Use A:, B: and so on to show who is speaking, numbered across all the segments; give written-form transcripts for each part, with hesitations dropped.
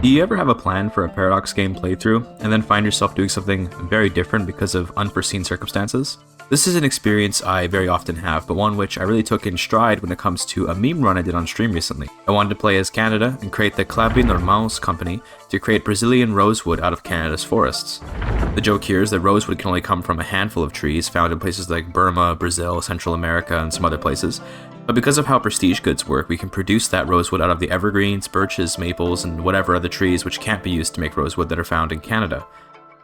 A: Do you ever have a plan for a Paradox game playthrough, and then find yourself doing something very different because of unforeseen circumstances? This is an experience I very often have, but one which I really took in stride when it comes to a meme run I did on stream recently. I wanted to play as Canada and create the Club Normals company to create Brazilian rosewood out of Canada's forests. The joke here is that rosewood can only come from a handful of trees found in places like Burma, Brazil, Central America, and some other places. But because of how prestige goods work, we can produce that rosewood out of the evergreens, birches, maples, and whatever other trees which can't be used to make rosewood that are found in Canada.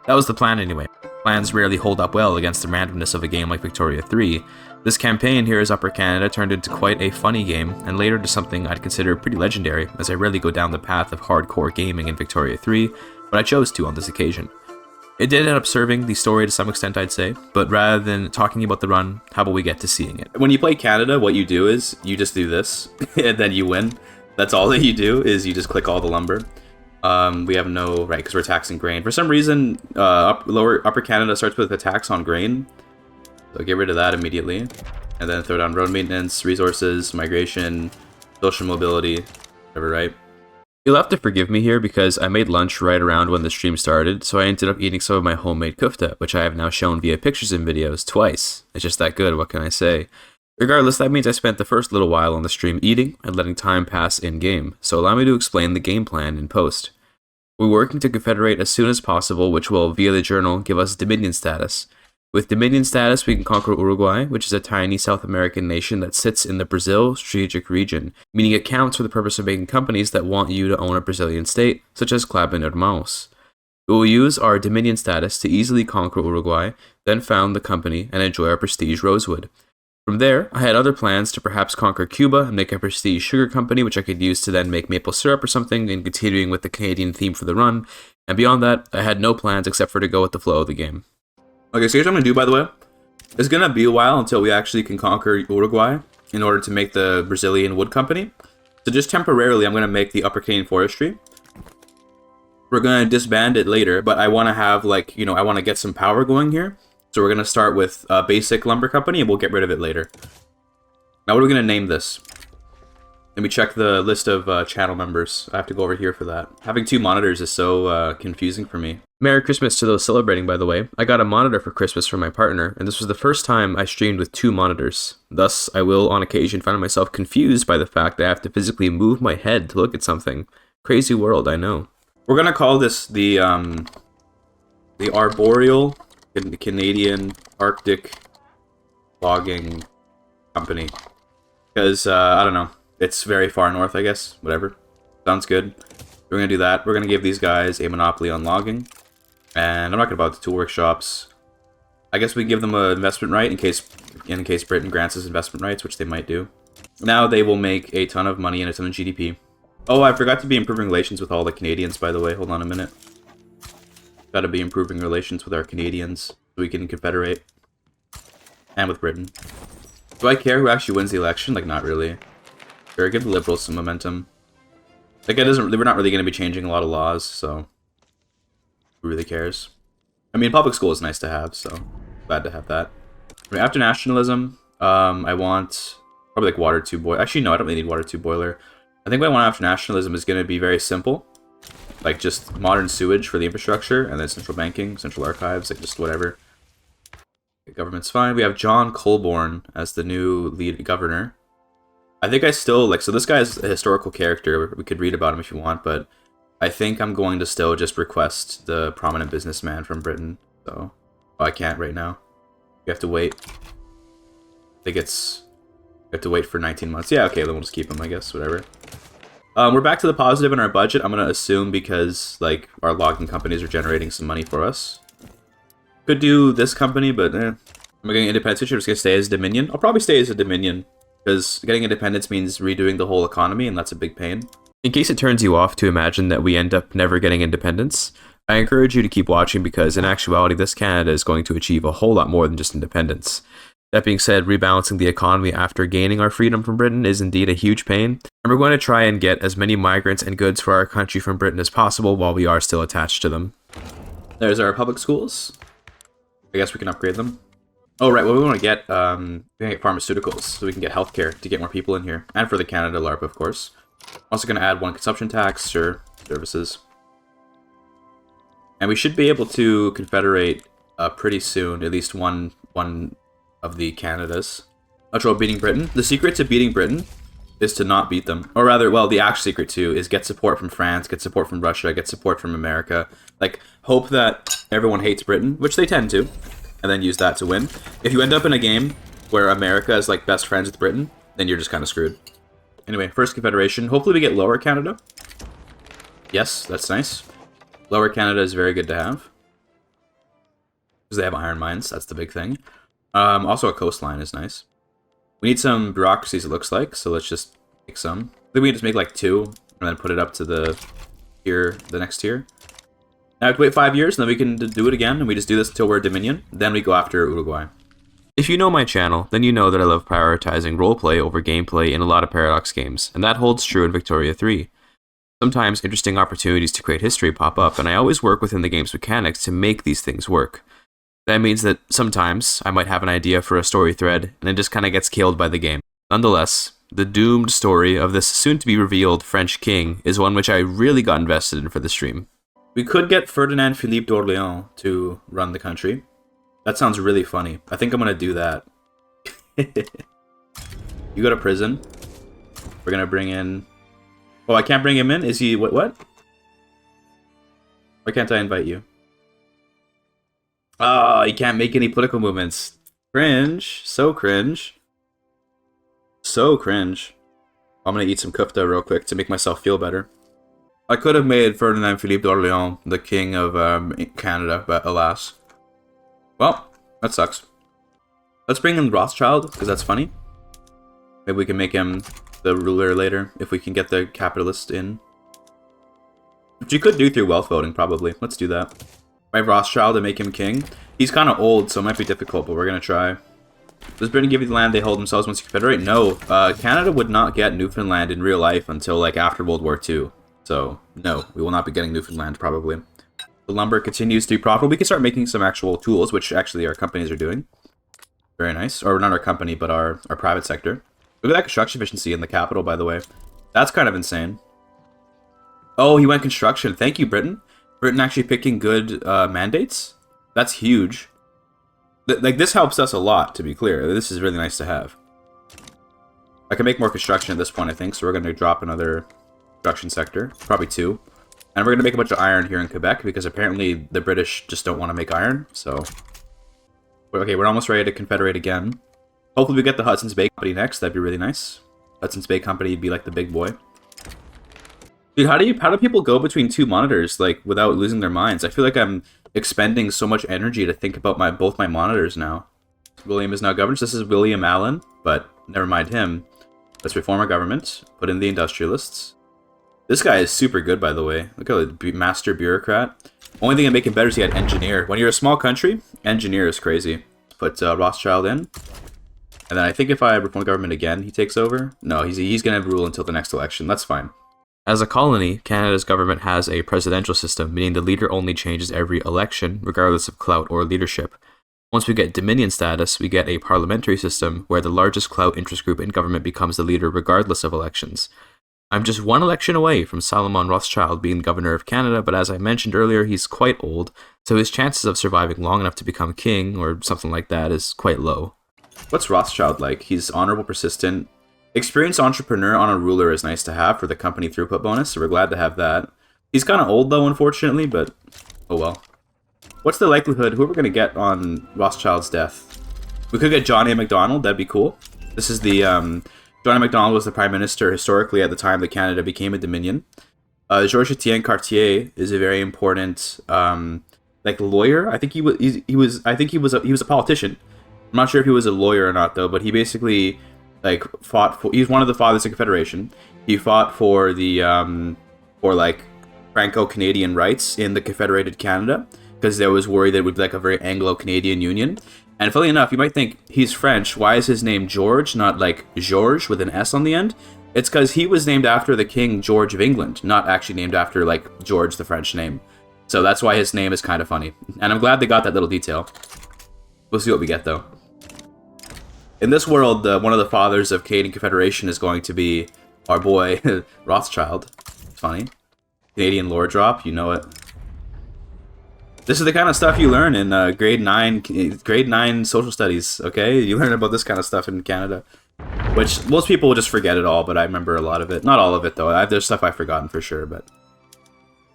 A: That was the plan anyway. Plans rarely hold up well against the randomness of a game like Victoria 3. This campaign here as Upper Canada turned into quite a funny game, and later to something I'd consider pretty legendary, as I rarely go down the path of hardcore gaming in Victoria 3, but I chose to on this occasion. It did end up serving the story to some extent, I'd say, but rather than talking about the run, how about we get to seeing it? When you play Canada, what you do is you just do this, and then you win. That's all that you do, is you just click all the lumber. We have no, right, because we're taxing grain. For some reason, Upper Canada starts with a tax on grain, so get rid of that immediately. And then throw down road maintenance, resources, migration, social mobility, whatever, right? You'll have to forgive me here because I made lunch right around when the stream started, so I ended up eating some of my homemade kufta, which I have now shown via pictures and videos twice. It's just that good, what can I say? Regardless, that means I spent the first little while on the stream eating and letting time pass in-game, so allow me to explain the game plan in post. We're working to confederate as soon as possible, which will, via the journal, give us Dominion status. With Dominion status, we can conquer Uruguay, which is a tiny South American nation that sits in the Brazil strategic region, meaning it counts for the purpose of making companies that want you to own a Brazilian state, such as Club Normals. We will use our Dominion status to easily conquer Uruguay, then found the company and enjoy our prestige rosewood. From there, I had other plans to perhaps conquer Cuba and make a prestige sugar company which I could use to then make maple syrup or something, and continuing with the Canadian theme for the run, and beyond that, I had no plans except for to go with the flow of the game. Okay, so here's what I'm going to do, by the way. It's going to be a while until we actually can conquer Uruguay in order to make the Brazilian wood company. So just temporarily, I'm going to make the Upper Canadian Forestry. We're going to disband it later, but I want to have, like, you know, I want to get some power going here. So we're going to start with a basic lumber company, and we'll get rid of it later. Now, what are we going to name this? Let me check the list of channel members. I have to go over here for that. Having two monitors is so confusing for me. Merry Christmas to those celebrating, by the way. I got a monitor for Christmas from my partner, and this was the first time I streamed with two monitors. Thus, I will on occasion find myself confused by the fact that I have to physically move my head to look at something. Crazy world, I know. We're going to call this the Arboreal Canadian Arctic Logging Company. Because, I don't know. It's very far north, I guess. Whatever. Sounds good. We're going to do that. We're going to give these guys a monopoly on logging. And I'm not going to bother the tool workshops. I guess we give them an investment right in case Britain grants us investment rights, which they might do. Now they will make a ton of money and a ton of GDP. Oh, I forgot to be improving relations with all the Canadians, by the way. Hold on a minute. Got to be improving relations with our Canadians so we can confederate. And with Britain. Do I care who actually wins the election? Like, not really. Sure, give the Liberals some momentum. Like, we're not really going to be changing a lot of laws, so who really cares? I mean, public school is nice to have, so glad to have that. I mean, after nationalism, I want probably like water tube boiler. Actually, no, I don't really need water tube boiler. I think what I want after nationalism is going to be very simple, like just modern sewage for the infrastructure, and then central banking, central archives, like just whatever. Okay, government's fine. We have John Colborne as the new lead governor. I think I still, like, so this guy is a historical character. We could read about him if you want, but I think I'm going to still just request the prominent businessman from Britain. So, oh, I can't right now. You have to wait. I think it's, you have to wait for 19 months. Yeah, okay, then we'll just keep him, I guess, whatever. We're back to the positive in our budget, I'm going to assume, because, like, our logging companies are generating some money for us. Could do this company, but, Am I getting independence? I'm just going to stay as Dominion. I'll probably stay as a Dominion. Because getting independence means redoing the whole economy, and that's a big pain. In case it turns you off to imagine that we end up never getting independence, I encourage you to keep watching because in actuality this Canada is going to achieve a whole lot more than just independence. That being said, rebalancing the economy after gaining our freedom from Britain is indeed a huge pain, and we're going to try and get as many migrants and goods for our country from Britain as possible while we are still attached to them. There's our public schools. I guess we can upgrade them. Oh, right, well, we want to get pharmaceuticals, so we can get healthcare to get more people in here. And for the Canada LARP, of course. Also going to add one consumption tax, sure, services. And we should be able to confederate pretty soon, at least one of the Canadas. Not sure about beating Britain. The secret to beating Britain is to not beat them. Or rather, well, the actual secret too is get support from France, get support from Russia, get support from America. Like, hope that everyone hates Britain, which they tend to, and then use that to win. If you end up in a game where America is like best friends with Britain, then you're just kind of screwed. Anyway, first Confederation. Hopefully we get Lower Canada. Yes, that's nice. Lower Canada is very good to have. Because they have iron mines, that's the big thing. Also a coastline is nice. We need some bureaucracies, it looks like, so let's just make some. I think we can just make like 2, and then put it up to the tier, the next tier. Now we have to wait 5 years, and then we can do it again, and we just do this until we're Dominion. Then we go after Uruguay. If you know my channel, then you know that I love prioritizing roleplay over gameplay in a lot of Paradox games, and that holds true in Victoria 3. Sometimes interesting opportunities to create history pop up, and I always work within the game's mechanics to make these things work. That means that sometimes I might have an idea for a story thread, and it just kind of gets killed by the game. Nonetheless, the doomed story of this soon-to-be-revealed French king is one which I really got invested in for the stream. We could get Ferdinand Philippe d'Orléans to run the country. That sounds really funny. I think I'm going to do that. You go to prison. We're going to bring in... Oh, I can't bring him in? Is he... What? Why can't I invite you? Oh, you can't make any political movements. Cringe. So cringe. So cringe. I'm gonna eat some kufta real quick to make myself feel better. I could have made Ferdinand Philippe d'Orléans the king of Canada, but alas. Well, that sucks. Let's bring in Rothschild, because that's funny. Maybe we can make him the ruler later, if we can get the capitalist in. Which you could do through wealth voting, probably. Let's do that. I have Rothschild and make him king. He's kind of old, so it might be difficult, but we're going to try. Does Britain give you the land they hold themselves once you confederate? No. Canada would not get Newfoundland in real life until, like, after World War II. So, no. We will not be getting Newfoundland, probably. The lumber continues to be profitable. We can start making some actual tools, which actually our companies are doing. Very nice. Or not our company, but our private sector. Look at that construction efficiency in the capital, by the way. That's kind of insane. Oh, he went construction. Thank you, Britain. Britain actually picking good mandates. That's huge. Like, this helps us a lot, to be clear. This is really nice to have. I can make more construction at this point, I think, so we're going to drop another construction sector. Probably 2. And we're going to make a bunch of iron here in Quebec, because apparently the British just don't want to make iron, so... Okay, we're almost ready to confederate again. Hopefully we get the Hudson's Bay Company next. That'd be really nice. Hudson's Bay Company would be like the big boy. Dude, how do people go between 2 monitors, like, without losing their minds? I feel like I'm expending so much energy to think about both my monitors now. William is now governor. This is William Allen, but never mind him. Let's reform our government. Put in the industrialists. This guy is super good, by the way. Look at the master bureaucrat. Only thing that make him better is he had engineer. When you're a small country, engineer is crazy. Put Rothschild in. And then I think if I reform government again, he takes over. No, he's going to rule until the next election. That's fine. As a colony, Canada's government has a presidential system, meaning the leader only changes every election, regardless of clout or leadership. Once we get Dominion status, we get a parliamentary system where the largest clout interest group in government becomes the leader regardless of elections. I'm just 1 election away from Salomon Rothschild being governor of Canada, but as I mentioned earlier, he's quite old, so his chances of surviving long enough to become king, or something like that, is quite low. What's Rothschild like? He's honorable, persistent. Experienced entrepreneur on a ruler is nice to have for the company throughput bonus, so we're glad to have that. He's kind of old, though, unfortunately, but oh well. What's the likelihood? Who are we going to get on Rothschild's death? We could get John A. Macdonald. That'd be cool. This is the... John A. Macdonald was the prime minister historically at the time that Canada became a dominion. Georges Etienne Cartier is a very important like lawyer. I think he was a politician. I'm not sure if he was a lawyer or not, though, but he basically... like fought for, he's one of the fathers of Confederation. He fought for the for like Franco-Canadian rights in the Confederated Canada because there was worry that it would be like a very Anglo-Canadian union. And funnily enough, you might think he's French. Why is his name George, not like Georges with an S on the end? It's because he was named after the King George of England, not actually named after like George, the French name. So that's why his name is kind of funny. And I'm glad they got that little detail. We'll see what we get though. In this world, one of the fathers of Canadian Confederation is going to be our boy, Rothschild. It's funny. Canadian lore drop, you know it. This is the kind of stuff you learn in grade 9 social studies. Okay, you learn about this kind of stuff in Canada, which most people will just forget it all. But I remember a lot of it. Not all of it though. There's stuff I've forgotten for sure. But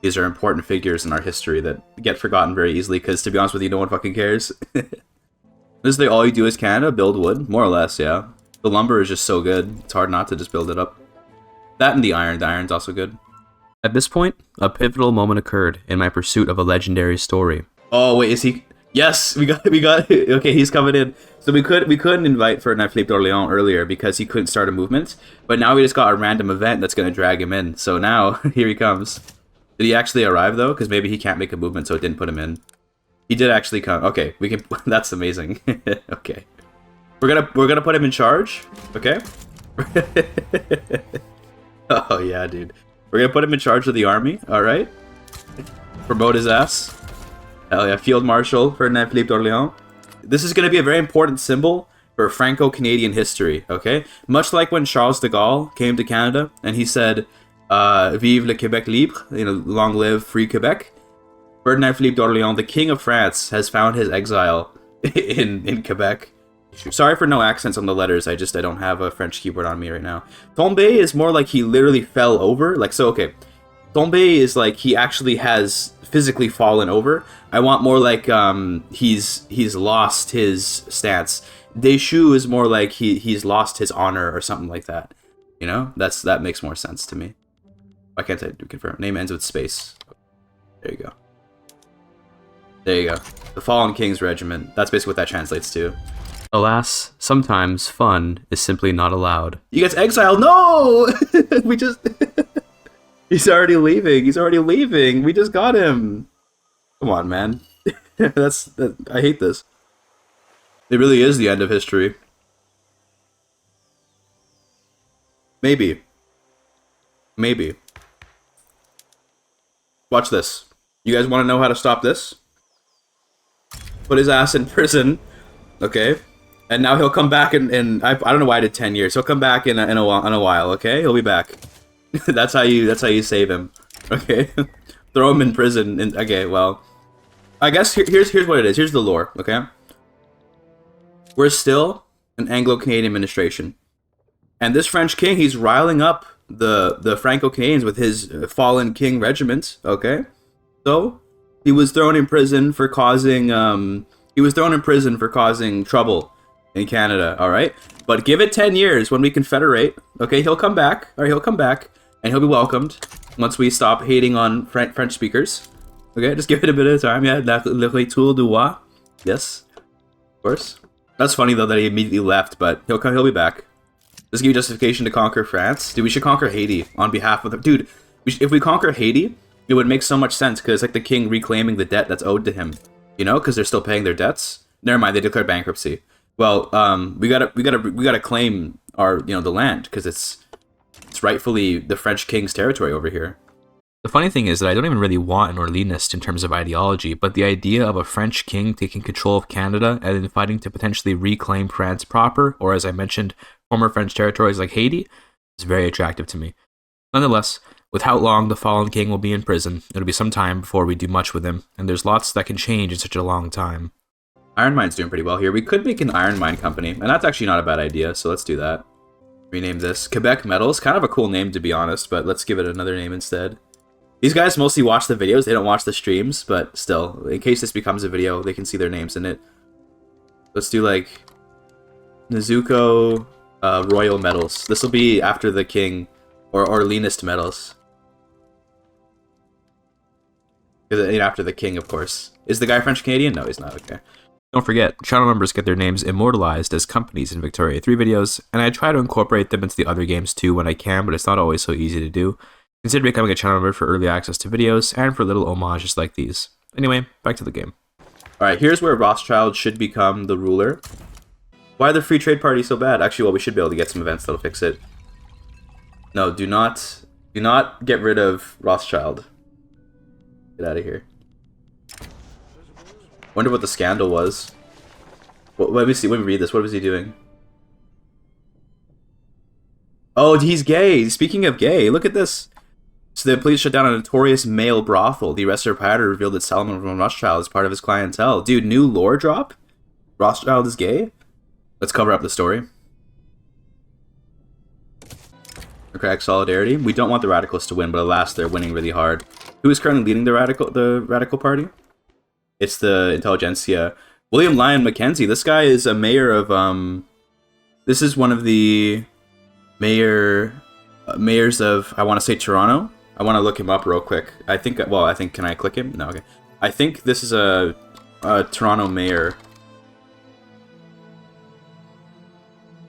A: these are important figures in our history that get forgotten very easily. Because to be honest with you, no one fucking cares. This is all you do is Canada, build wood, more or less. Yeah, the lumber is just so good. It's hard not to just build it up. That and the iron. The iron's also good. At this point, a pivotal moment occurred in my pursuit of a legendary story. Oh wait, is he? Yes, we got. Okay, he's coming in. So we couldn't invite Ferdinand Philippe d'Orléans earlier because he couldn't start a movement. But now we just got a random event that's gonna drag him in. So now here he comes. Did he actually arrive though? Because maybe he can't make a movement, so it didn't put him in. He did actually come. Okay, we can. That's amazing. Okay, we're gonna put him in charge. Okay. Oh yeah, dude. We're gonna put him in charge of the army, alright? Promote his ass. Hell yeah, Field Marshal Ferdinand Philippe d'Orléans. This is gonna be a very important symbol for Franco-Canadian history, okay? Much like when Charles de Gaulle came to Canada and he said, Vive le Québec libre, you know, long live free Quebec. Ferdinand Philippe d'Orléans, the King of France, has found his exile in Quebec. Sorry for no accents on the letters, I don't have a French keyboard on me right now. Tombe is more like he literally fell over. Like, so, okay. Tombe is like he actually has physically fallen over. I want more like he's lost his stance. Deshu is more like he's lost his honor or something like that. You know? That makes more sense to me. Why can't I confirm? Name ends with space. There you go. There you go. The Fallen King's Regiment. That's basically what that translates to. Alas, sometimes fun is simply not allowed. You get exiled? No! We just... He's already leaving. He's already leaving. We just got him. Come on, man. I hate this. It really is the end of history. Maybe. Maybe. Watch this. You guys want to know how to stop this? Put his ass in prison. Okay? And now he'll come back and I don't know why I did 10 years. He'll come back in a while, okay? He'll be back. that's how you save him. Okay? Throw him in prison and okay, well. I guess here's what it is. Here's the lore, okay? We're still an Anglo-Canadian administration. And this French king, he's riling up the Franco-Canadians with his fallen king regiment, okay? So, he was thrown in prison for causing trouble in Canada, alright? But give it 10 years when we confederate, okay? He'll come back, alright? He'll come back, and he'll be welcomed once we stop hating on French speakers. Okay, just give it a bit of time, yeah? Le retour du roi. Yes, of course. That's funny, though, that he immediately left, but he'll be back. Just give you justification to conquer France. Dude, we should conquer Haiti on behalf of them. Dude, if we conquer Haiti, it would make so much sense, because it's like the king reclaiming the debt that's owed to him. You know, because they're still paying their debts. Never mind, they declared bankruptcy. Well, we gotta claim our, the land, because it's rightfully the French king's territory over here. The funny thing is that I don't even really want an Orleanist in terms of ideology, but the idea of a French king taking control of Canada and then fighting to potentially reclaim France proper, or as I mentioned, former French territories like Haiti, is very attractive to me. Nonetheless, with how long the fallen king will be in prison, it'll be some time before we do much with him, and there's lots that can change in such a long time. Iron Mine's doing pretty well here. We could make an Iron Mine company, and that's actually not a bad idea, so let's do that. Rename this Quebec Metals. Kind of a cool name, to be honest, but let's give it another name instead. These guys mostly watch the videos, they don't watch the streams, but still, in case this becomes a video, they can see their names in it. Let's do, like, Nezuko Royal Metals. This will be after the king, or Orleanist Metals. After the king, of course. Is the guy French-Canadian? No, he's not, okay. Don't forget, channel members get their names immortalized as companies in Victoria 3 videos, and I try to incorporate them into the other games too when I can, but it's not always so easy to do. Consider becoming a channel member for early access to videos, and for little homages like these. Anyway, back to the game. Alright, here's where Rothschild should become the ruler. Why are the Free Trade Party so bad? Actually, well, we should be able to get some events that'll fix it. No, do not get rid of Rothschild. Get out of here. Wonder what the scandal was. Let me see. Let me read this. What was he doing? Oh, he's gay. Speaking of gay, look at this. So the police shut down a notorious male brothel. The arrested proprietor revealed that Salomon von Rothschild is part of his clientele. Dude, new lore drop? Rothschild is gay? Let's cover up the story. Democratic solidarity. We don't want the radicals to win, but alas, they're winning really hard. Who is currently leading the radical party? It's the intelligentsia. William Lyon Mackenzie. This guy is a mayor of this is one of the mayors of, I want to say, Toronto. I want to look him up real quick. I think can I click him? No, okay. I think this is a Toronto mayor.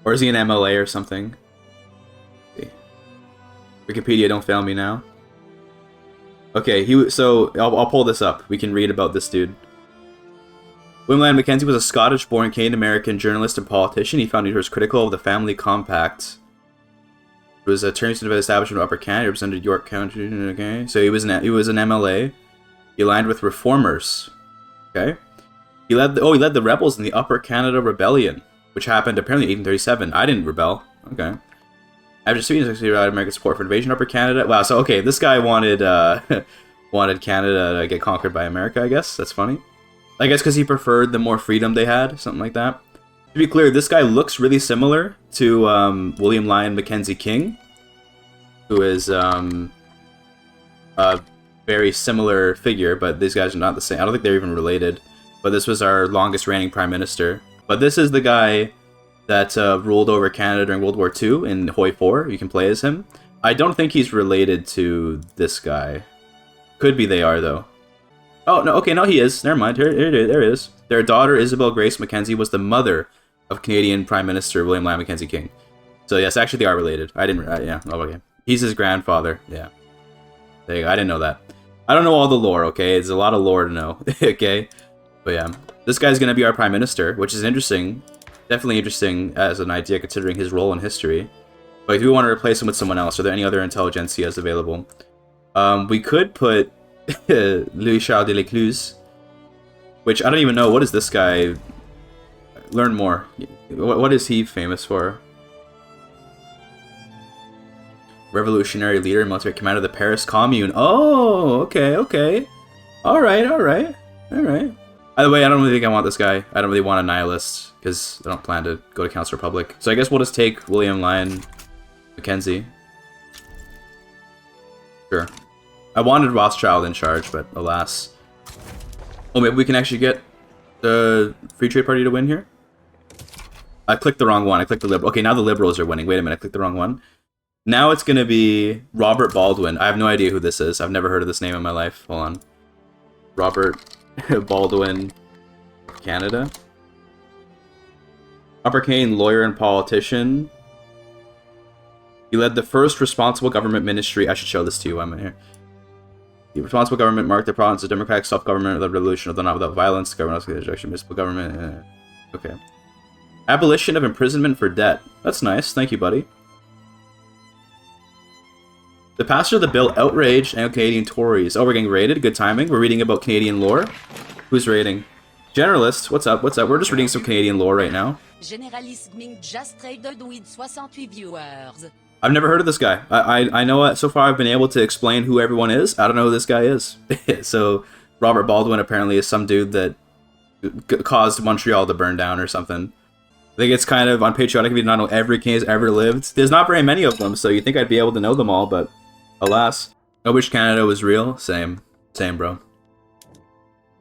A: Or is he an MLA or something? Wikipedia, don't fail me now. Okay, I'll pull this up. We can read about this dude. William Lyon Mackenzie was a Scottish-born Canadian-American journalist and politician. He found he was critical of the Family Compact. He was attorney to the establishment of Upper Canada. He represented York County. Okay, so he was an MLA. He aligned with reformers. Okay, he led the rebels in the Upper Canada Rebellion, which happened apparently in 1837. I didn't rebel. Okay. After speaking about American support for invasion of Upper Canada. Wow, so okay, this guy wanted wanted Canada to get conquered by America, I guess. That's funny. I guess because he preferred the more freedom they had, something like that. To be clear, this guy looks really similar to William Lyon Mackenzie King, who is a very similar figure, but these guys are not the same. I don't think they're even related. But this was our longest reigning prime minister. But this is the guy that ruled over Canada during World War II in Hoi 4. You can play as him. I don't think he's related to this guy. Could be they are, though. Oh, no, okay, no, he is. Never mind. There it is. Their daughter, Isabel Grace Mackenzie, was the mother of Canadian Prime Minister William Lyon Mackenzie King. So, yes, actually, they are related. I didn't... yeah, oh, okay. He's his grandfather. Yeah. There you go. I didn't know that. I don't know all the lore, okay? It's a lot of lore to know, okay? But, yeah. This guy's going to be our Prime Minister, which is interesting. Definitely interesting as an idea, considering his role in history. But if we want to replace him with someone else, are there any other intelligentsias available? We could put Louis Charles de Lecluse, which I don't even know. What is this guy? Learn more. What is he famous for? Revolutionary leader, military commander of the Paris Commune. Oh, okay, okay. Alright. By the way, I don't really think I want this guy. I don't really want a nihilist, because I don't plan to go to Council Republic. So I guess we'll just take William Lyon Mackenzie. Sure. I wanted Rothschild in charge, but alas. Oh, maybe we can actually get the Free Trade Party to win here? I clicked the wrong one. I clicked the Liberal. Okay, now the Liberals are winning. Wait a minute, I clicked the wrong one. Now it's going to be Robert Baldwin. I have no idea who this is. I've never heard of this name in my life. Hold on. Robert Baldwin, Canada. Upper Canadian lawyer and politician. He led the first responsible government ministry. I should show this to you. I'm in here. The responsible government marked the province of democratic self-government of the revolution of the not without violence. Government municipal government. Okay. Abolition of imprisonment for debt. That's nice. Thank you, buddy. The passage of the bill outraged Canadian Tories. Oh, we're getting raided. Good timing. We're reading about Canadian lore. Who's raiding? Generalist. What's up? What's up? We're just reading some Canadian lore right now. I've never heard of this guy. I know so far I've been able to explain who everyone is. I don't know who this guy is. So Robert Baldwin apparently is some dude that caused Montreal to burn down or something. I think it's kind of unpatriotic of you to not know every king has ever lived. There's not very many of them, so you'd think I'd be able to know them all, but alas. I wish Canada was real. Same. Same, bro.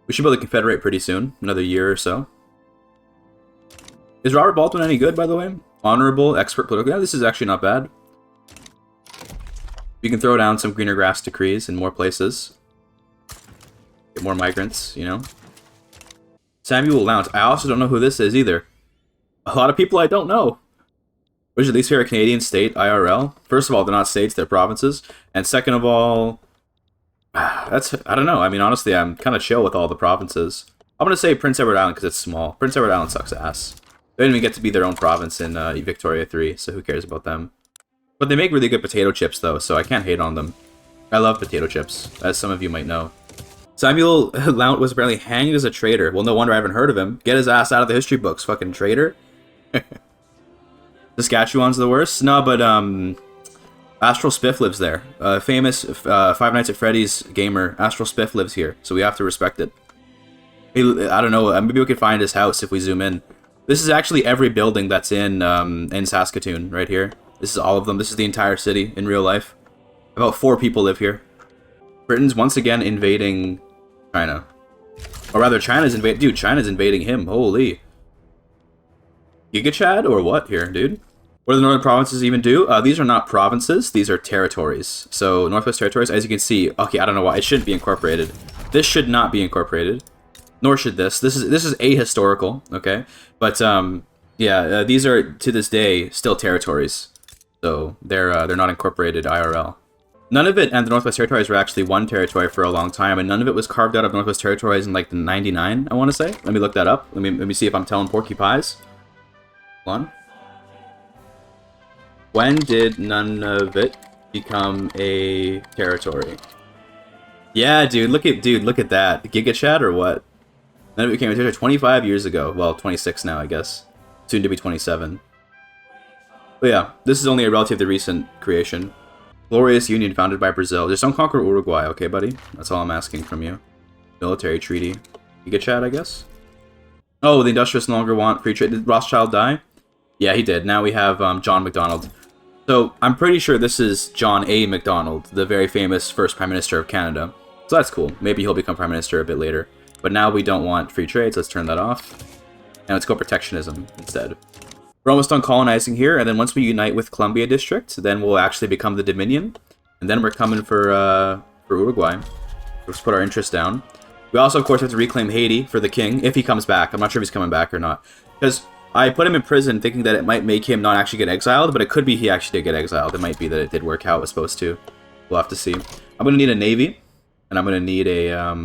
A: We should be able to confederate pretty soon. Another year or so. Is Robert Baldwin any good, by the way? Honorable, expert political. Yeah, this is actually not bad. We can throw down some greener grass decrees in more places. Get more migrants, you know. Samuel Lount. I also don't know who this is either. A lot of people I don't know. Which is your least favorite Canadian state, IRL? First of all, they're not states, they're provinces. And second of all, I don't know. I mean, honestly, I'm kind of chill with all the provinces. I'm going to say Prince Edward Island because it's small. Prince Edward Island sucks ass. They didn't even get to be their own province in Victoria 3, so who cares about them? But they make really good potato chips, though, so I can't hate on them. I love potato chips, as some of you might know. Samuel Lount was apparently hanged as a traitor. Well, no wonder I haven't heard of him. Get his ass out of the history books, fucking traitor. Saskatchewan's the worst? No, but Astral Spiff lives there. Famous Five Nights at Freddy's gamer Astral Spiff lives here, so we have to respect it. I don't know. Maybe we could find his house if we zoom in. This is actually every building that's in Saskatoon right here. This is all of them. This is the entire city in real life. About 4 people live here. Britain's once again invading China. Or rather, China's invading... Dude, China's invading him. Holy. Giga Chad or what here, dude? What do the northern provinces even do? These are not provinces. These are territories. So, Northwest Territories, as you can see... Okay, I don't know why. It shouldn't be incorporated. This should not be incorporated. Nor should this. This is ahistorical, okay? But, yeah, these are, to this day, still territories. So, they're not incorporated IRL. None of it and the Northwest Territories were actually one territory for a long time, and none of it was carved out of Northwest Territories in like the 99, I want to say. Let me look that up. Let me see if I'm telling Porky Pies. Hold on. When did none of it become a territory? Yeah, dude, look at that. Giga Chat or what? None of it became a territory 25 years ago. Well, 26 now, I guess. Soon to be 27. But yeah, this is only a relatively recent creation. Glorious Union founded by Brazil. Just don't conquer Uruguay, okay, buddy? That's all I'm asking from you. Military treaty. Giga Chat, I guess? Oh, the industrialists no longer want free trade. Did Rothschild die? Yeah, he did. Now we have John MacDonald. So, I'm pretty sure this is John A. MacDonald, the very famous first Prime Minister of Canada. So that's cool. Maybe he'll become Prime Minister a bit later. But now we don't want free trade, so let's turn that off. And let's go protectionism instead. We're almost done colonizing here, and then once we unite with Columbia District, then we'll actually become the Dominion. And then we're coming for Uruguay. Let's put our interest down. We also, of course, have to reclaim Haiti for the king, if he comes back. I'm not sure if he's coming back or not. Because I put him in prison thinking that it might make him not actually get exiled, but it could be he actually did get exiled. It might be that it did work how it was supposed to. We'll have to see. I'm going to need a navy, and I'm going to need a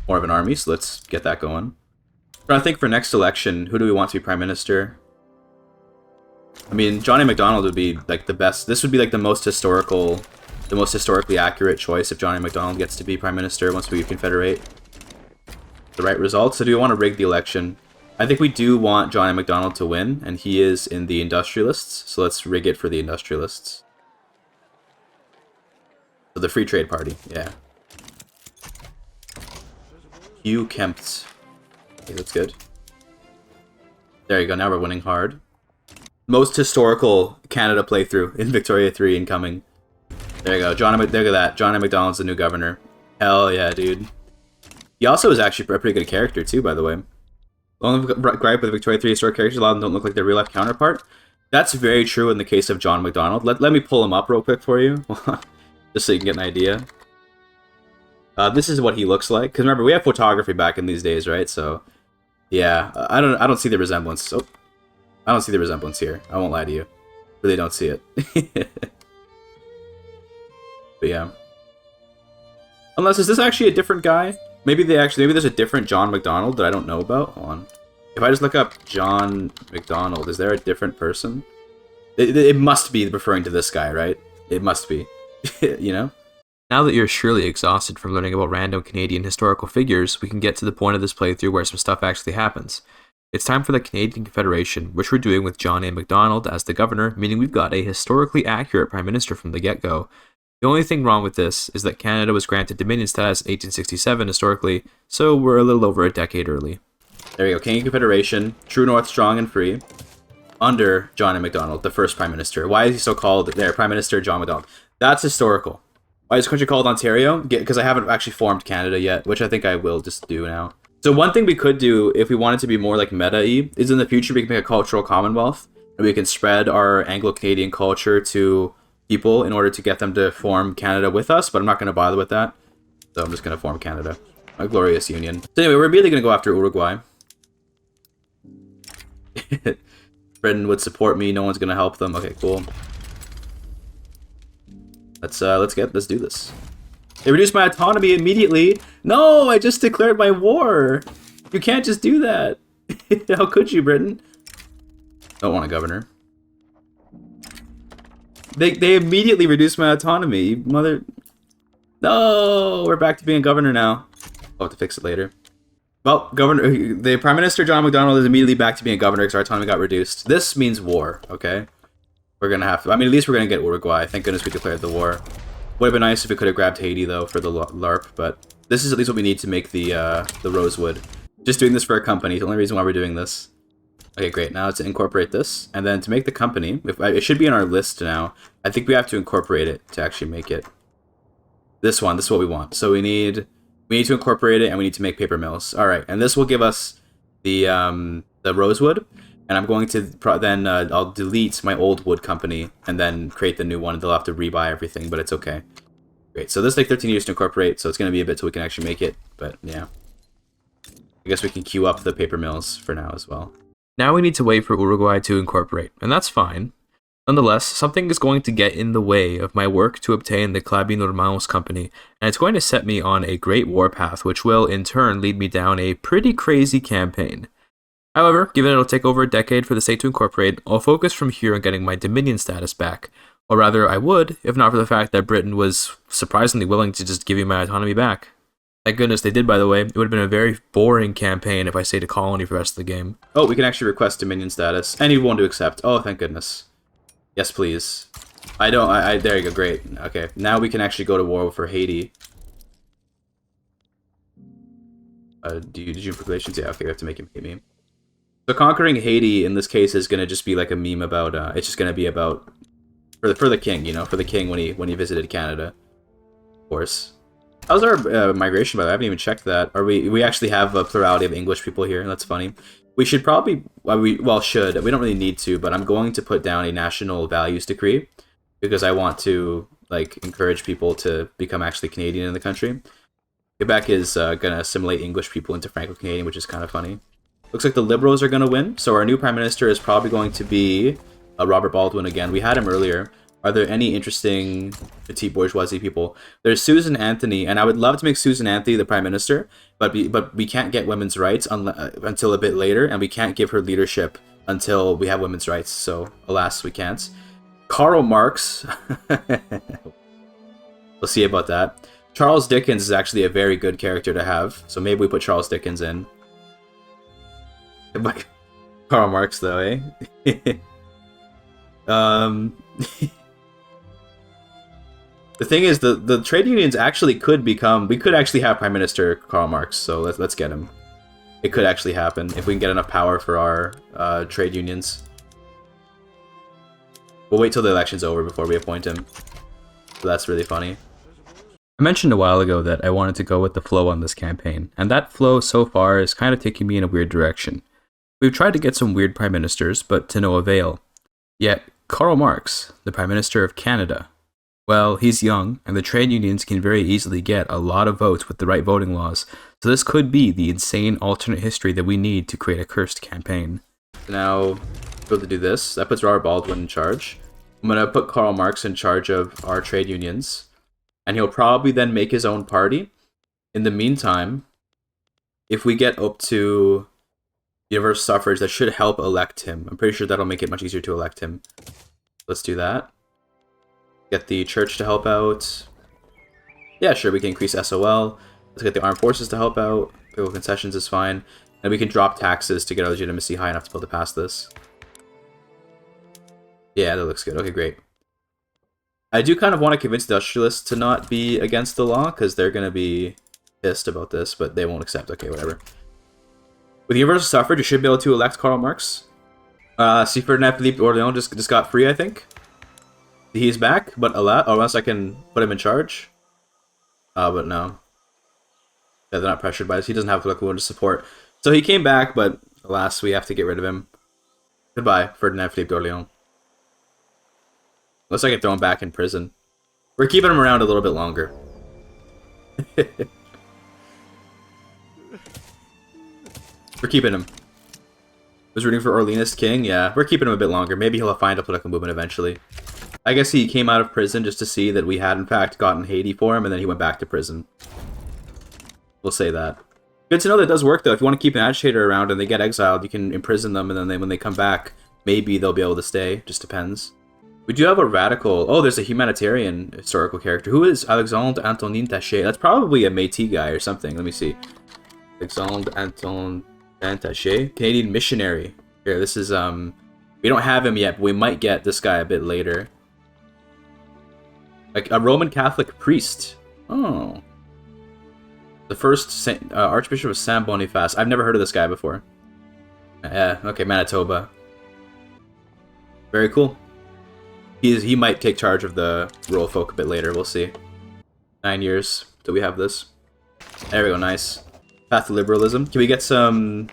A: more of an army, so let's get that going. But I think for next election, who do we want to be Prime Minister? I mean, Johnny MacDonald would be like the best. This would be like the most historically accurate choice if Johnny MacDonald gets to be Prime Minister once we confederate. The right results. So do we want to rig the election? I think we do want Johnny MacDonald to win, and he is in the Industrialists, so let's rig it for the Industrialists. So the Free Trade Party, yeah. Hugh Kempt. Okay, that's good. There you go, now we're winning hard. Most historical Canada playthrough in Victoria 3 incoming. There you go. Look at that. Johnny MacDonald's the new governor. Hell yeah, dude. He also is actually a pretty good character too, by the way. The only gripe with Victoria 3 historic characters, a lot of them don't look like their real life counterpart. That's very true in the case of John MacDonald. Let me pull him up real quick for you, just so you can get an idea. This is what he looks like. Because remember, we have photography back in these days, right? So, yeah, I don't see the resemblance. Oh. I don't see the resemblance here. I won't lie to you. Really don't see it. But yeah. Unless, is this actually a different guy? Maybe there's a different John MacDonald that I don't know about. Hold on. If I just look up John MacDonald, is there a different person? It must be referring to this guy, right? It must be. You know? Now that you're surely exhausted from learning about random Canadian historical figures, we can get to the point of this playthrough where some stuff actually happens. It's time for the Canadian Confederation, which we're doing with John A. MacDonald as the governor, meaning we've got a historically accurate Prime Minister from the get-go. The only thing wrong with this is that Canada was granted Dominion status in 1867 historically, so we're a little over a decade early. There you go, Canadian Confederation, true north, strong and free, under John A. MacDonald, the first Prime Minister. Why is he so called there, Prime Minister John MacDonald? That's historical. Why is the country called Ontario? Because I haven't actually formed Canada yet, which I think I will just do now. So one thing we could do, if we wanted to be more like meta-y, is in the future we can make a cultural commonwealth, and we can spread our Anglo-Canadian culture to people in order to get them to form Canada with us, but I'm not going to bother with that, so I'm just going to form Canada. A glorious union. So anyway, we're immediately going to go after Uruguay. Britain would support me, no one's going to help them. Okay, cool. Let's do this. They reduced my autonomy immediately. No, I just declared my war. You can't just do that. How could you, Britain? Don't want a governor. They immediately reduced my autonomy, mother. No, we're back to being governor now. I'll have to fix it later. Well, the Prime Minister John MacDonald is immediately back to being a governor because our autonomy got reduced. This means war, okay? We're gonna have to. I mean, at least we're gonna get Uruguay. Thank goodness we declared the war. Would have been nice if we could have grabbed Haiti though for the LARP, but this is at least what we need to make the Rosewood. Just doing this for a company. The only reason why we're doing this. Okay, great. Now to incorporate this, and then to make the company, it should be in our list now. I think we have to incorporate it to actually make it. This one. This is what we want. So we need to incorporate it, and we need to make paper mills. All right, and this will give us the Rosewood. And I'm going to then I'll delete my old wood company and then create the new one. And they'll have to rebuy everything, but it's okay. Great. So this is like 13 years to incorporate, so it's going to be a bit till we can actually make it. But yeah, I guess we can queue up the paper mills for now as well. Now we need to wait for Uruguay to incorporate, and that's fine. Nonetheless, something is going to get in the way of my work to obtain the Clabby Normands company, and it's going to set me on a great warpath, which will in turn lead me down a pretty crazy campaign. However, given it'll take over a decade for the state to incorporate, I'll focus from here on getting my Dominion status back. Or rather, I would, if not for the fact that Britain was surprisingly willing to just give me my autonomy back. Thank goodness they did, by the way. It would have been a very boring campaign if I stayed a colony for the rest of the game. Oh, we can actually request Dominion status. Anyone to accept. Oh, thank goodness. Yes, please. There you go, great. Okay, now we can actually go to war for Haiti. Did you preparations? Yeah, okay, we have to make him hate me. So conquering Haiti in this case is going to just be like a meme about, it's just going to be about, for the king, you know, for the king when he visited Canada, of course. How's our migration, by the way? I haven't even checked that. We actually have a plurality of English people here, that's funny. We should probably, we don't really need to, but I'm going to put down a national values decree, because I want to, like, encourage people to become actually Canadian in the country. Quebec is going to assimilate English people into Franco-Canadian, which is kind of funny. Looks like the Liberals are going to win, so our new Prime Minister is probably going to be Robert Baldwin again. We had him earlier. Are there any interesting petite bourgeoisie people? There's Susan Anthony, and I would love to make Susan Anthony the Prime Minister, but we can't get women's rights until a bit later, and we can't give her leadership until we have women's rights, so alas, we can't. Karl Marx. We'll see about that. Charles Dickens is actually a very good character to have, so maybe we put Charles Dickens in. Karl Marx, though, eh? The thing is, the trade unions actually could become... We could actually have Prime Minister Karl Marx, so let's get him. It could actually happen if we can get enough power for our trade unions. We'll wait till the election's over before we appoint him. So that's really funny. I mentioned a while ago that I wanted to go with the flow on this campaign, and that flow so far is kind of taking me in a weird direction. We've tried to get some weird prime ministers, but to no avail. Yet, Karl Marx, the Prime Minister of Canada, well, he's young, and the trade unions can very easily get a lot of votes with the right voting laws, so this could be the insane alternate history that we need to create a cursed campaign. Now, we're going to do this. That puts Robert Baldwin in charge. I'm going to put Karl Marx in charge of our trade unions, and he'll probably then make his own party. In the meantime, if we get up to universal suffrage, that should help elect him. I'm pretty sure that'll make it much easier to elect him. Let's do that. Get the church to help out. Yeah, sure, we can increase SOL. Let's get the armed forces to help out. Political concessions is fine. And we can drop taxes to get our legitimacy high enough to be able to pass this. Yeah, that looks good. Okay, great. I do kind of want to convince industrialists to not be against the law, because they're going to be pissed about this, but they won't accept. Okay, whatever. With universal suffrage, you should be able to elect Karl Marx. See, Ferdinand Philippe d'Orléans just got free, I think. He's back, but unless I can put him in charge. But no. Yeah, they're not pressured by this. He doesn't have political to support. So he came back, but alas, we have to get rid of him. Goodbye, Ferdinand Philippe d'Orléans. Unless I can throw him back in prison. We're keeping him around a little bit longer. We're keeping him. Was rooting for Orleanist King? Yeah, we're keeping him a bit longer. Maybe he'll find a political movement eventually. I guess he came out of prison just to see that we had in fact gotten Haiti for him, and then he went back to prison. We'll say that. Good to know that it does work, though. If you want to keep an agitator around and they get exiled, you can imprison them, and then when they come back, maybe they'll be able to stay. Just depends. We do have a radical... Oh, there's a humanitarian historical character. Who is Alexandre Antonin Taché? That's probably a Métis guy or something. Let me see. Alexandre Antonin Taché. Canadian missionary. Here, this is... We We don't have him yet, but we might get this guy a bit later. Like a Roman Catholic priest. Oh. The first Archbishop of San Boniface. I've never heard of this guy before. Okay, Manitoba. Very cool. He might take charge of the rural folk a bit later. We'll see. 9 years till we have this. There we go. Nice. Path to liberalism. Can we get some?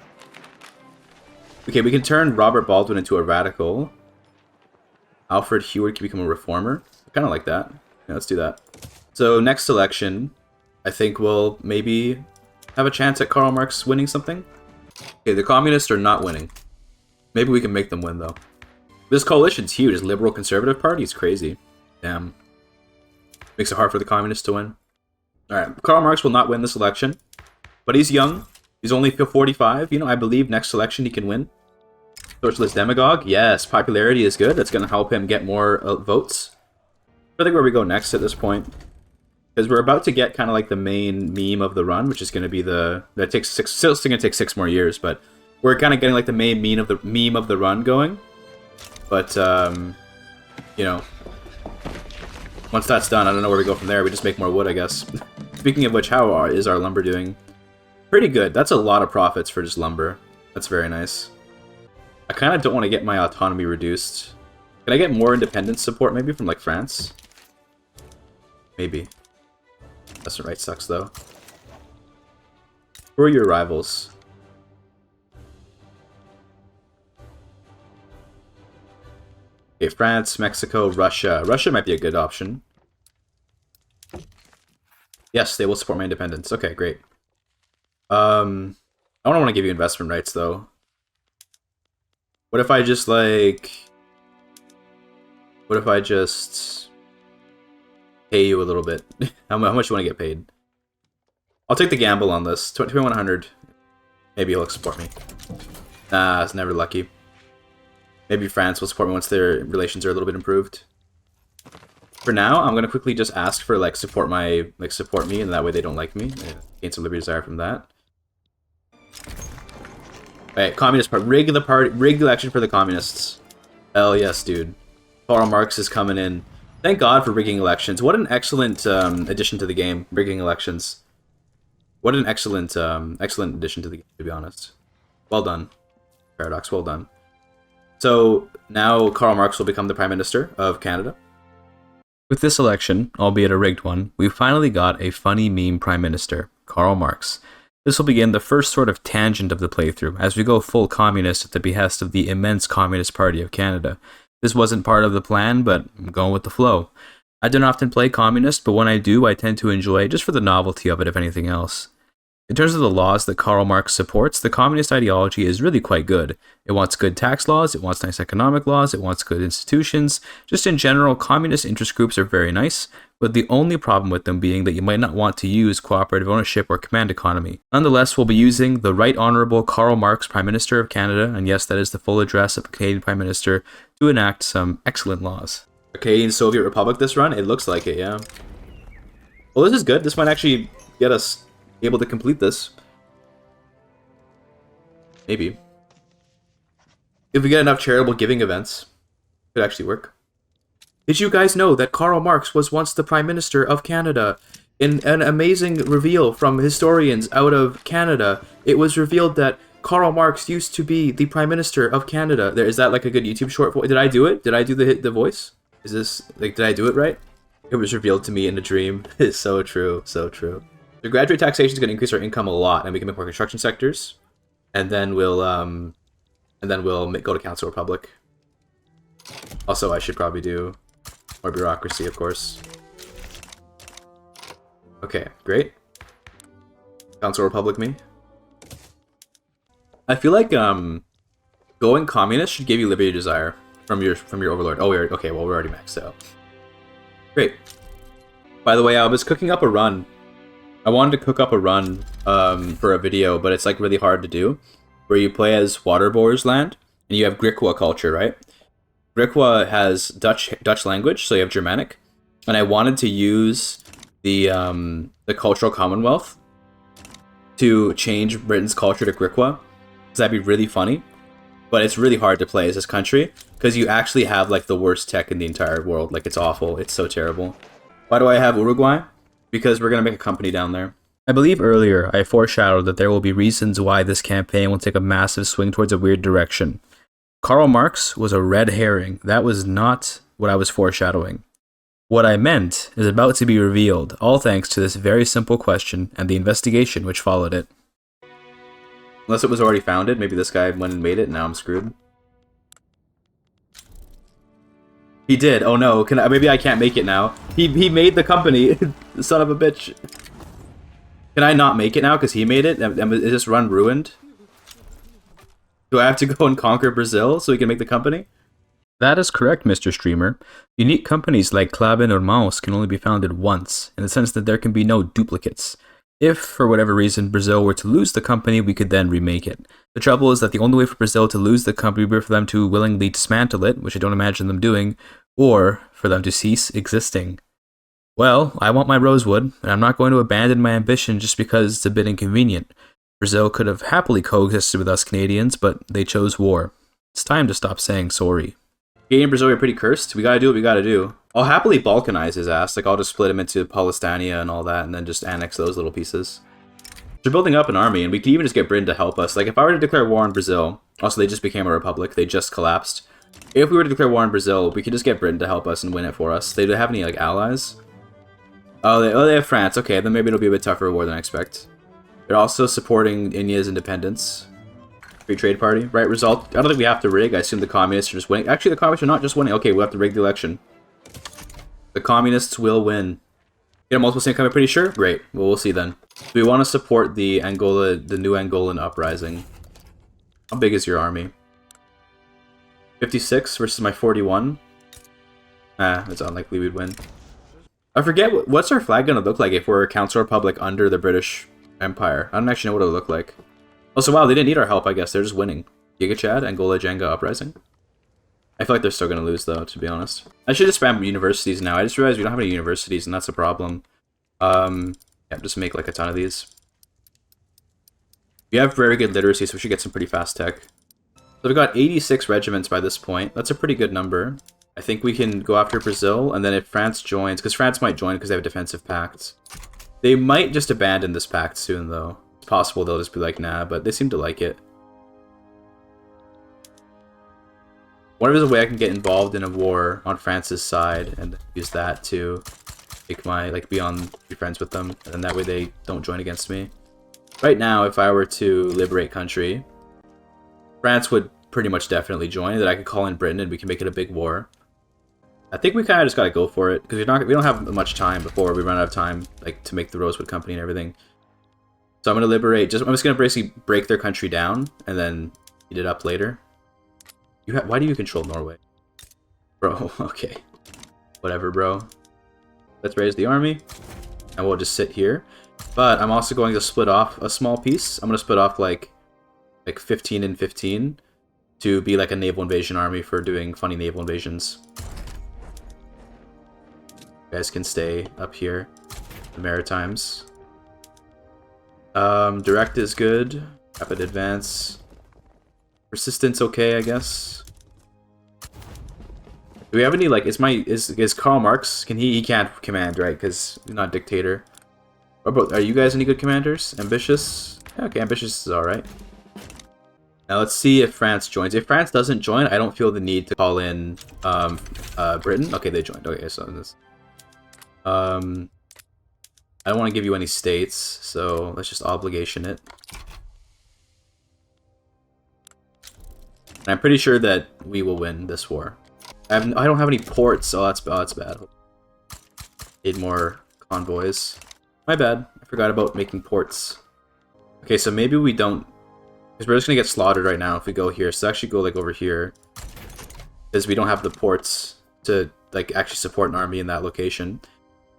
A: Okay, we can turn Robert Baldwin into a radical. Alfred Heward can become a reformer. I kind of like that. Yeah, let's do that. So next election, I think we'll maybe have a chance at Karl Marx winning something. Okay, the communists are not winning. Maybe we can make them win though. This coalition's huge. This Liberal Conservative Party is crazy. Damn. Makes it hard for the communists to win. Alright, Karl Marx will not win this election. But he's young. He's only 45. You know, I believe next election he can win. Socialist demagogue. Yes, popularity is good. That's going to help him get more votes. I think where we go next at this point. Because we're about to get kind of like the main meme of the run, which is going to be the... That takes still going to take 6 more years, but we're kind of getting like the main meme of the run going. But, you know, once that's done, I don't know where we go from there. We just make more wood, I guess. Speaking of which, how is our lumber doing? Pretty good. That's a lot of profits for just lumber. That's very nice. I kind of don't want to get my autonomy reduced. Can I get more independence support maybe from like France? Maybe. That's right, sucks though. Who are your rivals? Okay, France, Mexico, Russia. Russia might be a good option. Yes, they will support my independence. Okay, great. I don't want to give you investment rights though. What if I just like... What if I just pay you a little bit? How much do you want to get paid? I'll take the gamble on this. 2100. Maybe he'll support me. Nah, it's never lucky. Maybe France will support me once their relations are a little bit improved. For now, I'm gonna quickly just ask for like support me, and that way they don't like me. Gain some liberty desire from that. Alright, Communist Party. Rig the election for the communists. Hell yes, dude. Karl Marx is coming in. Thank God for rigging elections. What an excellent addition to the game, rigging elections. What an excellent addition to the game, to be honest. Well done, Paradox, well done. So, now Karl Marx will become the Prime Minister of Canada. With this election, albeit a rigged one, we finally got a funny meme Prime Minister, Karl Marx. This will begin the first sort of tangent of the playthrough, as we go full communist at the behest of the immense Communist Party of Canada. This wasn't part of the plan, but I'm going with the flow. I don't often play communist, but when I do, I tend to enjoy it just for the novelty of it, if anything else. In terms of the laws that Karl Marx supports, the communist ideology is really quite good. It wants good tax laws, it wants nice economic laws, it wants good institutions. Just in general, communist interest groups are very nice, but the only problem with them being that you might not want to use cooperative ownership or command economy. Nonetheless, we'll be using the Right Honourable Karl Marx, Prime Minister of Canada, and yes, that is the full address of a Canadian Prime Minister, to enact some excellent laws. A Canadian Soviet Republic this run? It looks like it, yeah. Well, this is good. This might actually get us able to complete this. Maybe. If we get enough charitable giving events, it could actually work. Did you guys know that Karl Marx was once the Prime Minister of Canada? In an amazing reveal from historians out of Canada, it was revealed that Karl Marx used to be the Prime Minister of Canada. Is that like a good YouTube short voice? Did I do it? Did I do the voice? Is this, like, did I do it right? It was revealed to me in a dream. It's so true, so true. The graduate taxation is going to increase our income a lot, and we can make more construction sectors, and then we'll go to Council Republic. Also, I should probably do more bureaucracy, of course. Okay, great. Council Republic me. I feel like going communist should give you liberty desire from your overlord. Oh, okay. Well, we're already maxed out. Great. By the way, I was cooking up a run. I wanted to cook up a run for a video, but it's like really hard to do. Where you play as Waterboar's land, and you have Griqua culture, right? Griqua has Dutch language, so you have Germanic, and I wanted to use the cultural commonwealth to change Britain's culture to Griqua, because that'd be really funny. but it's really hard to play as this country because you actually have like the worst tech in the entire world. Like it's awful. It's so terrible. Why do I have Uruguay? Because we're gonna make a company down there. I believe earlier I foreshadowed that there will be reasons why this campaign will take a massive swing towards a weird direction. Karl Marx was a red herring. That was not what I was foreshadowing. What I meant is about to be revealed, all thanks to this very simple question and the investigation which followed it. Unless it was already founded, maybe this guy went and made it, and now I'm screwed. He did. Oh no, maybe I can't make it now. He made the company. Son of a bitch. Can I not make it now because he made it? Is this run ruined? Do I have to go and conquer Brazil so we can make the company? That is correct, Mr. Streamer. Unique companies like Klaben or Maus can only be founded once, in the sense that there can be no duplicates. If, for whatever reason, Brazil were to lose the company, we could then remake it. The trouble is that the only way for Brazil to lose the company would be for them to willingly dismantle it, which I don't imagine them doing, or for them to cease existing. Well, I want my rosewood, and I'm not going to abandon my ambition just because it's a bit inconvenient. Brazil could have happily coexisted with us Canadians, but they chose war. It's time to stop saying sorry. Canadian and Brazil are pretty cursed. We gotta do what we gotta do. I'll happily Balkanize his ass. Like, I'll just split him into Polistania and all that, and then just annex those little pieces. They're building up an army, and we could even just get Britain to help us. Like, if I were to declare war on Brazil, also they just became a republic, they just collapsed. If we were to declare war on Brazil, we could just get Britain to help us and win it for us. They don't have any, like, allies? Oh, they have France. Okay, then maybe it'll be a bit tougher war than I expect. They're also supporting India's independence. Free Trade Party. Right, result. I don't think we have to rig. I assume the communists are just winning. Actually, the communists are not just winning. Okay, we'll have to rig the election. The communists will win. Get a multiple state coming, pretty sure? Great. Well, we'll see then. Do we want to support the new Angolan uprising? How big is your army? 56 versus my 41? It's unlikely we'd win. I forget, what's our flag going to look like if we're a council republic under the British Empire? I don't actually know what it'll look like. Also, wow, they didn't need our help, I guess. They're just winning. Giga Chad, Angola, Jenga, uprising. I feel like they're still going to lose, though, to be honest. I should just spam universities now. I just realized we don't have any universities, and that's a problem. Yeah, just make, like, a ton of these. We have very good literacy, so we should get some pretty fast tech. So we've got 86 regiments by this point. That's a pretty good number. I think we can go after Brazil, and then if France joins, because France might join because they have defensive pacts. They might just abandon this pact soon, though. It's possible they'll just be like, nah, but they seem to like it. What if there's a way I can get involved in a war on France's side and use that to make my, like, be friends with them, and that way they don't join against me. Right now, if I were to liberate country, France would pretty much definitely join, that I could call in Britain and we can make it a big war. I think we kind of just gotta go for it, because we don't have much time before we run out of time, like, to make the Rosewood Company and everything. So I'm gonna liberate, I'm just gonna basically break their country down, and then eat it up later. Why do you control Norway? Bro, okay. Whatever, bro. Let's raise the army, and we'll just sit here. But I'm also going to split off a small piece. I'm gonna split off, like 15 and 15, to be like a naval invasion army for doing funny naval invasions. You guys can stay up here, the Maritimes. Direct is good. Rapid advance. Persistence okay, I guess. Do we have any, like, is Karl Marx, he can't command, right? Because he's not a dictator. Are you guys any good commanders? Ambitious? Yeah, okay, ambitious is alright. Now let's see if France joins. If France doesn't join, I don't feel the need to call in Britain. Okay, they joined. Okay, so this. I don't want to give you any states, so let's just obligation it. And I'm pretty sure that we will win this war. I don't have any ports. Oh, that's bad. Need more convoys. My bad. I forgot about making ports. Okay, so maybe we don't, because we're just gonna get slaughtered right now if we go here. So actually go like over here, because we don't have the ports to like actually support an army in that location.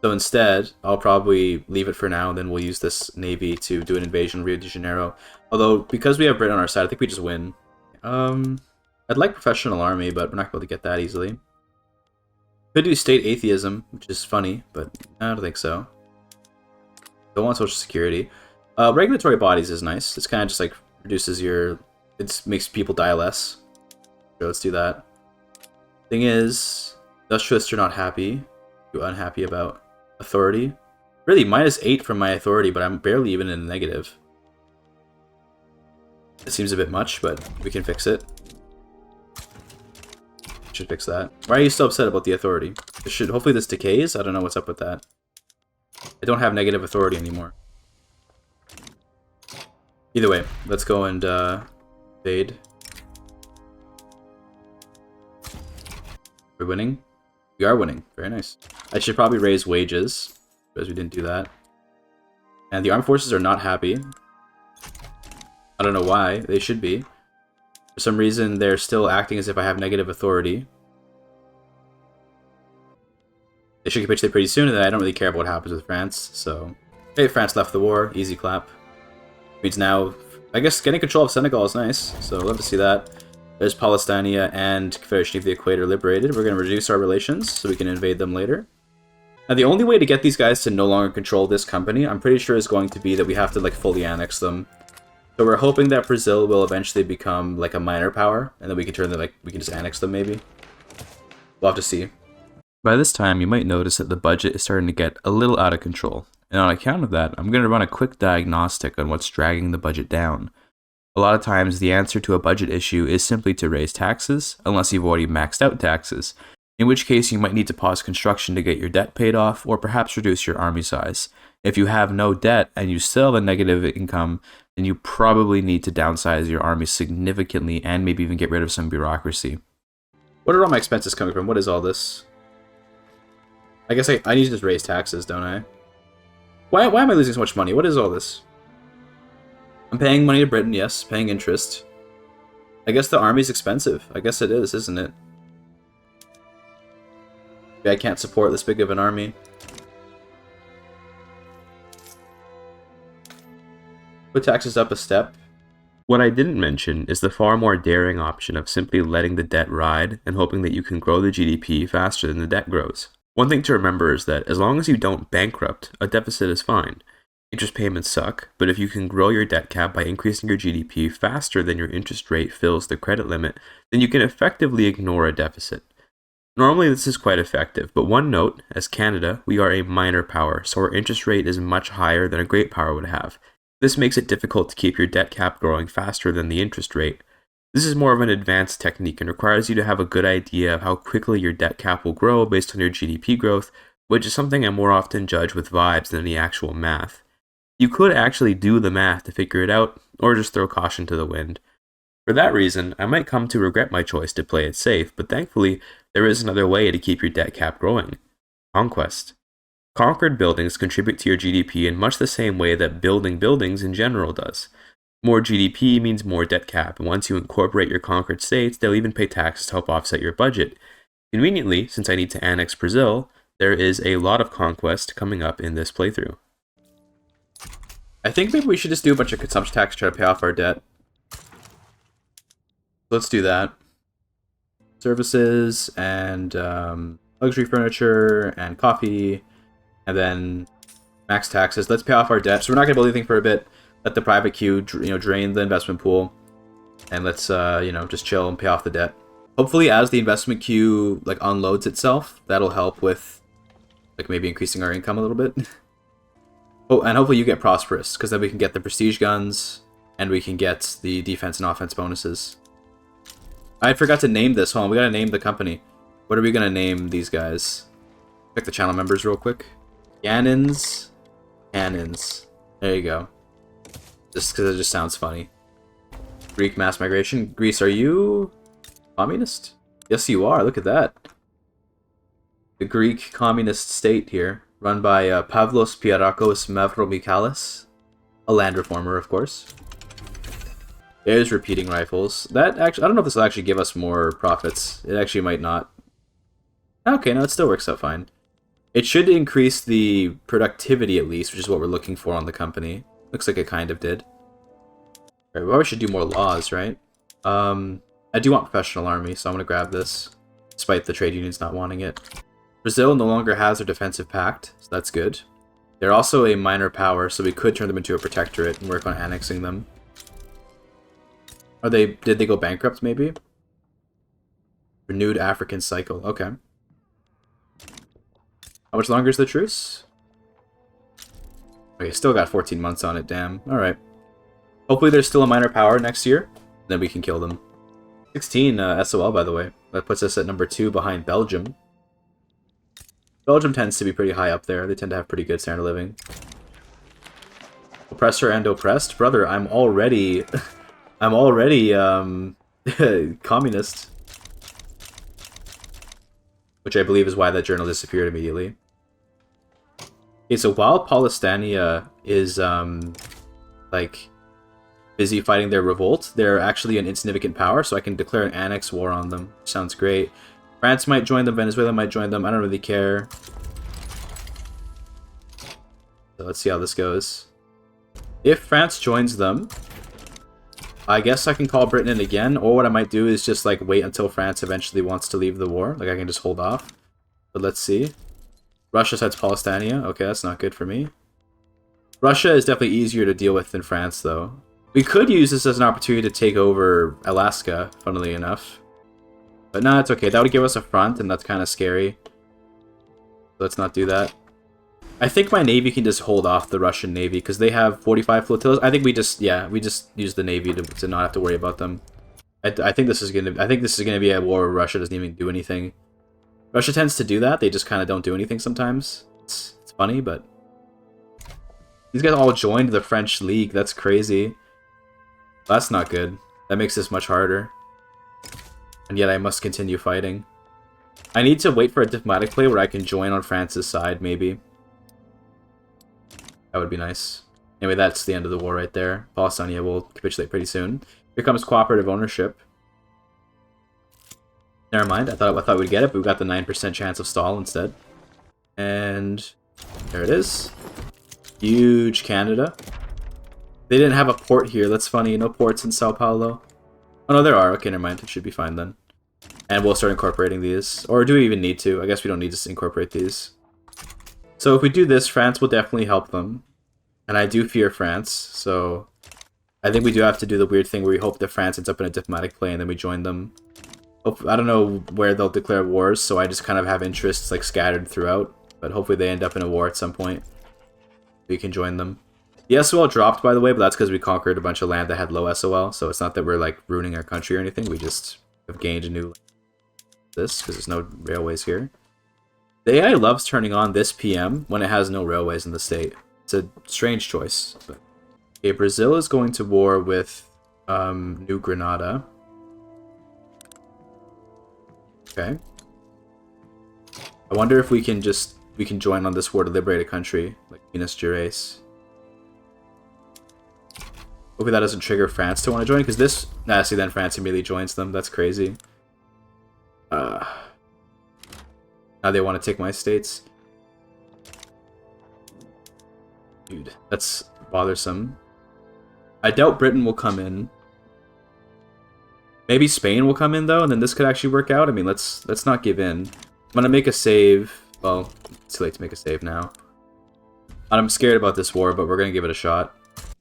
A: So instead, I'll probably leave it for now, and then we'll use this navy to do an invasion of Rio de Janeiro. Although, because we have Britain on our side, I think we just win. I'd like professional army, but we're not able to get that easily. Could do state atheism, which is funny, but I don't think so. Don't want social security. Regulatory bodies is nice. It's kind of just like reduces your... It makes people die less. So let's do that. Thing is, industrialists are not happy. Too unhappy about authority. Really, -8 from my authority, but I'm barely even in the negative. It seems a bit much, but we can fix it. Should fix that. Why are you still upset about the authority? Hopefully this decays? I don't know what's up with that. I don't have negative authority anymore. Either way, let's go and invade. We're winning? We are winning. Very nice. I should probably raise wages, because we didn't do that. And the armed forces are not happy. I don't know why. They should be. For some reason, they're still acting as if I have negative authority. They should capitulate pretty soon, and I don't really care about what happens with France, so... Hey, France left the war. Easy clap. Means now, I guess getting control of Senegal is nice, so love to see that. There's Palestine and Confederation of the Equator liberated. We're going to reduce our relations, so we can invade them later. Now, the only way to get these guys to no longer control this company, I'm pretty sure is going to be that we have to, like, fully annex them. So we're hoping that Brazil will eventually become, like, a minor power, and then we can turn them, like, we can just annex them, maybe. We'll have to see. By this time, you might notice that the budget is starting to get a little out of control. And on account of that, I'm going to run a quick diagnostic on what's dragging the budget down. A lot of times, the answer to a budget issue is simply to raise taxes, unless you've already maxed out taxes, in which case you might need to pause construction to get your debt paid off, or perhaps reduce your army size. If you have no debt and you still have a negative income, then you probably need to downsize your army significantly and maybe even get rid of some bureaucracy. What are all my expenses coming from? What is all this? I guess I need to just raise taxes, don't I? Why am I losing so much money? What is all this? I'm paying money to Britain, yes, paying interest. I guess the army's expensive. I guess it is, isn't it? I can't support this big of an army. Put taxes up a step. What I didn't mention is the far more daring option of simply letting the debt ride and hoping that you can grow the GDP faster than the debt grows. One thing to remember is that as long as you don't bankrupt, a deficit is fine. Interest payments suck, but if you can grow your debt cap by increasing your GDP faster than your interest rate fills the credit limit, then you can effectively ignore a deficit. Normally this is quite effective, but one note, as Canada, we are a minor power, so our interest rate is much higher than a great power would have. This makes it difficult to keep your debt cap growing faster than the interest rate. This is more of an advanced technique and requires you to have a good idea of how quickly your debt cap will grow based on your GDP growth, which is something I more often judge with vibes than any actual math. You could actually do the math to figure it out, or just throw caution to the wind. For that reason, I might come to regret my choice to play it safe, but thankfully, there is another way to keep your debt cap growing. Conquest. Conquered buildings contribute to your GDP in much the same way that building buildings in general does. More GDP means more debt cap, and once you incorporate your conquered states, they'll even pay taxes to help offset your budget. Conveniently, since I need to annex Brazil, there is a lot of conquest coming up in this playthrough. I think maybe we should just do a bunch of consumption tax to try to pay off our debt. Let's do that. Services and luxury furniture and coffee, and then max taxes. Let's pay off our debt. So we're not gonna build anything for a bit. Let the private queue, drain the investment pool, and let's just chill and pay off the debt. Hopefully, as the investment queue unloads itself, that'll help with maybe increasing our income a little bit. Oh, and hopefully you get prosperous, because then we can get the prestige guns and we can get the defense and offense bonuses. I forgot to name this. Hold on, we gotta name the company. What are we gonna name these guys? Check the channel members real quick. Cannons. There you go. Just because it just sounds funny. Greek mass migration. Greece, are you communist? Yes, you are. Look at that. The Greek communist state here, run by Pavlos Piarakos Mavromichalis, a land reformer, of course. There's repeating rifles. That actually, I don't know if this will actually give us more profits. It actually might not. Okay, no, it still works out fine. It should increase the productivity at least, which is what we're looking for on the company. Looks like it kind of did. Alright, we probably should do more laws, right? I do want professional army, so I'm going to grab this, despite the trade unions not wanting it. Brazil no longer has their defensive pact, so that's good. They're also a minor power, so we could turn them into a protectorate and work on annexing them. Did they go bankrupt, maybe? Renewed African cycle. Okay. How much longer is the truce? Okay, still got 14 months on it, damn. Alright. Hopefully there's still a minor power next year. Then we can kill them. 16 SOL, by the way. That puts us at number 2 behind Belgium. Belgium tends to be pretty high up there. They tend to have pretty good standard of living. Oppressor and oppressed? Brother, I'm already... I'm already, communist. Which I believe is why that journal disappeared immediately. Okay, so while Palestania is, like, busy fighting their revolt, they're actually an insignificant power, so I can declare an annex war on them. Sounds great. France might join them, Venezuela might join them, I don't really care. So let's see how this goes. If France joins them, I guess I can call Britain in again, or what I might do is just, like, wait until France eventually wants to leave the war. Like, I can just hold off. But let's see. Russia sides Palestania. Okay, that's not good for me. Russia is definitely easier to deal with than France, though. We could use this as an opportunity to take over Alaska, funnily enough. But no, it's okay. That would give us a front, and that's kind of scary. Let's not do that. I think my navy can just hold off the Russian navy, because they have 45 flotillas. I think we just use the navy to not have to worry about them. I think this is gonna be a war where Russia doesn't even do anything. Russia tends to do that. They just kind of don't do anything sometimes. It's funny, but these guys all joined the French League. That's crazy. That's not good. That makes this much harder. And yet I must continue fighting. I need to wait for a diplomatic play where I can join on France's side, maybe. That would be nice. Anyway, that's the end of the war right there. Palestine will capitulate pretty soon. Here comes cooperative ownership. Never mind, I thought we'd get it, but we got the 9% chance of stall instead. And there it is. Huge Canada. They didn't have a port here, that's funny. No ports in Sao Paulo. Oh no, there are. Okay, never mind. It should be fine then. And we'll start incorporating these. Or do we even need to? I guess we don't need to incorporate these. So if we do this, France will definitely help them. And I do fear France, so I think we do have to do the weird thing where we hope that France ends up in a diplomatic play and then we join them. I don't know where they'll declare wars, so I just kind of have interests like scattered throughout. But hopefully they end up in a war at some point. We can join them. The SOL dropped, by the way, but that's because we conquered a bunch of land that had low SOL, so it's not that we're like ruining our country or anything. We just have gained a new this because there's no railways here. The AI loves turning on this PM when it has no railways in the state. It's a strange choice. But okay, Brazil is going to war with New Granada. Okay. I wonder if we can join on this war to liberate a country like Minas Gerais. Hopefully that doesn't trigger France to want to join, because this... Nah, see, then France immediately joins them. That's crazy. Now they want to take my states. Dude, that's bothersome. I doubt Britain will come in. Maybe Spain will come in, though, and then this could actually work out. I mean, let's not give in. I'm gonna make a save. Well, it's too late to make a save now. I'm scared about this war, but we're gonna give it a shot.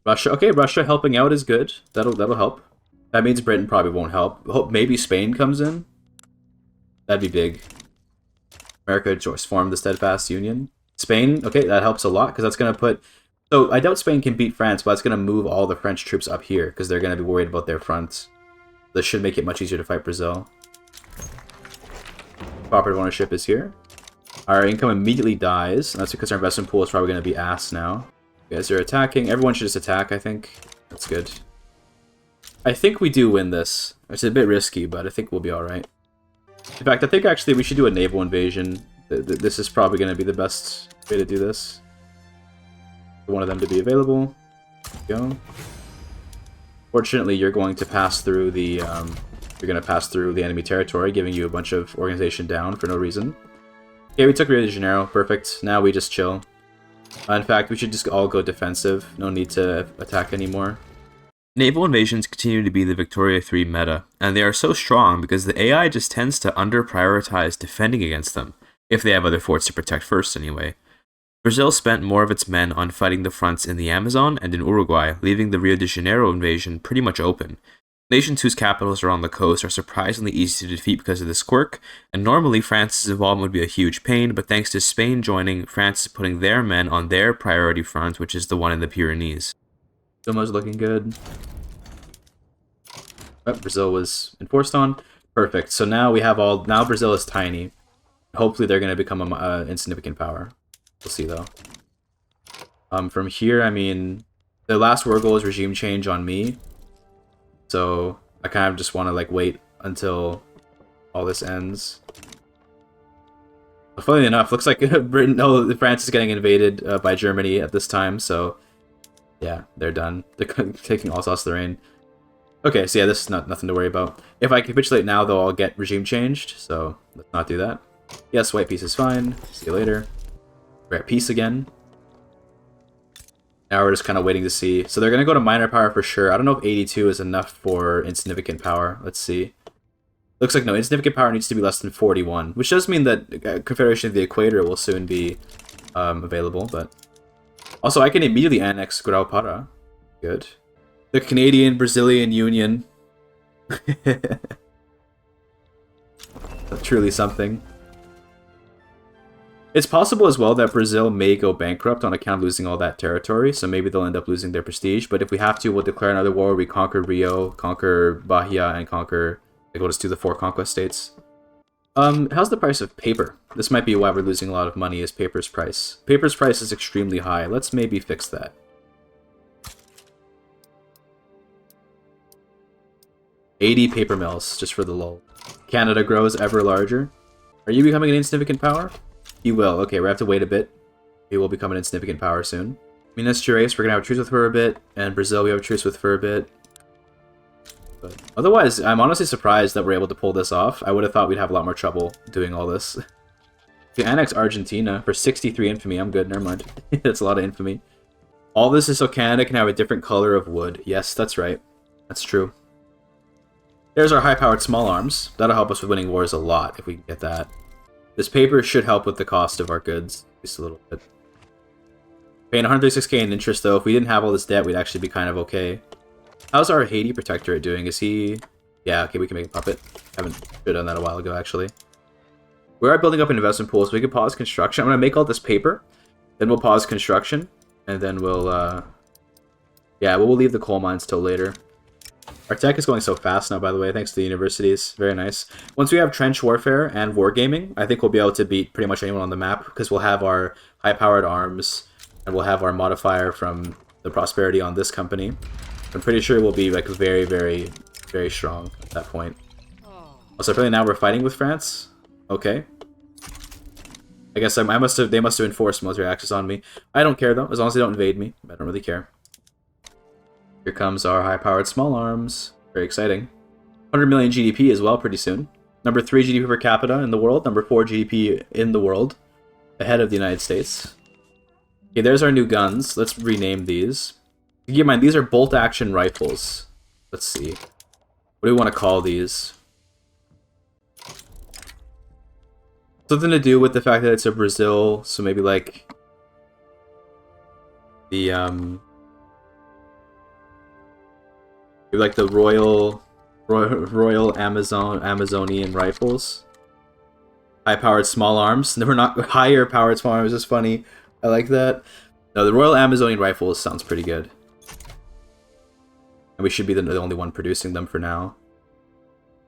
A: Russia, okay, Russia helping out is good. That'll help. That means Britain probably won't help. Hope maybe Spain comes in. That'd be big. America just formed the Steadfast Union. Spain, okay, that helps a lot because that's gonna put. So I doubt Spain can beat France, but that's gonna move all the French troops up here because they're gonna be worried about their fronts. This should make it much easier to fight Brazil. Cooperative ownership is here. Our income immediately dies, and that's because our investment pool is probably going to be ass now. You guys are attacking. Everyone should just attack, I think. That's good. I think we do win this. It's a bit risky, but I think we'll be alright. In fact, I think actually we should do a naval invasion. This is probably going to be the best way to do this. For one of them to be available. There we go. Fortunately, you're going to pass through the enemy territory, giving you a bunch of organization down for no reason. Okay, we took Rio de Janeiro. Perfect. Now we just chill. In fact, we should just all go defensive. No need to attack anymore. Naval invasions continue to be the Victoria 3 meta, and they are so strong because the AI just tends to under-prioritize defending against them, if they have other forts to protect first anyway. Brazil spent more of its men on fighting the fronts in the Amazon and in Uruguay, leaving the Rio de Janeiro invasion pretty much open. Nations whose capitals are on the coast are surprisingly easy to defeat because of this quirk, and normally France's involvement would be a huge pain, but thanks to Spain joining, France is putting their men on their priority front, which is the one in the Pyrenees. Soma's looking good. Oh, Brazil was enforced on. Perfect. So now we have all... Now Brazil is tiny. Hopefully they're going to become an insignificant power. We'll see, though. From here, I mean... The last war goal is regime change on me. So I kind of just want to like wait until all this ends. But funnily enough, looks like France is getting invaded by Germany at this time. So yeah, they're done. They're taking Alsace-Lorraine. Okay, so yeah, this is nothing to worry about. If I capitulate now, though, I'll get regime changed. So let's not do that. Yes, white peace is fine. See you later. We're at peace again. Now we're just kind of waiting to see. So they're going to go to minor power for sure. I don't know if 82 is enough for insignificant power. Let's see. Looks like no, insignificant power needs to be less than 41, which does mean that Confederation of the Equator will soon be available. But also, I can immediately annex Grau-Para. Good. The Canadian-Brazilian Union. Truly something. It's possible as well that Brazil may go bankrupt on account of losing all that territory, so maybe they'll end up losing their prestige. But if we have to, we'll declare another war. We conquer Rio, conquer Bahia, and conquer... We'll just do the 4 conquest states. How's the price of paper? This might be why we're losing a lot of money, is paper's price. Paper's price is extremely high. Let's maybe fix that. $80 paper mills, just for the lull. Canada grows ever larger. Are you becoming an insignificant power? You will. Okay, we have to wait a bit. We will become an insignificant power soon. Minas Gerais, we're going to have a truce with for a bit. And Brazil, we have a truce with for a bit. But otherwise, I'm honestly surprised that we're able to pull this off. I would have thought we'd have a lot more trouble doing all this. If you annex Argentina for 63 infamy, I'm good. Never mind. That's a lot of infamy. All this is so Canada can have a different color of wood. Yes, that's right. That's true. There's our high-powered small arms. That'll help us with winning wars a lot if we can get that. This paper should help with the cost of our goods, just a little bit. Paying 136k in interest, though. If we didn't have all this debt, we'd actually be kind of okay. How's our Haiti Protectorate doing? Is he... Yeah, okay, we can make a puppet. Should have done that a while ago, actually. We are building up an investment pool, so we can pause construction. I'm going to make all this paper, then we'll pause construction, and then we'll, yeah, we'll leave the coal mines till later. Our tech is going so fast now, by the way, thanks to the universities. Very nice. Once we have trench warfare and wargaming, I think we'll be able to beat pretty much anyone on the map, because we'll have our high-powered arms, and we'll have our modifier from the prosperity on this company. I'm pretty sure we'll be like very, very, very strong at that point. Also, apparently now we're fighting with France. Okay. I guess they must have enforced military access on me. I don't care though, as long as they don't invade me. I don't really care. Here comes our high-powered small arms. Very exciting. 100 million GDP as well pretty soon. Number 3 GDP per capita in the world. Number 4 GDP in the world. Ahead of the United States. Okay, there's our new guns. Let's rename these. Keep in mind, these are bolt-action rifles. Let's see. What do we want to call these? Something to do with the fact that it's a Brazil, so maybe like... The, like the Royal Amazonian rifles. High-powered small arms. No, we're not higher-powered small arms. It's funny. I like that. No, the Royal Amazonian rifles sounds pretty good. And we should be the only one producing them for now.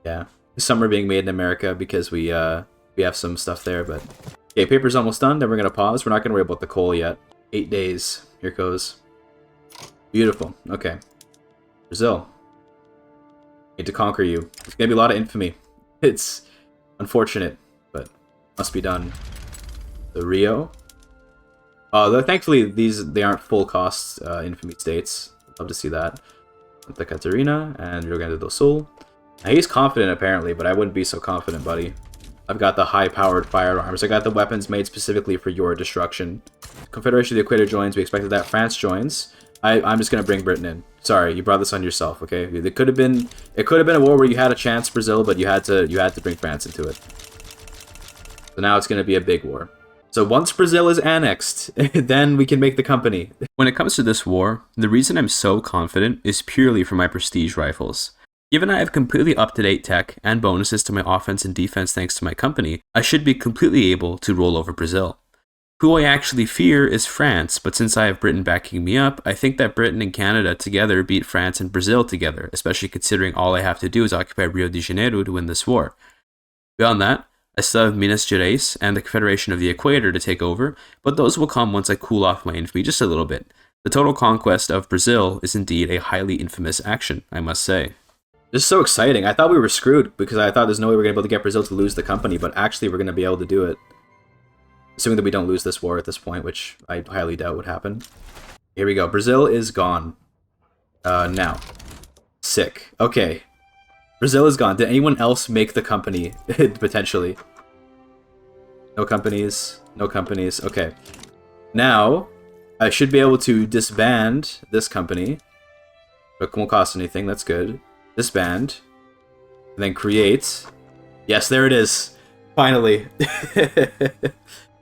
A: Yeah. Some are being made in America because we have some stuff there, but... Okay, paper's almost done. Then we're going to pause. We're not going to worry about the coal yet. 8 days. Here goes. Beautiful. Okay. Brazil. Need to conquer you. It's gonna be a lot of infamy. It's unfortunate, but must be done. The Rio. Thankfully they aren't full cost infamy states. Love to see that. Santa Catarina and Rio Grande do Sul. Now, he's confident apparently, but I wouldn't be so confident, buddy. I've got the high-powered firearms. I got the weapons made specifically for your destruction. Confederation of the Equator joins. We expected that. France joins. I'm just gonna bring Britain in. Sorry, you brought this on yourself. Okay, it could have been a war where you had a chance, Brazil, but you had to bring France into it. So now it's gonna be a big war. So once Brazil is annexed, then we can make the company. When it comes to this war, the reason I'm so confident is purely for my prestige rifles. Given I have completely up-to-date tech and bonuses to my offense and defense thanks to my company, I should be completely able to roll over Brazil. Who I actually fear is France, but since I have Britain backing me up, I think that Britain and Canada together beat France and Brazil together, especially considering all I have to do is occupy Rio de Janeiro to win this war. Beyond that, I still have Minas Gerais and the Confederation of the Equator to take over, but those will come once I cool off my infamy just a little bit. The total conquest of Brazil is indeed a highly infamous action, I must say. This is so exciting. I thought we were screwed because I thought there's no way we're going to be able to get Brazil to lose the company, but actually we're going to be able to do it. Assuming that we don't lose this war at this point, which I highly doubt would happen. Here we go. Brazil is gone. Now. Sick. Okay. Brazil is gone. Did anyone else make the company, potentially? No companies. No companies. Okay. Now, I should be able to disband this company. It won't cost anything. That's good. Disband. And then create. Yes, there it is. Finally.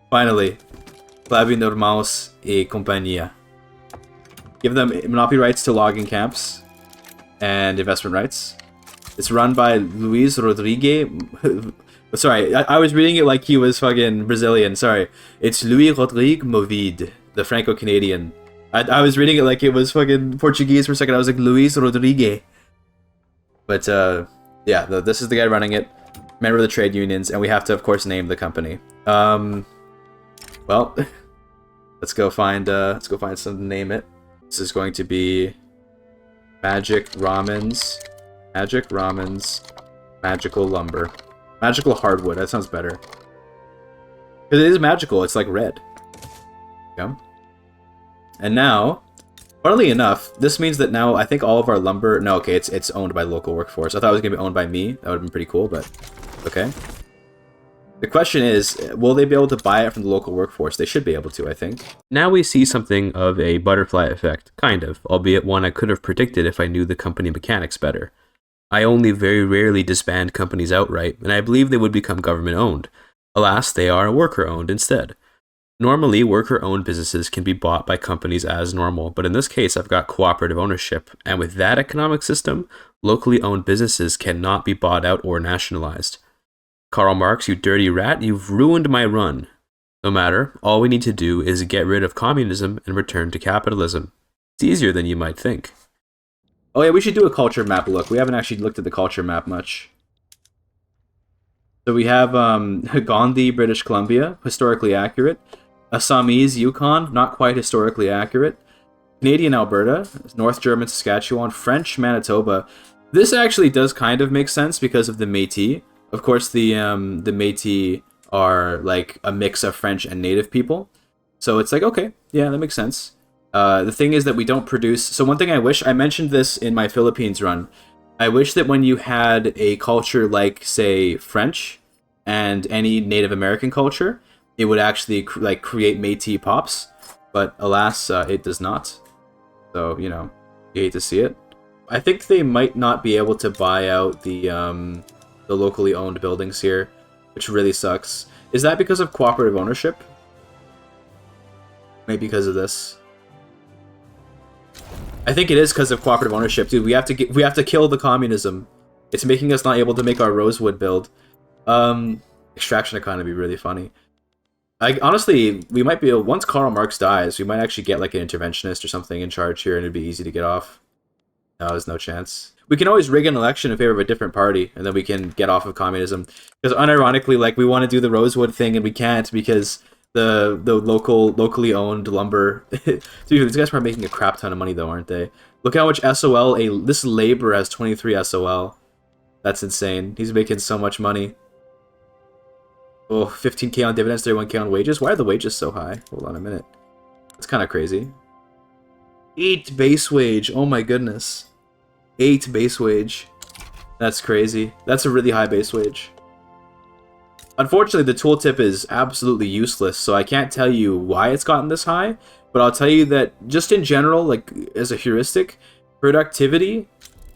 A: Finally. Flavio Normals e Companhia. Give them monopoly rights to logging camps and investment rights. It's run by Luis Rodrigues. Sorry, I was reading it like he was fucking Brazilian. Sorry. It's Luis Rodrigues Movide, the Franco-Canadian. I was reading it like it was fucking Portuguese for a second. I was like, Luis Rodrigues. But, yeah, this is the guy running it. Member of the trade unions, and we have to, of course, name the company. Well, let's go find something to name it. This is going to be Magic Ramens, Magical Lumber. Magical Hardwood, that sounds better. Because it is magical, it's like red. Yeah. And now, funnily enough, this means that now I think all of our lumber... No, okay, it's owned by the local workforce. I thought it was going to be owned by me. That would have been pretty cool, but okay. The question is, will they be able to buy it from the local workforce? They should be able to, I think. Now we see something of a butterfly effect, kind of, albeit one I could have predicted if I knew the company mechanics better. I only very rarely disband companies outright, and I believe they would become government-owned. Alas, they are worker-owned instead. Normally, worker-owned businesses can be bought by companies as normal, but in this case I've got cooperative ownership, and with that economic system, locally owned businesses cannot be bought out or nationalized. Karl Marx, you dirty rat, you've ruined my run. No matter, all we need to do is get rid of communism and return to capitalism. It's easier than you might think. Oh yeah, we should do a culture map look. We haven't actually looked at the culture map much. So we have Gandhi, British Columbia, historically accurate. Assamese, Yukon, not quite historically accurate. Canadian Alberta, North German Saskatchewan, French Manitoba. This actually does kind of make sense because of the Métis. Of course, the Métis are like a mix of French and Native people. So it's like, okay, yeah, that makes sense. The thing is that we don't produce... So one thing I wish... I mentioned this in my Philippines run. I wish that when you had a culture like, say, French and any Native American culture, it would actually like create Métis pops. But alas, it does not. So, you know, you hate to see it. I think they might not be able to buy out the locally owned buildings here, which really sucks. Is that because of cooperative ownership? Maybe because of this. I think it is because of cooperative ownership, dude. We have to kill the communism. It's making us not able to make our rosewood build. Extraction economy would be really funny. Honestly, we might be able, once Karl Marx dies, we might actually get like an interventionist or something in charge here, and it'd be easy to get off. No, there's no chance. We can always rig an election in favor of a different party, and then we can get off of communism. Because unironically, like, we want to do the rosewood thing, and we can't because the locally owned lumber. Dude, these guys are making a crap ton of money though, aren't they? Look how much SOL this labor has 23 SOL. That's insane. He's making so much money. Oh, 15k on dividends, 31k on wages. Why are the wages so high? Hold on a minute. That's kind of crazy. 8 base wage. Oh my goodness. 8 base wage. That's crazy. That's a really high base wage. Unfortunately, the tooltip is absolutely useless, so I can't tell you why it's gotten this high, but I'll tell you that just in general, like as a heuristic, productivity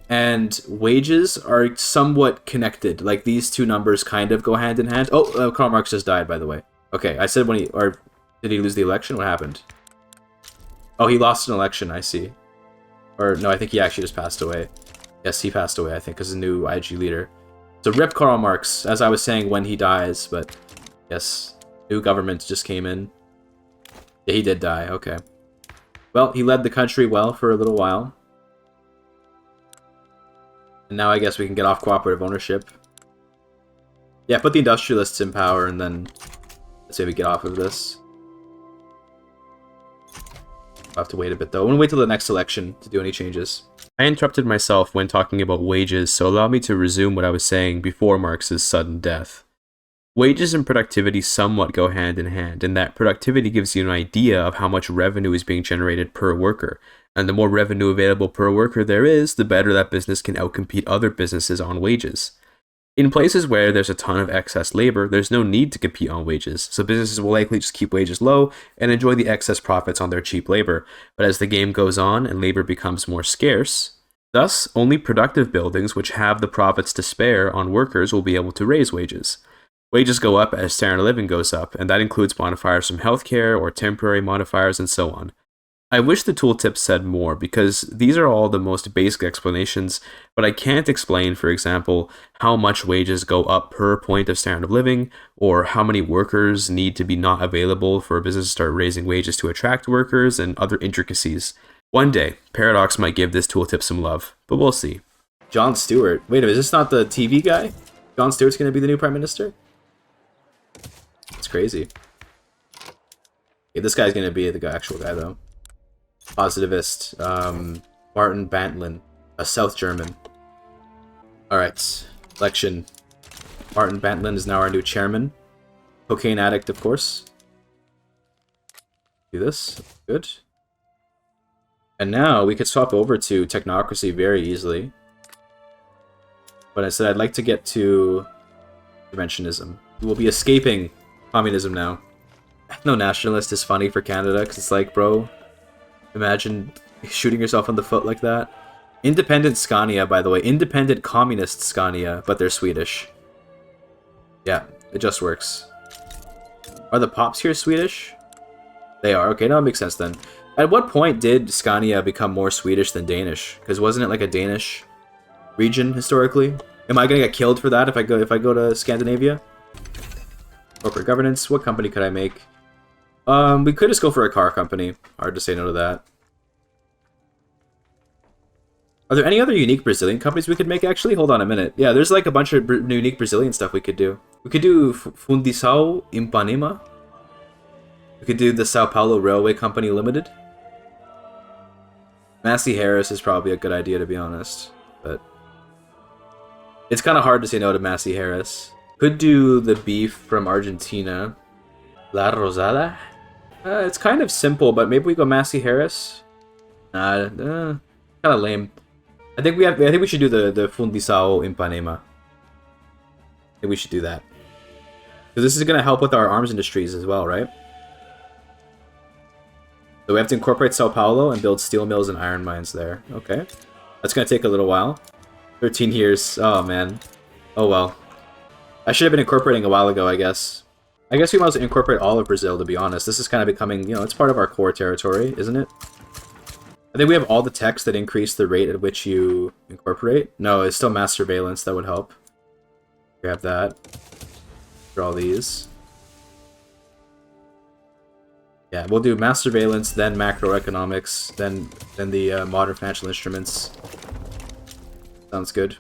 A: and wages are somewhat connected. Like these two numbers kind of go hand in hand. Oh, Karl Marx just died, by the way. Okay, I said when or did he lose the election? What happened? Oh, he lost an election, I see. Or no, I think he actually just passed away. Yes, he passed away, I think, as a new IG leader. So rip Karl Marx, as I was saying, when he dies, but yes, new government just came in. Yeah, he did die, okay. Well, he led the country well for a little while. And now I guess we can get off cooperative ownership. Yeah, put the industrialists in power, and then let's say we get off of this. I'll have to wait a bit, though. I'm going to wait till the next election to do any changes. I interrupted myself when talking about wages, so allow me to resume what I was saying before Marx's sudden death. Wages and productivity somewhat go hand in hand, in that productivity gives you an idea of how much revenue is being generated per worker, and the more revenue available per worker there is, the better that business can outcompete other businesses on wages. In places where there's a ton of excess labor, there's no need to compete on wages, so businesses will likely just keep wages low and enjoy the excess profits on their cheap labor. But as the game goes on and labor becomes more scarce, thus only productive buildings which have the profits to spare on workers will be able to raise wages. Wages go up as standard of living goes up, and that includes modifiers from healthcare or temporary modifiers and so on. I wish the tooltip said more, because these are all the most basic explanations, but I can't explain, for example, how much wages go up per point of standard of living, or how many workers need to be not available for a business to start raising wages to attract workers, and other intricacies. One day, Paradox might give this tooltip some love, but we'll see. Jon Stewart. Wait a minute, is this not the TV guy? Jon Stewart's going to be the new Prime Minister? That's crazy. Yeah, this guy's going to be the actual guy, though. Positivist, Martin Bantlin, a South German. Alright, election. Martin Bantlin is now our new chairman. Cocaine addict, of course. Do this. Good. And now we could swap over to technocracy very easily. But I said I'd like to get to interventionism. We will be escaping communism now. Ethno-nationalist is funny for Canada, because it's like, bro, imagine shooting yourself in the foot like that. Independent Scania, by the way. Independent communist Scania, but they're Swedish. Yeah, it just works. Are the Pops here Swedish? They are. Okay, that makes sense then. At what point did Scania become more Swedish than Danish? Because wasn't it like a Danish region historically? Am I gonna get killed for that if I go to Scandinavia? Corporate governance. What company could I make? We could just go for a car company. Hard to say no to that. Are there any other unique Brazilian companies we could make, actually? Hold on a minute. Yeah, there's like a bunch of unique Brazilian stuff we could do. We could do Fundição Ipanema. We could do the Sao Paulo Railway Company Limited. Massey Harris is probably a good idea, to be honest. But it's kind of hard to say no to Massey Harris. Could do the beef from Argentina. La Rosada? It's kind of simple, but maybe we go Massey Harris? Kind of lame. I think we should do the Fundição Ipanema. I think we should do that. Because this is going to help with our arms industries as well, right? So we have to incorporate Sao Paulo and build steel mills and iron mines there. Okay. That's going to take a little while. 13 years. Oh, man. Oh, well. I should have been incorporating a while ago, I guess. I guess we might as well incorporate all of Brazil, to be honest. This is kind of becoming, you know, it's part of our core territory, isn't it? I think we have all the techs that increase the rate at which you incorporate. No, it's still mass surveillance that would help. Grab that. For all these. Yeah, we'll do mass surveillance, then macroeconomics, then the modern financial instruments. Sounds good.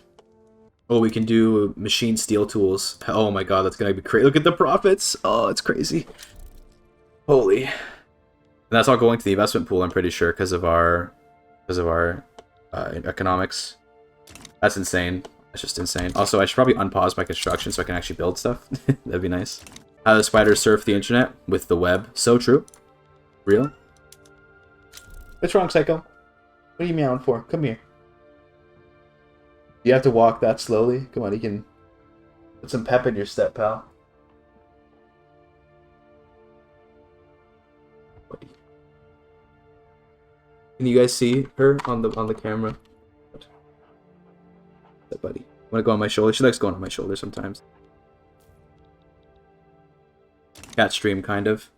A: Oh, we can do machine steel tools. Oh my god, that's gonna be crazy. Look at the profits! Oh, it's crazy. Holy. And that's all going to the investment pool, I'm pretty sure, because of our economics. That's insane. That's just insane. Also, I should probably unpause my construction so I can actually build stuff. That'd be nice. How do spiders surf the internet? With the web. So true. Real. What's wrong, Psycho? What are you meowing for? Come here. You have to walk that slowly? Come on, you can put some pep in your step, pal. Can you guys see her on the camera? What's that, buddy? Wanna go on my shoulder? She likes going on my shoulder sometimes. Cat stream, kind of.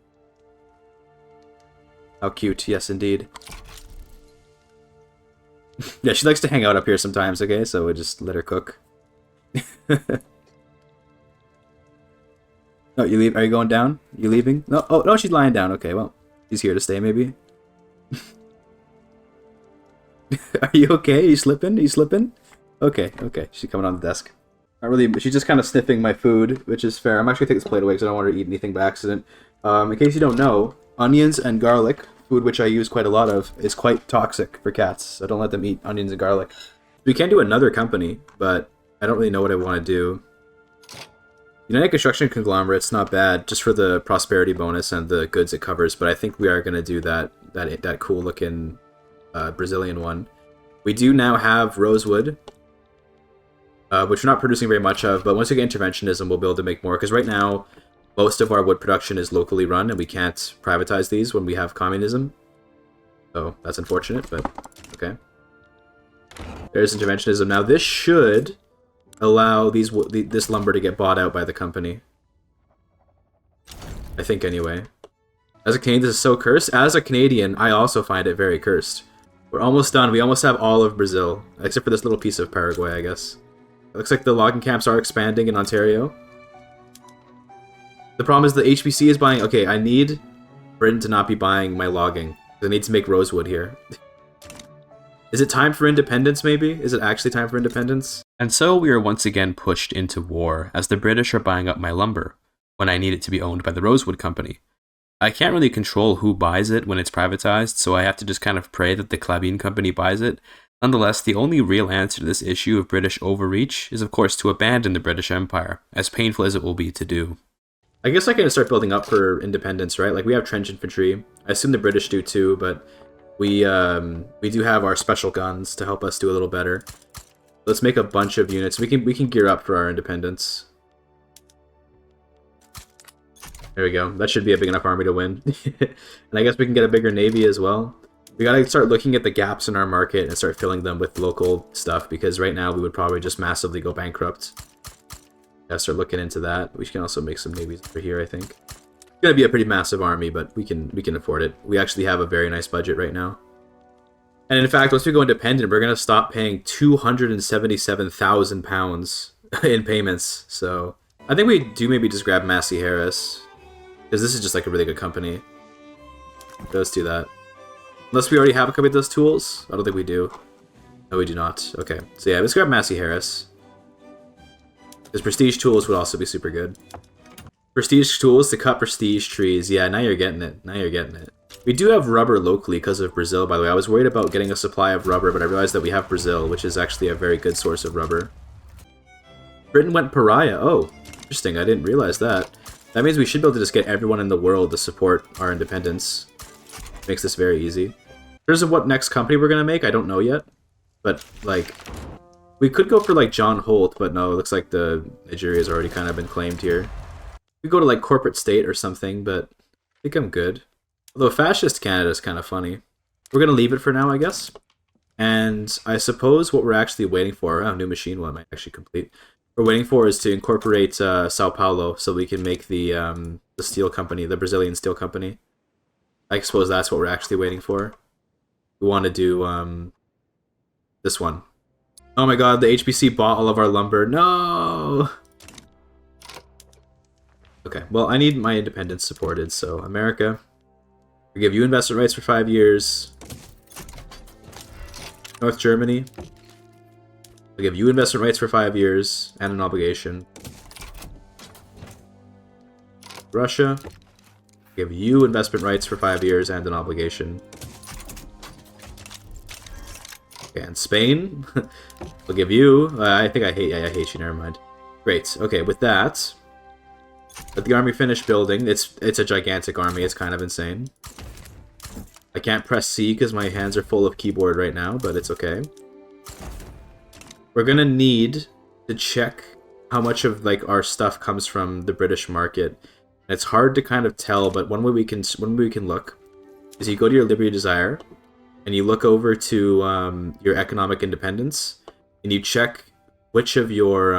A: How cute, yes indeed. Yeah, she likes to hang out up here sometimes, okay? So we just let her cook. Oh, you leave? Are you going down? You leaving? No. Oh, no, she's lying down. Okay, well, she's here to stay, maybe. Are you okay? Are you slipping? Are you slipping? Okay, okay. She's coming on the desk. Not really. She's just kind of sniffing my food, which is fair. I'm actually gonna take this plate away because I don't want her to eat anything by accident. In case you don't know, onions and garlic, food which I use quite a lot of, is quite toxic for cats. So don't let them eat onions and garlic. We can do another company, but I don't really know what I want to do. United Construction Conglomerate's not bad, just for the prosperity bonus and the goods it covers. But I think we are gonna do that cool looking Brazilian one. We do now have rosewood, which we're not producing very much of, but once we get interventionism, we'll be able to make more, because right now, most of our wood production is locally run, and we can't privatize these when we have communism. So, that's unfortunate, but okay. There's interventionism. Now, this should allow this lumber to get bought out by the company. I think, anyway. As a Canadian, this is so cursed. As a Canadian, I also find it very cursed. We're almost done. We almost have all of Brazil, except for this little piece of Paraguay, I guess. It looks like the logging camps are expanding in Ontario. The problem is the HBC is buying... Okay, I need Britain to not be buying my logging. I need to make rosewood here. Is it time for independence, maybe? Is it actually time for independence? And so we are once again pushed into war, as the British are buying up my lumber, when I need it to be owned by the Rosewood Company. I can't really control who buys it when it's privatized, so I have to just kind of pray that the Clabine Company buys it. Nonetheless, the only real answer to this issue of British overreach is, of course, to abandon the British Empire, as painful as it will be to do. I guess I can start building up for independence, right? Like, we have trench infantry. I assume the British do too, but we do have our special guns to help us do a little better. Let's make a bunch of units. We can gear up for our independence. There we go. That should be a big enough army to win. And I guess we can get a bigger navy as well. We gotta start looking at the gaps in our market and start filling them with local stuff, because right now we would probably just massively go bankrupt. Gotta start looking into that. We can also make some navies over here, I think. It's gonna be a pretty massive army, but we can afford it. We actually have a very nice budget right now. And in fact, once we go independent, we're gonna stop paying £277,000 in payments. So I think we do maybe just grab Massey Harris, because this is just like a really good company. Let's do that. Unless we already have a company with those tools? I don't think we do. No, we do not. Okay. So yeah, let's grab Massey Harris. Because prestige tools would also be super good. Prestige tools to cut prestige trees. Yeah, now you're getting it. Now you're getting it. We do have rubber locally because of Brazil, by the way. I was worried about getting a supply of rubber, but I realized that we have Brazil, which is actually a very good source of rubber. Britain went pariah. Oh, interesting. I didn't realize that. That means we should be able to just get everyone in the world to support our independence. Makes this very easy. In terms of what next company we're going to make, I don't know yet. But, like, we could go for, like, John Holt, but no, it looks like the Nigeria's already kind of been claimed here. We go to, like, corporate state or something, but I think I'm good. Although fascist Canada is kind of funny. We're going to leave it for now, I guess. And I suppose what we're actually waiting for... Oh, new machine one might actually complete. What we're waiting for is to incorporate Sao Paulo so we can make the steel company, the Brazilian steel company. I suppose that's what we're actually waiting for. We want to do this one. Oh my god, the HBC bought all of our lumber. No! Okay, well, I need my independence supported, so America, we give you investment rights for 5 years. North Germany, we give you investment rights for 5 years and an obligation. Russia, give you investment rights for 5 years and an obligation. Okay, and Spain, we'll give you... I think I hate you, never mind. Great, okay, with that, let the army finish building. It's a gigantic army, it's kind of insane. I can't press C because my hands are full of keyboard right now, but it's okay. We're gonna need to check how much of, like, our stuff comes from the British market. It's hard to kind of tell, but one way we can look is you go to your Liberty Desire, and you look over to your economic independence, and you check which of your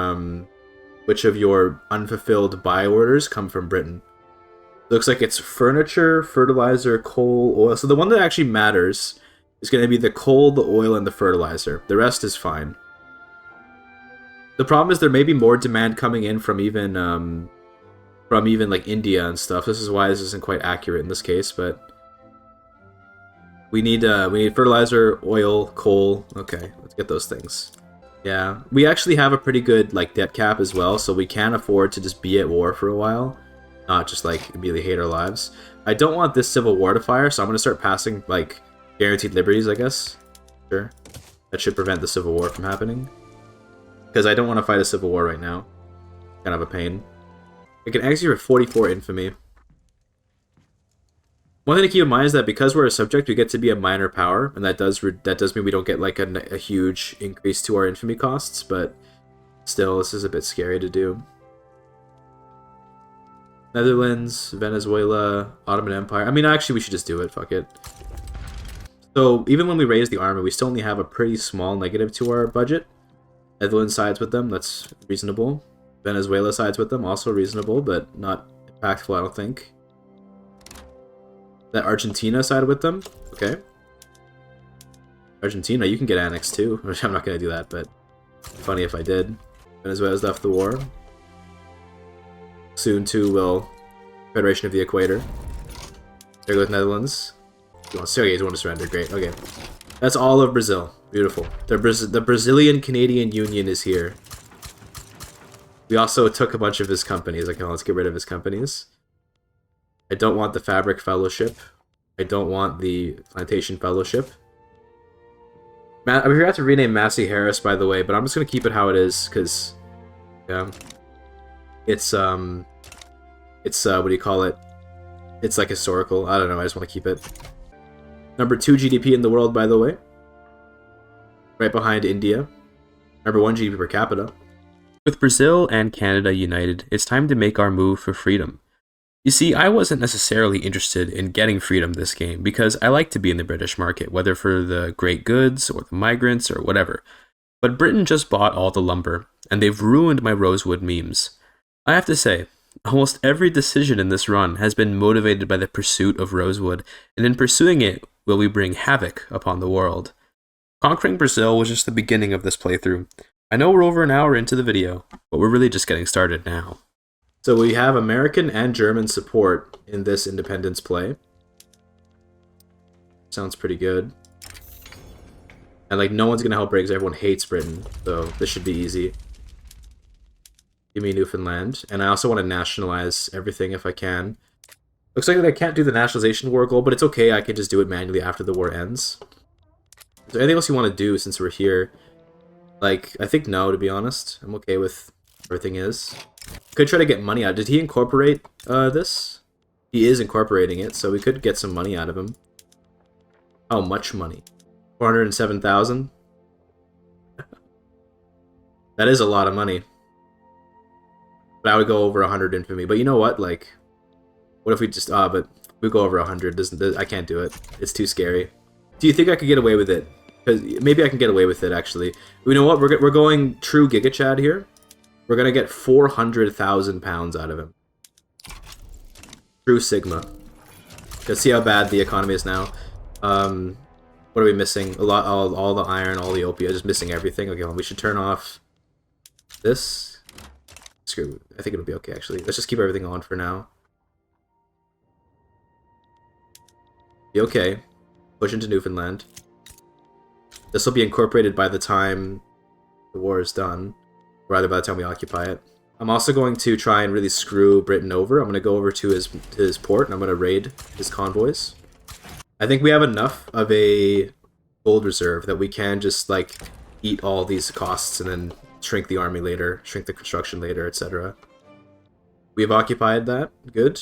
A: unfulfilled buy orders come from Britain. Looks like it's furniture, fertilizer, coal, oil. So the one that actually matters is going to be the coal, the oil, and the fertilizer. The rest is fine. The problem is there may be more demand coming in from even like India and stuff. This is why this isn't quite accurate in this case, but we need fertilizer, oil, coal. Okay, let's get those things. Yeah, we actually have a pretty good like debt cap as well, so we can afford to just be at war for a while, not just like immediately hate our lives. I don't want this civil war to fire, so I'm gonna start passing like guaranteed liberties, I guess. Sure, that should prevent the civil war from happening. Because I don't want to fight a civil war right now. Kind of a pain. I can execute for 44 infamy. One thing to keep in mind is that because we're a subject, we get to be a minor power, and that does mean we don't get like a huge increase to our infamy costs, but still, this is a bit scary to do. Netherlands, Venezuela, Ottoman Empire. I mean, actually, we should just do it. Fuck it. So, even when we raise the army, we still only have a pretty small negative to our budget. Netherlands sides with them, that's reasonable. Venezuela sides with them, also reasonable, but not impactful, I don't think. That Argentina side with them, okay. Argentina, you can get annexed too. I'm not going to do that, but funny if I did. Venezuela's left the war. Soon too will Federation of the Equator. There goes Netherlands. Sergei you want to surrender, great, okay. That's all of Brazil. Beautiful. The Brazilian Canadian Union is here. We also took a bunch of his companies. Okay, let's get rid of his companies. I don't want the Fabric Fellowship. I don't want the Plantation Fellowship. I forgot to rename Massey Harris, by the way, but I'm just going to keep it how it is, because, yeah. It's, what do you call it? It's, like, historical. I don't know, I just want to keep it. Number 2 GDP in the world, by the way. Right behind India. Number 1 GDP per capita. With Brazil and Canada united, it's time to make our move for freedom. You see, I wasn't necessarily interested in getting freedom this game because I like to be in the British market, whether for the great goods or the migrants or whatever. But Britain just bought all the lumber, and they've ruined my Rosewood memes. I have to say, almost every decision in this run has been motivated by the pursuit of Rosewood, and in pursuing it, will we bring havoc upon the world. Conquering Brazil was just the beginning of this playthrough. I know we're over an hour into the video, but we're really just getting started now. So we have American and German support in this independence play. Sounds pretty good. And like no one's gonna help Britain because everyone hates Britain, so this should be easy. Give me Newfoundland. And I also want to nationalize everything if I can. Looks like I can't do the nationalization war goal, but it's okay, I can just do it manually after the war ends. Is there anything else you want to do since we're here? Like, I think no, to be honest. I'm okay with everything is. Could try to get money out. Did he incorporate this? He is incorporating it, so we could get some money out of him. How much money? 407,000? That is a lot of money. But I would go over 100 infamy. But you know what? Like, what if we just... but we go over 100. I can't do it. It's too scary. Do you think I could get away with it? Because maybe I can get away with it, actually. You know what? We're going true Giga Chad here. We're going to get 400,000 pounds out of him. True Sigma. Let's see how bad the economy is now. What are we missing? A lot, all the iron, all the opium, just missing everything. Okay, well, we should turn off this. Screw. I think it'll be okay, actually. Let's just keep everything on for now. Be okay. Push into Newfoundland. This will be incorporated by the time the war is done. Or rather, by the time we occupy it. I'm also going to try and really screw Britain over. I'm going to go over to his port, and I'm going to raid his convoys. I think we have enough of a gold reserve that we can just, like, eat all these costs and then shrink the army later, shrink the construction later, etc. We have occupied that. Good.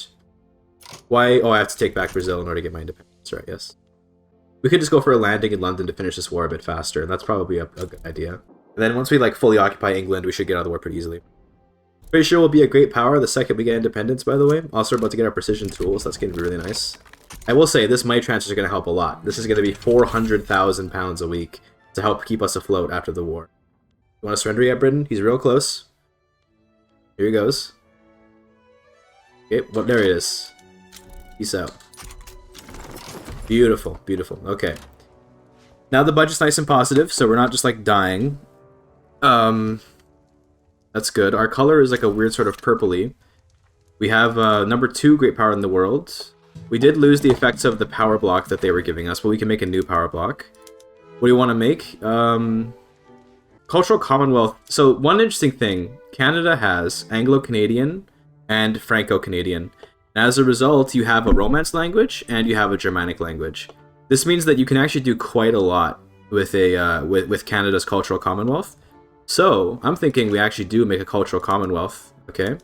A: Why? Oh, I have to take back Brazil in order to get my independence, right? Yes. We could just go for a landing in London to finish this war a bit faster, and that's probably a good idea. And then once we, like, fully occupy England, we should get out of the war pretty easily. Pretty sure we'll be a great power the second we get independence, by the way. Also, we're about to get our precision tools. That's going to be really nice. I will say, this money transfer is going to help a lot. This is going to be 400,000 pounds a week to help keep us afloat after the war. You want to surrender yet, Britain? He's real close. Here he goes. Okay, well, there he is. Peace out. Beautiful, beautiful. Okay. Now the budget's nice and positive, so we're not just like dying. Um, that's good. Our color is like a weird sort of purpley. We have number 2 great power in the world. We did lose the effects of the power block that they were giving us, but we can make a new power block. What do you want to make? Cultural Commonwealth. So one interesting thing, Canada has Anglo-Canadian and Franco-Canadian. As a result, you have a Romance language and you have a Germanic language. This means that you can actually do quite a lot with a with Canada's Cultural Commonwealth. So I'm thinking we actually do make a Cultural Commonwealth. Okay,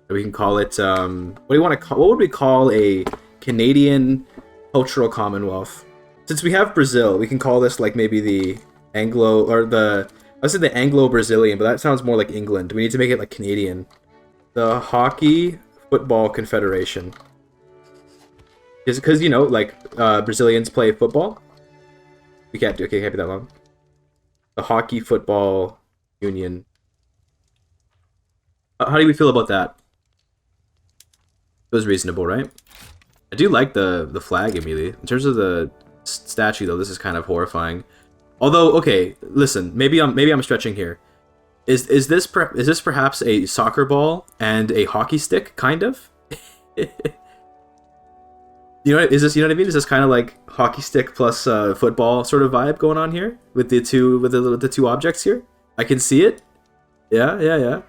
A: we can call it. What do you want to call? What would we call a Canadian Cultural Commonwealth? Since we have Brazil, we can call this like maybe the Anglo or the. I said the Anglo-Brazilian, but that sounds more like England. We need to make it like Canadian. The Hockey Football Confederation. Because you know, like Brazilians play football. We can't do. Okay, can't be that long. The Hockey Football Union. How do we feel about that? It was reasonable, right? I do like the flag immediately. In terms of the statue, though, this is kind of horrifying. Although, okay, listen, maybe I'm stretching here. Is this perhaps a soccer ball and a hockey stick, kind of? You know, you know what I mean? Is this kind of like hockey stick plus football sort of vibe going on here with the two objects here? I can see it. Yeah.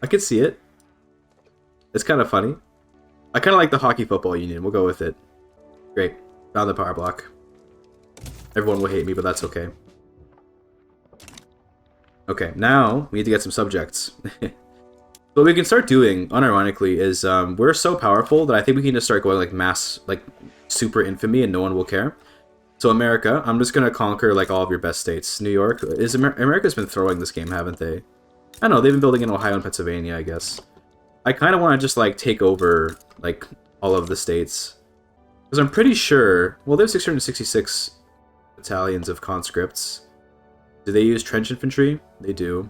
A: I can see it. It's kind of funny. I kind of like the Hockey Football Union. We'll go with it. Great. Found the power block. Everyone will hate me, but that's okay. Okay, now we need to get some subjects. What we can start doing, unironically, is we're so powerful that I think we can just start going like mass, like super infamy, and no one will care. So America, I'm just gonna conquer like all of your best states. New York, America's been throwing this game, haven't they? I don't know, they've been building in Ohio and Pennsylvania, I guess. I kind of want to just like take over like all of the states, because I'm pretty sure. Well, there's 666 battalions of conscripts. Do they use trench infantry? They do.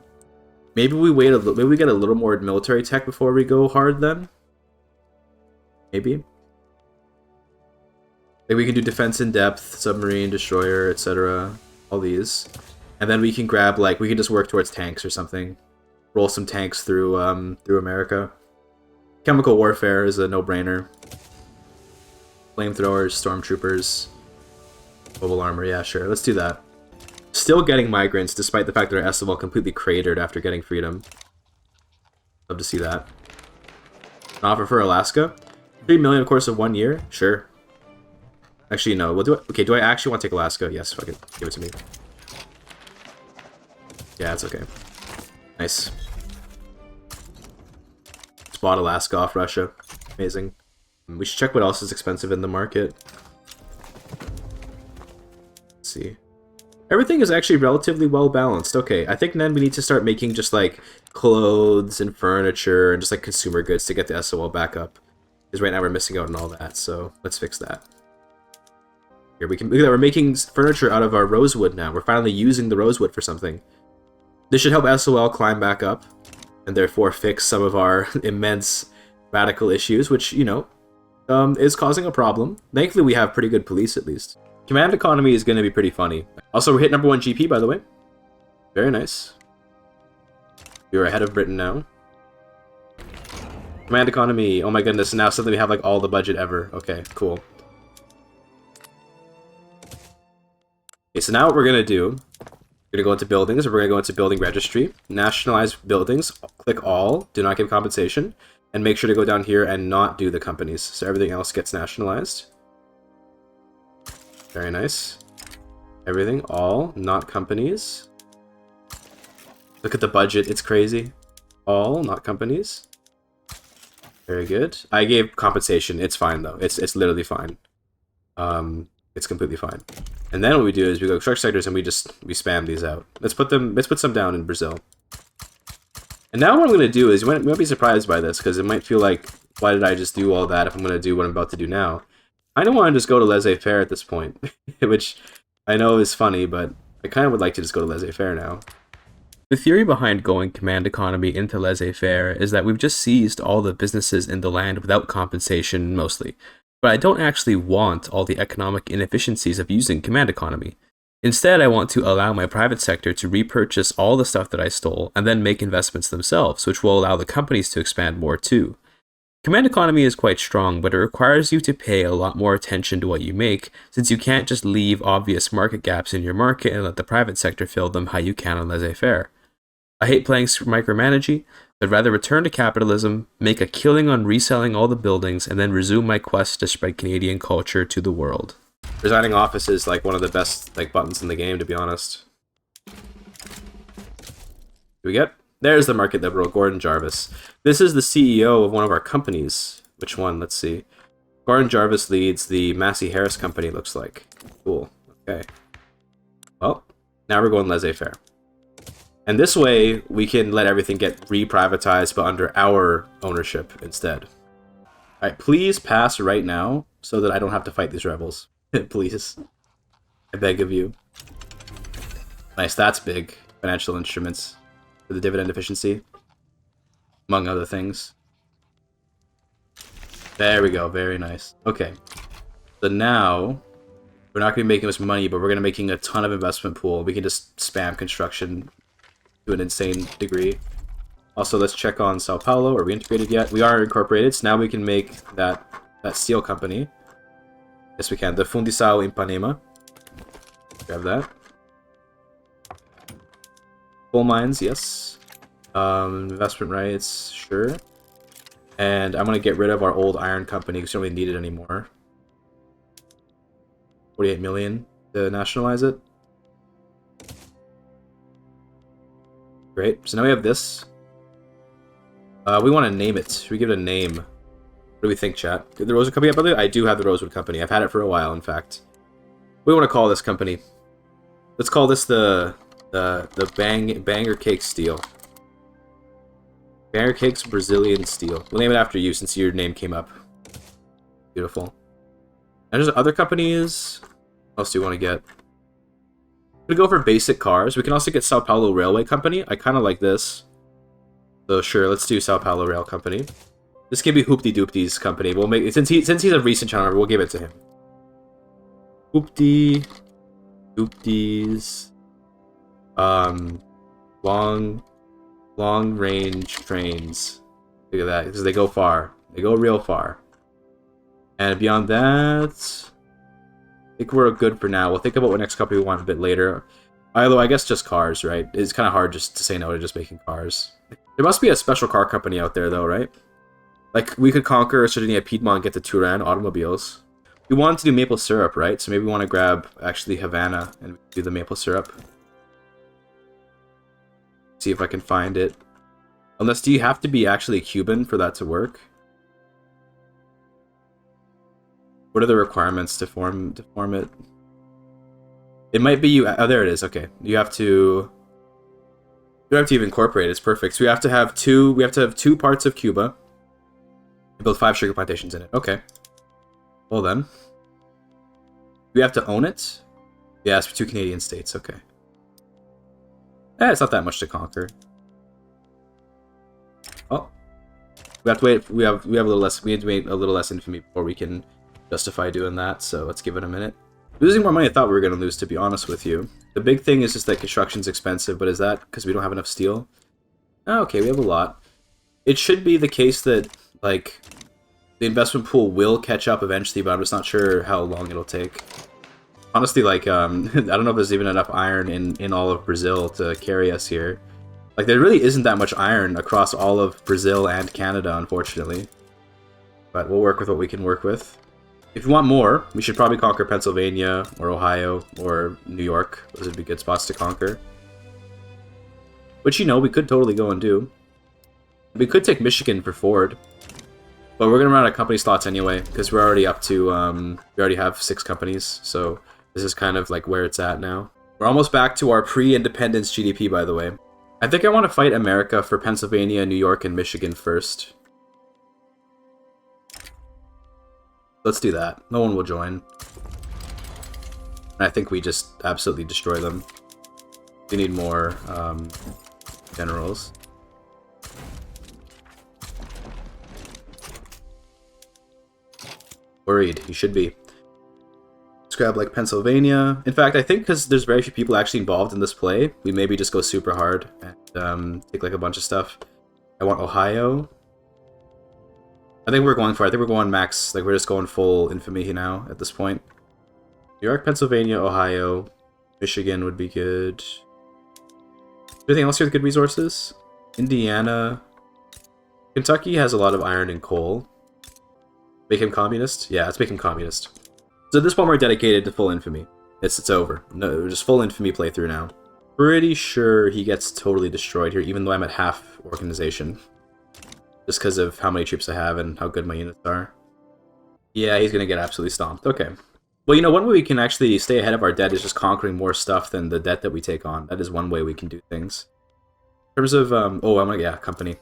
A: Maybe we wait a little. Maybe we get a little more military tech before we go hard. Then, maybe. Like we can do defense in depth, submarine, destroyer, etc. All these, and then we can grab like we can just work towards tanks or something. Roll some tanks through America. Chemical warfare is a no-brainer. Flamethrowers, stormtroopers, mobile armor. Yeah, sure. Let's do that. Still getting migrants, despite the fact that our SOL completely cratered after getting freedom. Love to see that. An offer for Alaska? 3 million, of course, of 1 year? Sure. Actually, no. We'll do it. Okay, do I actually want to take Alaska? Yes, fuck it. Give it to me. Yeah, it's okay. Nice. Just bought Alaska off Russia. Amazing. We should check what else is expensive in the market. Let's see. Everything is actually relatively well balanced. Okay, I think then we need to start making just like clothes and furniture and just like consumer goods to get the SOL back up. Because right now we're missing out on all that, so let's fix that. Here we can look at that, we're making furniture out of our rosewood now. We're finally using the rosewood for something. This should help SOL climb back up and therefore fix some of our immense radical issues, which, you know, is causing a problem. Thankfully we have pretty good police at least. Command economy is going to be pretty funny. Also, we're hitting #1 GP, by the way. Very nice. We're ahead of Britain now. Command economy. Oh my goodness, now suddenly we have like all the budget ever. Okay, cool. Okay, so now what we're going to do, we're going to go into buildings, or we're going to go into building registry. Nationalize buildings. Click all. Do not give compensation. And make sure to go down here and not do the companies. So everything else gets nationalized. Very nice. Everything, all, not companies. Look at the budget, it's crazy. All, not companies. Very good. I gave compensation, it's fine though. It's literally fine. It's completely fine. And then what we do is we go construct sectors and we spam these out. Let's put some down in Brazil. And now what I'm gonna do is you might be surprised by this, because it might feel like, why did I just do all that if I'm gonna do what I'm about to do now? I don't want to just go to laissez-faire at this point, which I know is funny, but I kind of would like to just go to laissez-faire now. The theory behind going command economy into laissez-faire is that we've just seized all the businesses in the land without compensation, mostly. But I don't actually want all the economic inefficiencies of using command economy. Instead, I want to allow my private sector to repurchase all the stuff that I stole and then make investments themselves, which will allow the companies to expand more too. Command economy is quite strong, but it requires you to pay a lot more attention to what you make, since you can't just leave obvious market gaps in your market and let the private sector fill them how you can on laissez-faire. I hate playing micromanaging, but rather return to capitalism, make a killing on reselling all the buildings, and then resume my quest to spread Canadian culture to the world. Resigning office is like one of the best buttons in the game, to be honest. Do we get? There's the market liberal, Gordon Jarvis. This is the CEO of one of our companies. Which one? Let's see. Gordon Jarvis leads the Massey Harris company, looks like. Cool. Okay. Well, now we're going laissez-faire. And this way, we can let everything get re-privatized, but under our ownership instead. Alright, please pass right now, so that I don't have to fight these rebels. Please. I beg of you. Nice, that's big. Financial instruments for the dividend efficiency, among other things. There we go, very nice. Okay, so now we're not going to be making much money, but we're going to be making a ton of investment pool. We can just spam construction to an insane degree. Also, let's check on Sao Paulo. Are we integrated yet? We are incorporated, so now we can make that steel company. Yes, we can. The Fundisao Ipanema. Grab that. Coal mines, yes. Investment rights, sure. And I'm going to get rid of our old iron company because we don't really need it anymore. 48 million to nationalize it. Great. So now we have this. We want to name it. Should we give it a name? What do we think, chat? The Rosewood Company, by the way? I do have the Rosewood Company. I've had it for a while, in fact. What do we want to call this company? Let's call this the Banger Cake Steel. Banger Cakes Brazilian Steel. We'll name it after you since your name came up. Beautiful. And there's other companies. What else do you want to get? We go for basic cars. We can also get Sao Paulo Railway Company. I kind of like this. So sure, let's do Sao Paulo Rail Company. This can be Hoopty Doopty's company. We'll make since he's a recent channel member, we'll give it to him. Hoopty Doopty's long range trains. Look at that, because they go far. They go real far. And beyond that, I think we're good for now. We'll think about what next company we want a bit later. Although I guess just cars, right? It's kind of hard just to say no to just making cars. There must be a special car company out there, though, right? Like, we could conquer Sardinia, Piedmont, and get the Turan automobiles. We wanted to do maple syrup, right? So maybe we want to grab, actually, Havana and do the maple syrup. See if I can find it. Unless, do you have to be actually Cuban for that to work? What are the requirements to form it? It might be you. Oh, there it is. Okay, you have to even incorporate it. It's perfect. So we have to have two. We have to have 2 parts of Cuba. Build 5 sugar plantations in it. Okay. Well then, we have to own it. Yeah, it's for 2 Canadian states. Okay. It's not that much to conquer. Oh, we have to wait. We have a little less. We need to wait a little less infamy before we can justify doing that. So let's give it a minute. Losing more money I thought we were going to lose, to be honest with you. The big thing is just that construction's expensive, but is that because we don't have enough steel? Oh, okay, we have a lot. It should be the case that, like, the investment pool will catch up eventually, but I'm just not sure how long it'll take. Honestly, like, I don't know if there's even enough iron in all of Brazil to carry us here. Like, there really isn't that much iron across all of Brazil and Canada, unfortunately. But we'll work with what we can work with. If you want more, we should probably conquer Pennsylvania, or Ohio, or New York. Those would be good spots to conquer. Which, you know, we could totally go and do. We could take Michigan for Ford. But we're going to run out of company slots anyway, because we're already up to, we already have 6 companies, so this is kind of like where it's at now. We're almost back to our pre-independence GDP, by the way. I think I want to fight America for Pennsylvania, New York, and Michigan first. Let's do that. No one will join. I think we just absolutely destroy them. We need more generals. Worried. You should be. Let's grab like Pennsylvania. In fact, I think because there's very few people actually involved in this play, we maybe just go super hard and take like a bunch of stuff. I want Ohio. I think we're going max, like we're just going full infamy now at this point. New York, Pennsylvania, Ohio, Michigan would be good. Anything else here with good resources? Indiana. Kentucky has a lot of iron and coal. Make him communist? Yeah, let's make him communist. So at this point we're dedicated to full infamy. It's over. No, just full infamy playthrough now. Pretty sure he gets totally destroyed here, even though I'm at half organization. Just because of how many troops I have and how good my units are. Yeah, he's gonna get absolutely stomped. Okay. Well, you know, one way we can actually stay ahead of our debt is just conquering more stuff than the debt that we take on. That is one way we can do things. In terms of, yeah, company.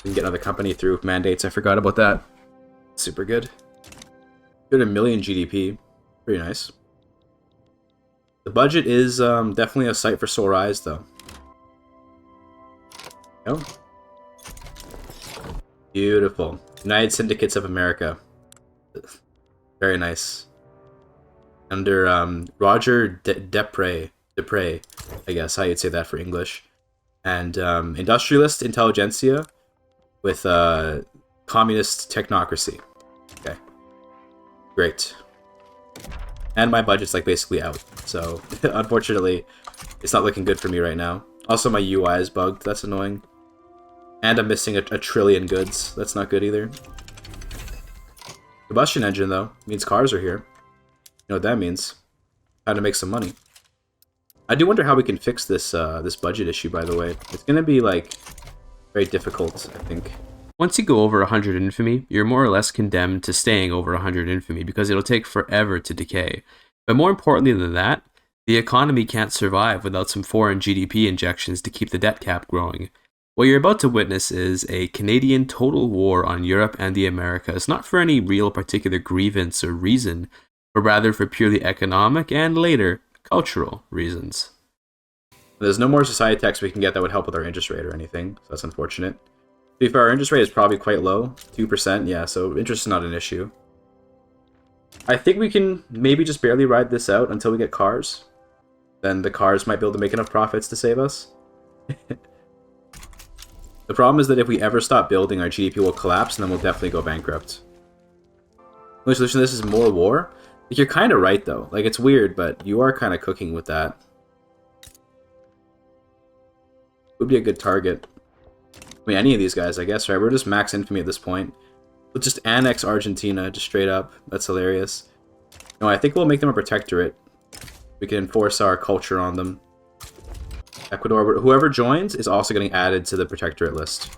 A: We can get another company through mandates. I forgot about that. Super good. Good, 1 million GDP. Pretty nice. The budget is definitely a sight for sore eyes, though. Oh. Beautiful. United Syndicates of America. Very nice. Under Roger Depre, I guess how you'd say that for English. And industrialist intelligentsia with communist technocracy. Okay. Great. And my budget's like basically out. So unfortunately, it's not looking good for me right now. Also, my UI is bugged. That's annoying. And I'm missing a trillion goods. That's not good either. Combustion engine, though, means cars are here. You know what that means? How to make some money. I do wonder how we can fix this this budget issue, by the way. It's going to be, like, very difficult, I think. Once you go over 100 infamy, you're more or less condemned to staying over 100 infamy because it'll take forever to decay. But more importantly than that, the economy can't survive without some foreign GDP injections to keep the debt cap growing. What you're about to witness is a Canadian total war on Europe and the Americas, not for any real particular grievance or reason, but rather for purely economic and later cultural reasons. There's no more society tax we can get that would help with our interest rate or anything, so that's unfortunate. If our interest rate is probably quite low, 2%, yeah, so interest is not an issue. I think we can maybe just barely ride this out until we get cars. Then the cars might be able to make enough profits to save us. The problem is that if we ever stop building, our GDP will collapse, and then we'll definitely go bankrupt. The only solution to this is more war? Like, you're kind of right, though. Like, it's weird, but you are kind of cooking with that. Would be a good target. I mean, any of these guys, I guess, right? We're just max infamy at this point. We'll just annex Argentina, just straight up. That's hilarious. No, I think we'll make them a protectorate. We can enforce our culture on them. Ecuador, whoever joins is also getting added to the protectorate list.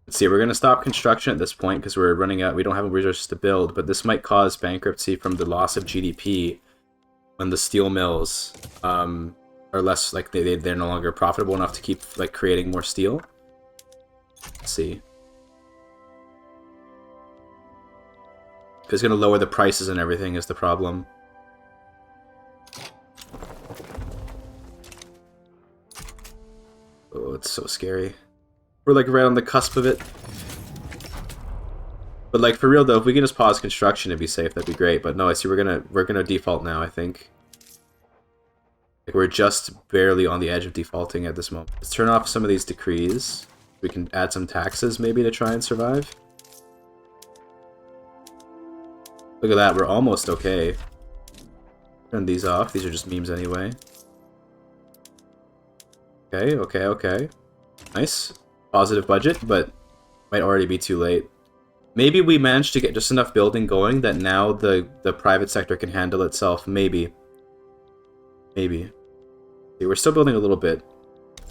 A: Let's see, we're going to stop construction at this point because we're running out, we don't have resources to build, but this might cause bankruptcy from the loss of GDP when the steel mills are less, like, they're no longer profitable enough to keep, like, creating more steel. Let's see. It's going to lower the prices and everything is the problem. Oh, it's so scary. We're like right on the cusp of it. But like for real though, if we can just pause construction and be safe, that'd be great. But no, I see we're gonna default now, I think. Like we're just barely on the edge of defaulting at this moment. Let's turn off some of these decrees. We can add some taxes maybe to try and survive. Look at that, we're almost okay. Turn these off, these are just memes anyway. Okay, okay, okay. Nice. Positive budget, but might already be too late. Maybe we managed to get just enough building going that now the private sector can handle itself. Maybe. Maybe. See, we're still building a little bit.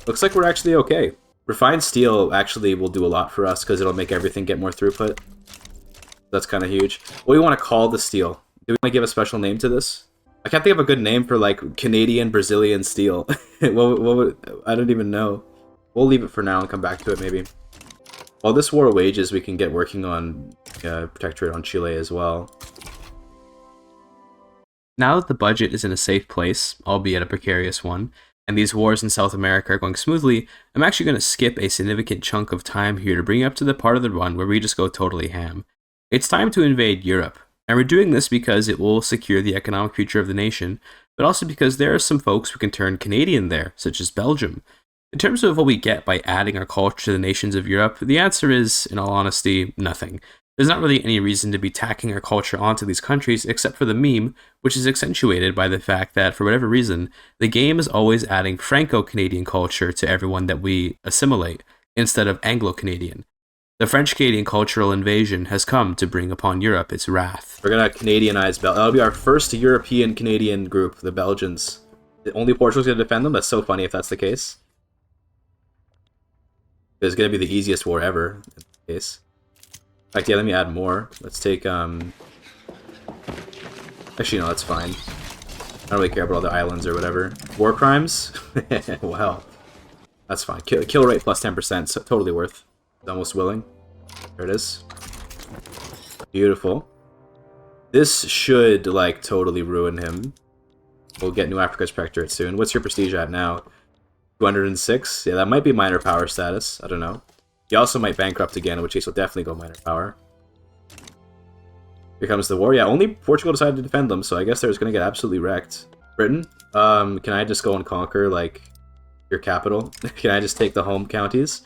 A: Looks like we're actually okay. Refined steel actually will do a lot for us because it'll make everything get more throughput. That's kind of huge. What do we want to call the steel? Do we want to give a special name to this? I can't think of a good name for, like, Canadian Brazilian steel. I don't even know. We'll leave it for now and come back to it, maybe. While this war wages, we can get working on protectorate on Chile as well. Now that the budget is in a safe place, albeit a precarious one, and these wars in South America are going smoothly, I'm actually going to skip a significant chunk of time here to bring you up to the part of the run where we just go totally ham. It's time to invade Europe. And we're doing this because it will secure the economic future of the nation, but also because there are some folks who can turn Canadian there, such as Belgium. In terms of what we get by adding our culture to the nations of Europe, the answer is, in all honesty, nothing. There's not really any reason to be tacking our culture onto these countries except for the meme, which is accentuated by the fact that, for whatever reason, the game is always adding Franco-Canadian culture to everyone that we assimilate, instead of Anglo-Canadian. The French-Canadian cultural invasion has come to bring upon Europe its wrath. We're gonna Canadianize Belgium. That'll be our first European-Canadian group, the Belgians. Only Portugal's gonna defend them? That's so funny if that's the case. It's gonna be the easiest war ever, in this case. In fact, yeah, let me add more. Let's take, Actually, no, that's fine. I don't really care about all the islands or whatever. War crimes? Wow. That's fine. Kill rate plus 10%, so totally worth. Almost willing. There it is. Beautiful. This should, like, totally ruin him. We'll get New Africa's Protectorate soon. What's your prestige at now? 206? Yeah, that might be minor power status. I don't know. He also might bankrupt again, in which case he'll definitely go minor power. Here comes the war. Yeah, only Portugal decided to defend them, so I guess they're just gonna get absolutely wrecked. Britain? Can I just go and conquer, like, your capital? Can I just take the home counties?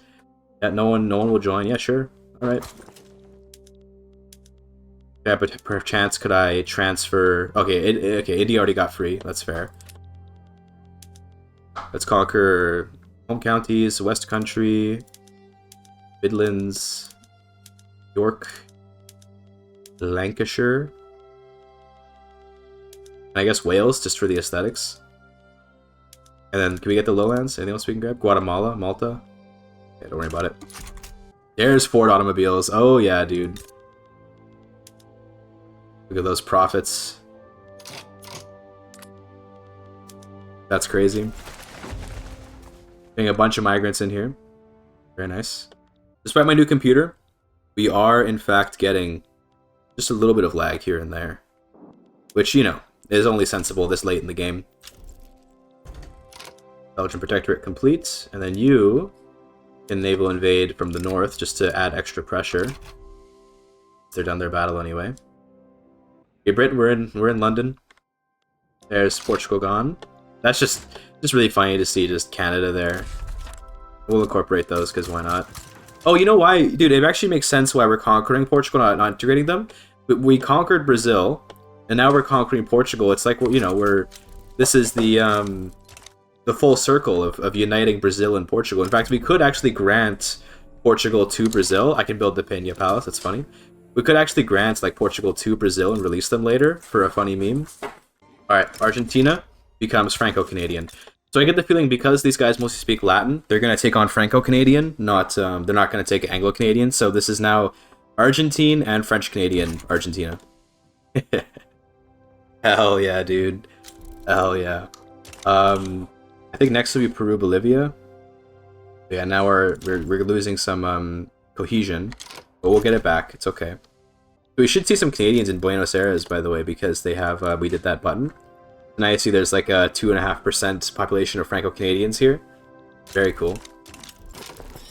A: Yeah, no one will join. Yeah, sure. Alright. Yeah, but perchance could I transfer... Okay, okay, India already got free. That's fair. Let's conquer home counties, West Country, Midlands, York, Lancashire, and I guess Wales, just for the aesthetics. And then, can we get the lowlands? Anything else we can grab? Guatemala, Malta? Yeah, don't worry about it. There's Ford automobiles. Oh yeah, dude. Look at those profits. That's crazy. Getting a bunch of migrants in here. Very nice. Despite my new computer, we are, in fact, getting just a little bit of lag here and there. Which, you know, is only sensible this late in the game. Belgian Protectorate complete. And then you can naval invade from the north just to add extra pressure. They're done their battle anyway. Okay, Britain, we're in London. There's Portugal gone. That's just really funny to see just Canada there. We'll incorporate those because why not? Oh, you know why, dude? It actually makes sense why we're conquering Portugal, not integrating them. But we conquered Brazil, and now we're conquering Portugal. It's like, you know, this is the full circle of uniting Brazil and Portugal. In fact, we could actually grant Portugal to Brazil. I can build the Peña Palace. That's funny. We could actually grant like Portugal to Brazil and release them later for a funny meme. All right, Argentina becomes Franco-Canadian. So I get the feeling because these guys mostly speak Latin, they're going to take on Franco-Canadian, they're not going to take Anglo-Canadian. So this is now Argentine and French-Canadian Argentina. Hell yeah, dude. Hell yeah. I think next will be Peru, Bolivia. Yeah, now we're losing some cohesion, but we'll get it back. It's okay. We should see some Canadians in Buenos Aires, by the way, because they have we did that button. And I see there's like a 2.5% population of Franco-Canadians here. Very cool.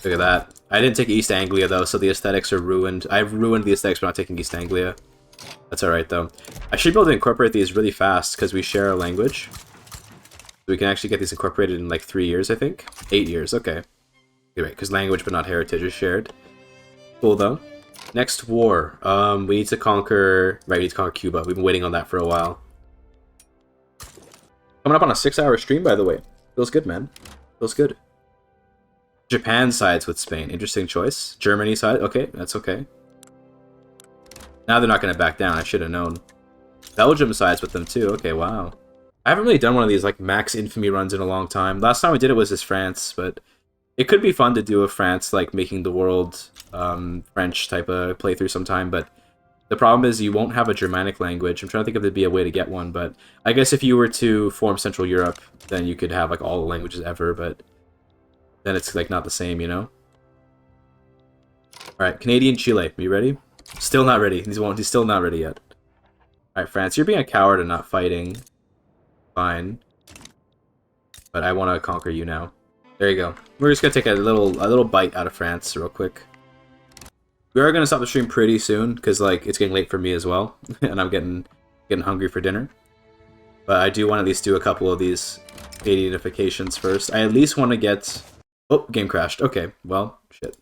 A: Look at that. I didn't take East Anglia, though, so the aesthetics are ruined. I've ruined the aesthetics by not taking East Anglia. That's alright, though. I should be able to incorporate these really fast, because we share a language. So we can actually get these incorporated in like 3 years, I think. 8 years, okay. Right, because language but not heritage is shared. Cool, though. Next war. We need to conquer... Right, we need to conquer Cuba. We've been waiting on that for a while. Coming up on a 6-hour stream, by the way. Feels good, man. Feels good. Japan sides with Spain. Interesting choice. Germany side. Okay, that's okay. Now they're not going to back down. I should have known. Belgium sides with them, too. Okay, wow. I haven't really done one of these, like, max infamy runs in a long time. Last time I did it was as France, but it could be fun to do a France, like, making the world French type of playthrough sometime, but the problem is you won't have a Germanic language. I'm trying to think if there'd be a way to get one, but I guess if you were to form Central Europe, then you could have, like, all the languages ever, but then it's, like, not the same, you know? Alright, Canadian Chile. Are you ready? Still not ready. He's still not ready yet. Alright, France, you're being a coward and not fighting. Fine. But I want to conquer you now. There you go. We're just going to take a little bite out of France real quick. We are gonna stop the stream pretty soon because like it's getting late for me as well, and I'm getting hungry for dinner. But I do want to at least do a couple of these Canadianifications first. I at least want to get. Oh, game crashed. Okay, well, shit.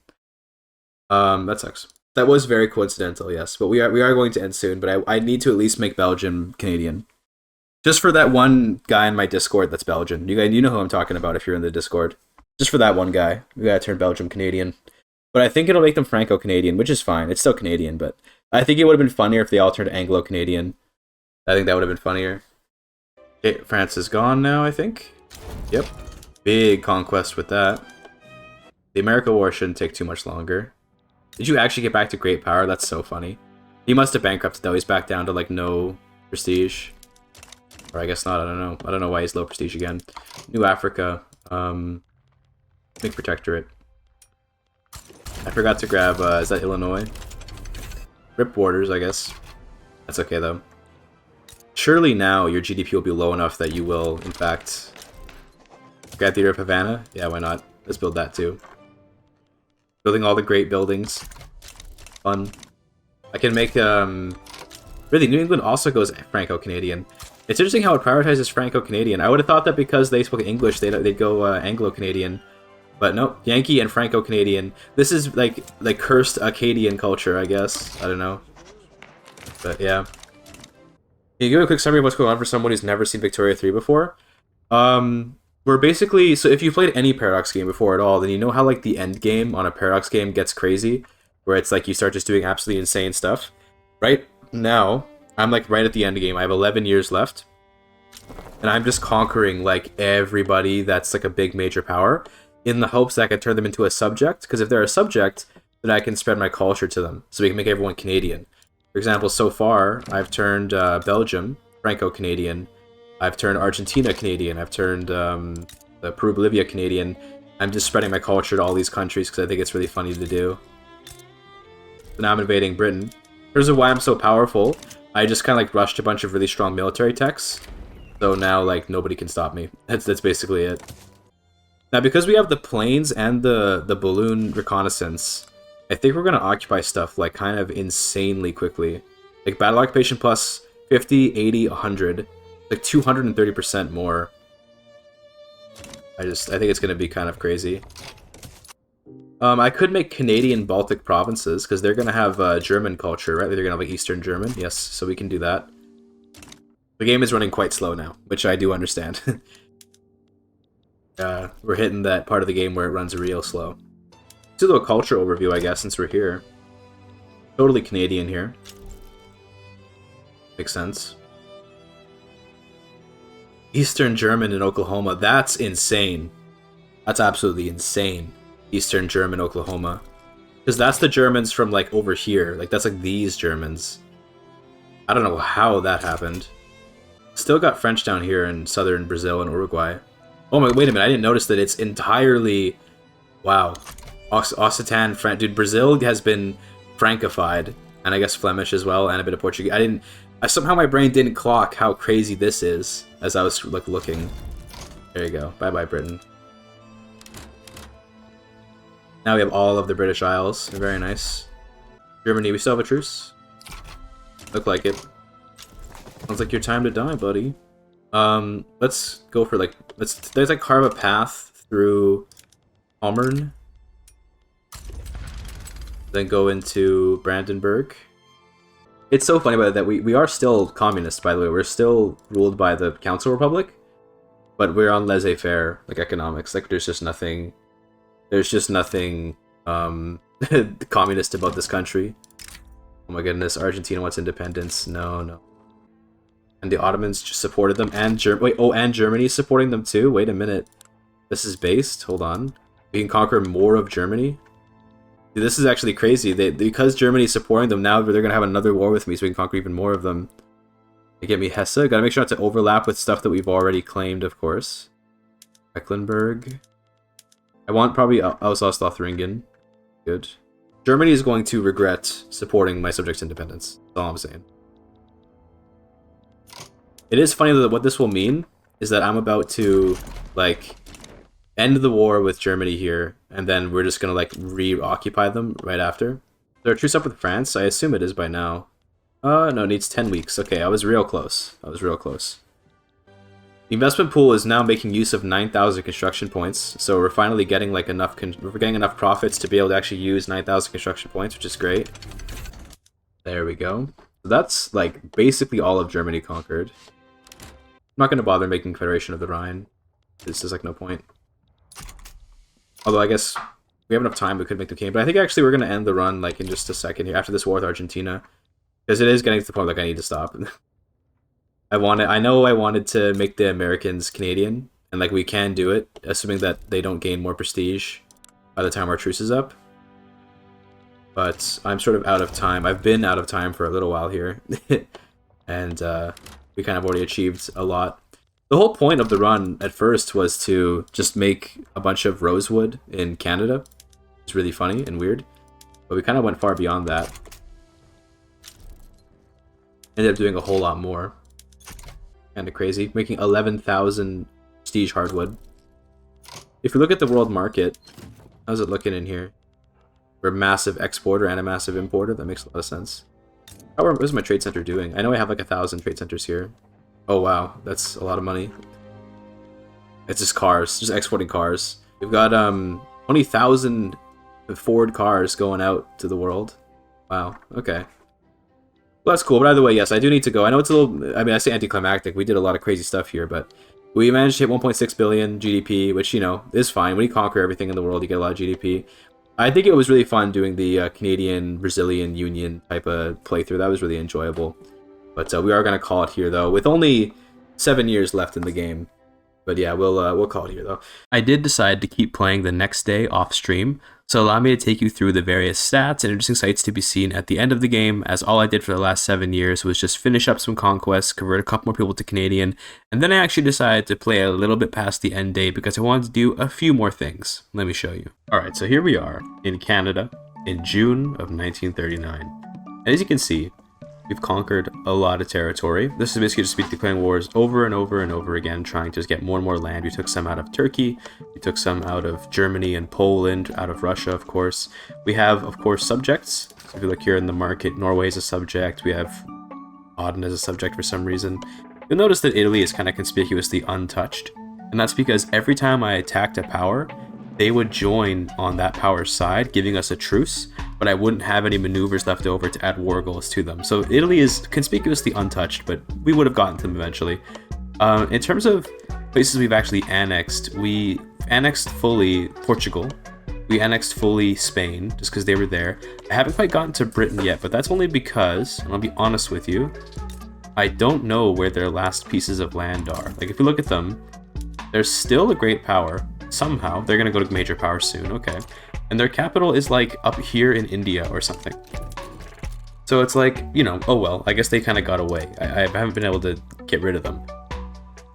A: That sucks. That was very coincidental, yes. But we are going to end soon. But I need to at least make Belgium Canadian. Just for that one guy in my Discord that's Belgian. You know who I'm talking about if you're in the Discord. Just for that one guy. We gotta turn Belgium Canadian. But I think it'll make them Franco-Canadian, which is fine. It's still Canadian, but I think it would have been funnier if they all turned Anglo-Canadian. I think that would have been funnier. Okay, France is gone now, I think. Yep. Big conquest with that. The America War shouldn't take too much longer. Did you actually get back to great power? That's so funny. He must have bankrupted though. He's back down to like no prestige. Or I guess not, I don't know. I don't know why he's low prestige again. New Africa. Big protectorate. I forgot to grab, is that Illinois? Rip borders, I guess. That's okay though. Surely now your GDP will be low enough that you will, in fact, grab the Theater of Havana? Yeah, why not? Let's build that too. Building all the great buildings. Fun. I can make, really, New England also goes Franco-Canadian. It's interesting how it prioritizes Franco-Canadian. I would have thought that because they spoke English, they'd go Anglo-Canadian. But nope, Yankee and Franco-Canadian. This is like cursed Acadian culture, I guess. I don't know. But yeah. Can you give a quick summary of what's going on for someone who's never seen Victoria 3 before? We're basically, so if you've played any Paradox game before at all, then you know how like the end game on a Paradox game gets crazy, where it's like you start just doing absolutely insane stuff. Right now, I'm like right at the end game. I have 11 years left, and I'm just conquering like everybody that's like a big major power, in the hopes that I can turn them into a subject, because if they're a subject, then I can spread my culture to them, so we can make everyone Canadian. For example, so far, I've turned Belgium Franco-Canadian, I've turned Argentina Canadian, I've turned Peru-Bolivia Canadian. I'm just spreading my culture to all these countries because I think it's really funny to do. So now I'm invading Britain. In terms of why I'm so powerful, I just kind of like rushed a bunch of really strong military techs, so now like nobody can stop me. That's basically it. Now, because we have the planes and the balloon reconnaissance, I think we're going to occupy stuff, like, kind of insanely quickly. Like, battle occupation plus 50, 80, 100. Like, 230% more. I think it's going to be kind of crazy. I could make Canadian Baltic provinces, because they're going to have German culture, right? They're going to have, like, Eastern German. Yes, so we can do that. The game is running quite slow now, which I do understand. We're hitting that part of the game where it runs real slow. Let's do a little culture overview, I guess, since we're here. Totally Canadian here. Makes sense. Eastern German in Oklahoma. That's insane. That's absolutely insane. Eastern German, Oklahoma. Because that's the Germans from, like, over here. Like, that's, like, these Germans. I don't know how that happened. Still got French down here in southern Brazil and Uruguay. Oh my, wait a minute, I didn't notice that it's entirely... Wow. Occitan, French... Dude, Brazil has been Frankified. And I guess Flemish as well, and a bit of Portuguese. Somehow my brain didn't clock how crazy this is, as I was, like, looking. There you go. Bye-bye, Britain. Now we have all of the British Isles. Very nice. Germany, we still have a truce? Look like it. Sounds like your time to die, buddy. Let's go for, like, there's like carve a path through Pommern. Then go into Brandenburg. It's so funny about it that we are still communists, by the way. We're still ruled by the Council Republic, but we're on laissez-faire, like, economics. Like, there's just nothing communist about this country. Oh my goodness, Argentina wants independence. No. And the Ottomans just supported them, and and Germany's supporting them too? Wait a minute. This is based? Hold on. We can conquer more of Germany? Dude, this is actually crazy. Because Germany's supporting them, now they're gonna have another war with me, so we can conquer even more of them. They get me Hesse. Gotta make sure not to overlap with stuff that we've already claimed, of course. Mecklenburg. I want probably Alsace-Lothringen. Good. Germany is going to regret supporting my subjects' independence. That's all I'm saying. It is funny that what this will mean is that I'm about to, like, end the war with Germany here, and then we're just gonna, like, re-occupy them right after. there a truce up with France? I assume it is by now. No, it needs 10 weeks. Okay, I was real close. I was real close. The investment pool is now making use of 9,000 construction points, so we're finally getting like we're getting enough profits to be able to actually use 9,000 construction points, which is great. There we go. So that's like basically all of Germany conquered. I'm not going to bother making Federation of the Rhine. This is like no point. Although I guess we have enough time, we could make the game. But I think actually we're going to end the run like in just a second here after this war with Argentina, because it is getting to the point like I need to stop. I know I wanted to make the Americans Canadian, and like we can do it, assuming that they don't gain more prestige by the time our truce is up. But I'm sort of out of time. I've been out of time for a little while here, and we kind of already achieved a lot. The whole point of the run at first was to just make a bunch of rosewood in Canada. It's really funny and weird, but we kind of went far beyond that. Ended up doing a whole lot more. Kind of crazy, making 11,000 prestige hardwood. If you look at the world market, how's it looking in here? We're a massive exporter and a massive importer. That makes a lot of sense. What is my trade center doing? I know I have like 1,000 trade centers here. Oh wow, that's a lot of money. It's just cars, just exporting cars. We've got 20,000 Ford cars going out to the world. Wow, okay. Well, that's cool, but either way, yes, I do need to go. I know it's a little, I mean, I say anticlimactic. We did a lot of crazy stuff here, but we managed to hit 1.6 billion GDP, which, you know, is fine. When you conquer everything in the world, you get a lot of GDP. I think it was really fun doing the Canadian-Brazilian Union type of playthrough. That was really enjoyable. But we are going to call it here, though, with only 7 years left in the game. But yeah, we'll call it here, though. I did decide to keep playing the next day off stream, so allow me to take you through the various stats and interesting sights to be seen at the end of the game, as all I did for the last 7 years was just finish up some conquests, convert a couple more people to Canadian, and then I actually decided to play a little bit past the end date because I wanted to do a few more things. Let me show you. Alright, so here we are in Canada in June of 1939. And as you can see, we've conquered a lot of territory. This is basically just declaring wars over and over and over again, trying to just get more and more land. We took some out of Turkey, we took some out of Germany and Poland, out of Russia, of course. We have, of course, subjects. So if you look here in the market, Norway is a subject. We have Aden as a subject for some reason. You'll notice that Italy is kind of conspicuously untouched. And that's because every time I attacked a power, they would join on that power's side, giving us a truce, but I wouldn't have any maneuvers left over to add war goals to them. So Italy is conspicuously untouched, but we would have gotten to them eventually. In terms of places we've actually annexed, we annexed fully Portugal. We annexed fully Spain, just because they were there. I haven't quite gotten to Britain yet, but that's only because, and I'll be honest with you, I don't know where their last pieces of land are. Like, if you look at them, they're still a great power. Somehow, they're going to go to major power soon, okay. And their capital is like up here in India or something. So it's like, you know, oh well, I guess they kind of got away. I haven't been able to get rid of them.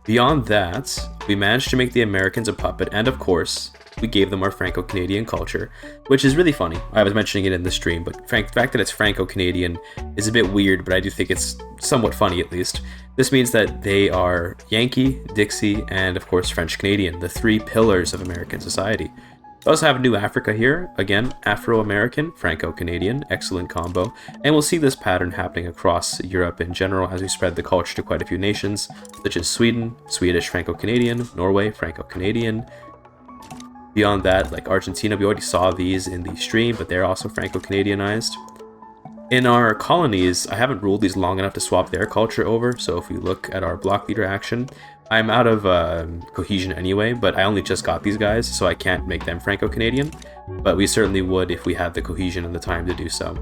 A: Beyond that, we managed to make the Americans a puppet, and of course, we gave them our Franco-Canadian culture, which is really funny. I was mentioning it in the stream, but the fact that it's Franco-Canadian is a bit weird, but I do think it's somewhat funny at least. This means that they are Yankee, Dixie, and of course French-Canadian, the three pillars of American society. We also have New Africa here, again, Afro-American, Franco-Canadian, excellent combo, and we'll see this pattern happening across Europe in general as we spread the culture to quite a few nations, such as Sweden, Swedish Franco-Canadian, Norway, Franco-Canadian. Beyond that, like Argentina, we already saw these in the stream, but they're also Franco-Canadianized. In our colonies, I haven't ruled these long enough to swap their culture over, so if we look at our block leader action, I'm out of cohesion anyway, but I only just got these guys, so I can't make them Franco-Canadian, but we certainly would if we had the cohesion and the time to do so.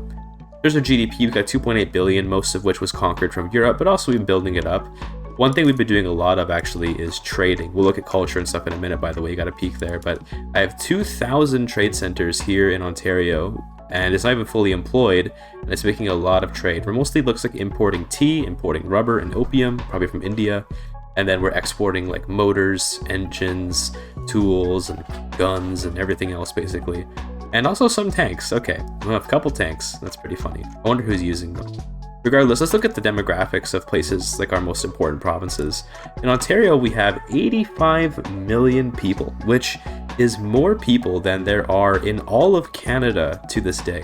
A: There's our GDP, we've got 2.8 billion, most of which was conquered from Europe, but also we've been building it up. One thing we've been doing a lot of actually is trading. We'll look at culture and stuff in a minute, by the way, you got a peek there, but I have 2,000 trade centers here in Ontario, and it's not even fully employed, and it's making a lot of trade. We're mostly looks like importing tea, importing rubber and opium, probably from India, and then we're exporting like motors, engines, tools, and guns, and everything else basically. And also some tanks. Okay, we have a couple tanks. That's pretty funny. I wonder who's using them. Regardless, let's look at the demographics of places like our most important provinces. In Ontario, we have 85 million people, which is more people than there are in all of Canada to this day.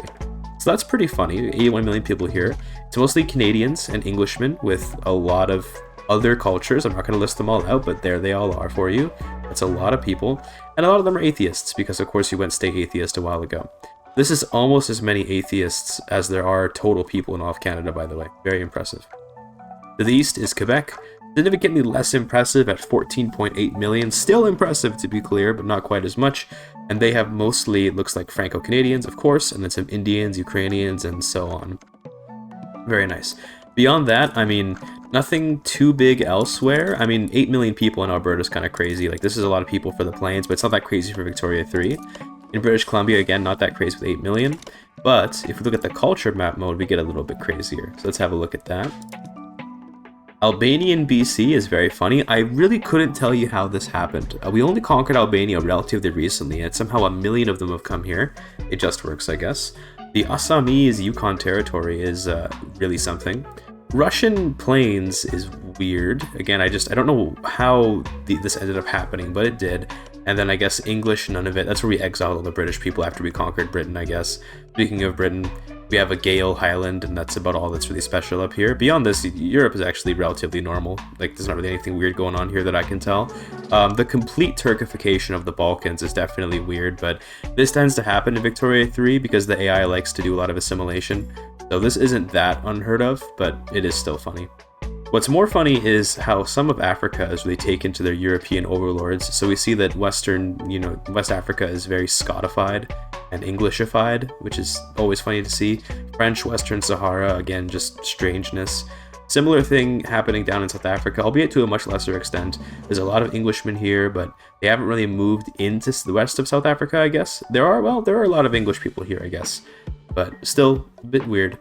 A: So that's pretty funny. 81 million people here. It's mostly Canadians and Englishmen with a lot of other cultures. I'm not going to list them all out, but there they all are for you. That's a lot of people. And a lot of them are atheists because, of course, you went stay atheist a while ago. This is almost as many atheists as there are total people in all of Canada, by the way. Very impressive. To the east is Quebec. Significantly less impressive at 14.8 million. Still impressive, to be clear, but not quite as much. And they have mostly, it looks like, Franco-Canadians, of course, and then some Indians, Ukrainians, and so on. Very nice. Beyond that, I mean, nothing too big elsewhere. I mean, 8 million people in Alberta is kind of crazy. Like, this is a lot of people for the Plains, but it's not that crazy for Victoria 3. In British Columbia, again, not that crazy with 8 million. But if we look at the culture map mode, we get a little bit crazier. So let's have a look at that. Albania in BC is very funny. I really couldn't tell you how this happened. We only conquered Albania relatively recently, and somehow 1 million of them have come here. It just works, I guess. The Assamese Yukon territory is really something. Russian plains is weird. Again, I don't know how this ended up happening, but it did. And then I guess English, none of it. That's where we exiled all the British people after we conquered Britain, I guess. Speaking of Britain, we have a Gale Highland, and that's about all that's really special up here. Beyond this, Europe is actually relatively normal. Like, there's not really anything weird going on here that I can tell. The complete Turkification of the Balkans is definitely weird, but this tends to happen in Victoria 3 because the AI likes to do a lot of assimilation. So this isn't that unheard of, but it is still funny. What's more funny is how some of Africa is really taken to their European overlords. So we see that West Africa is very Scotified and Englishified, which is always funny to see. French, Western Sahara, again, just strangeness. Similar thing happening down in South Africa, albeit to a much lesser extent. There's a lot of Englishmen here, but they haven't really moved into the west of South Africa, I guess. There are a lot of English people here, I guess, but still a bit weird.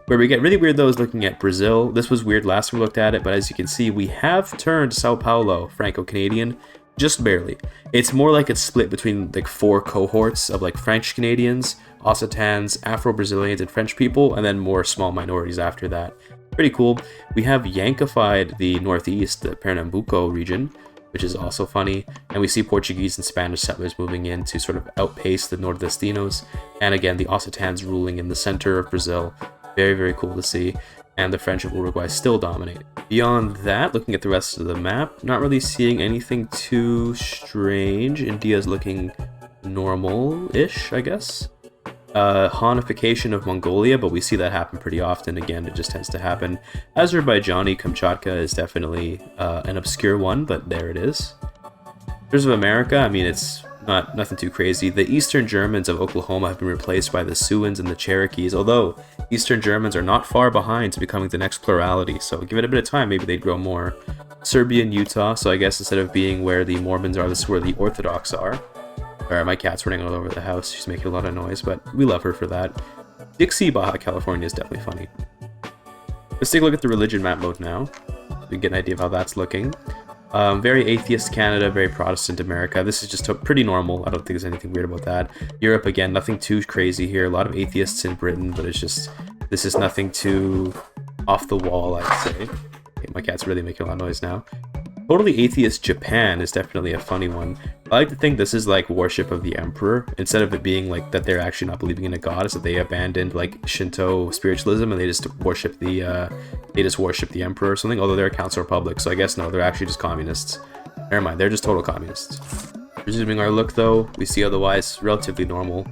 A: Where we get really weird, though, is looking at Brazil. This was weird last time we looked at it, but as you can see, we have turned Sao Paulo Franco-Canadian, just barely. It's more like it's split between like 4 cohorts of like French Canadians, Occitans, Afro-Brazilians, and French people, and then more small minorities after that. Pretty cool. We have Yankified the northeast, the Pernambuco region, which is also funny, and we see Portuguese and Spanish settlers moving in to sort of outpace the Nordestinos, and again, the Occitans ruling in the center of Brazil. Very, very cool to see, and the French of Uruguay still dominate. Beyond that, looking at the rest of the map, not really seeing anything too strange. India's looking normal-ish, I guess. Hanification of Mongolia, but we see that happen pretty often. Again, it just tends to happen. Azerbaijani Kamchatka is definitely an obscure one, but there it is. In terms of America, I mean, it's nothing too crazy. The Eastern Germans of Oklahoma have been replaced by the Siouans and the Cherokees, although Eastern Germans are not far behind to becoming the next plurality, so give it a bit of time, maybe they'd grow more. Serbia and Utah, so I guess instead of being where the Mormons are, this is where the Orthodox are. Alright, my cat's running all over the house, she's making a lot of noise, but we love her for that. Dixie, Baja California is definitely funny. Let's take a look at the religion map mode now, so we can get an idea of how that's looking. Very atheist Canada, very Protestant America. This is just pretty normal. I don't think there's anything weird about that. Europe, again, nothing too crazy here. A lot of atheists in Britain, but this is nothing too off the wall, I'd say. Okay, my cat's really making a lot of noise now. Totally atheist Japan is definitely a funny one. I like to think this is like worship of the emperor. Instead of it being like that they're actually not believing in a god, it's that they abandoned like Shinto spiritualism and they just worship the emperor or something. Although they're a council republic, so I guess no, they're actually just communists. Never mind, they're just total communists. Resuming our look though, we see otherwise relatively normal.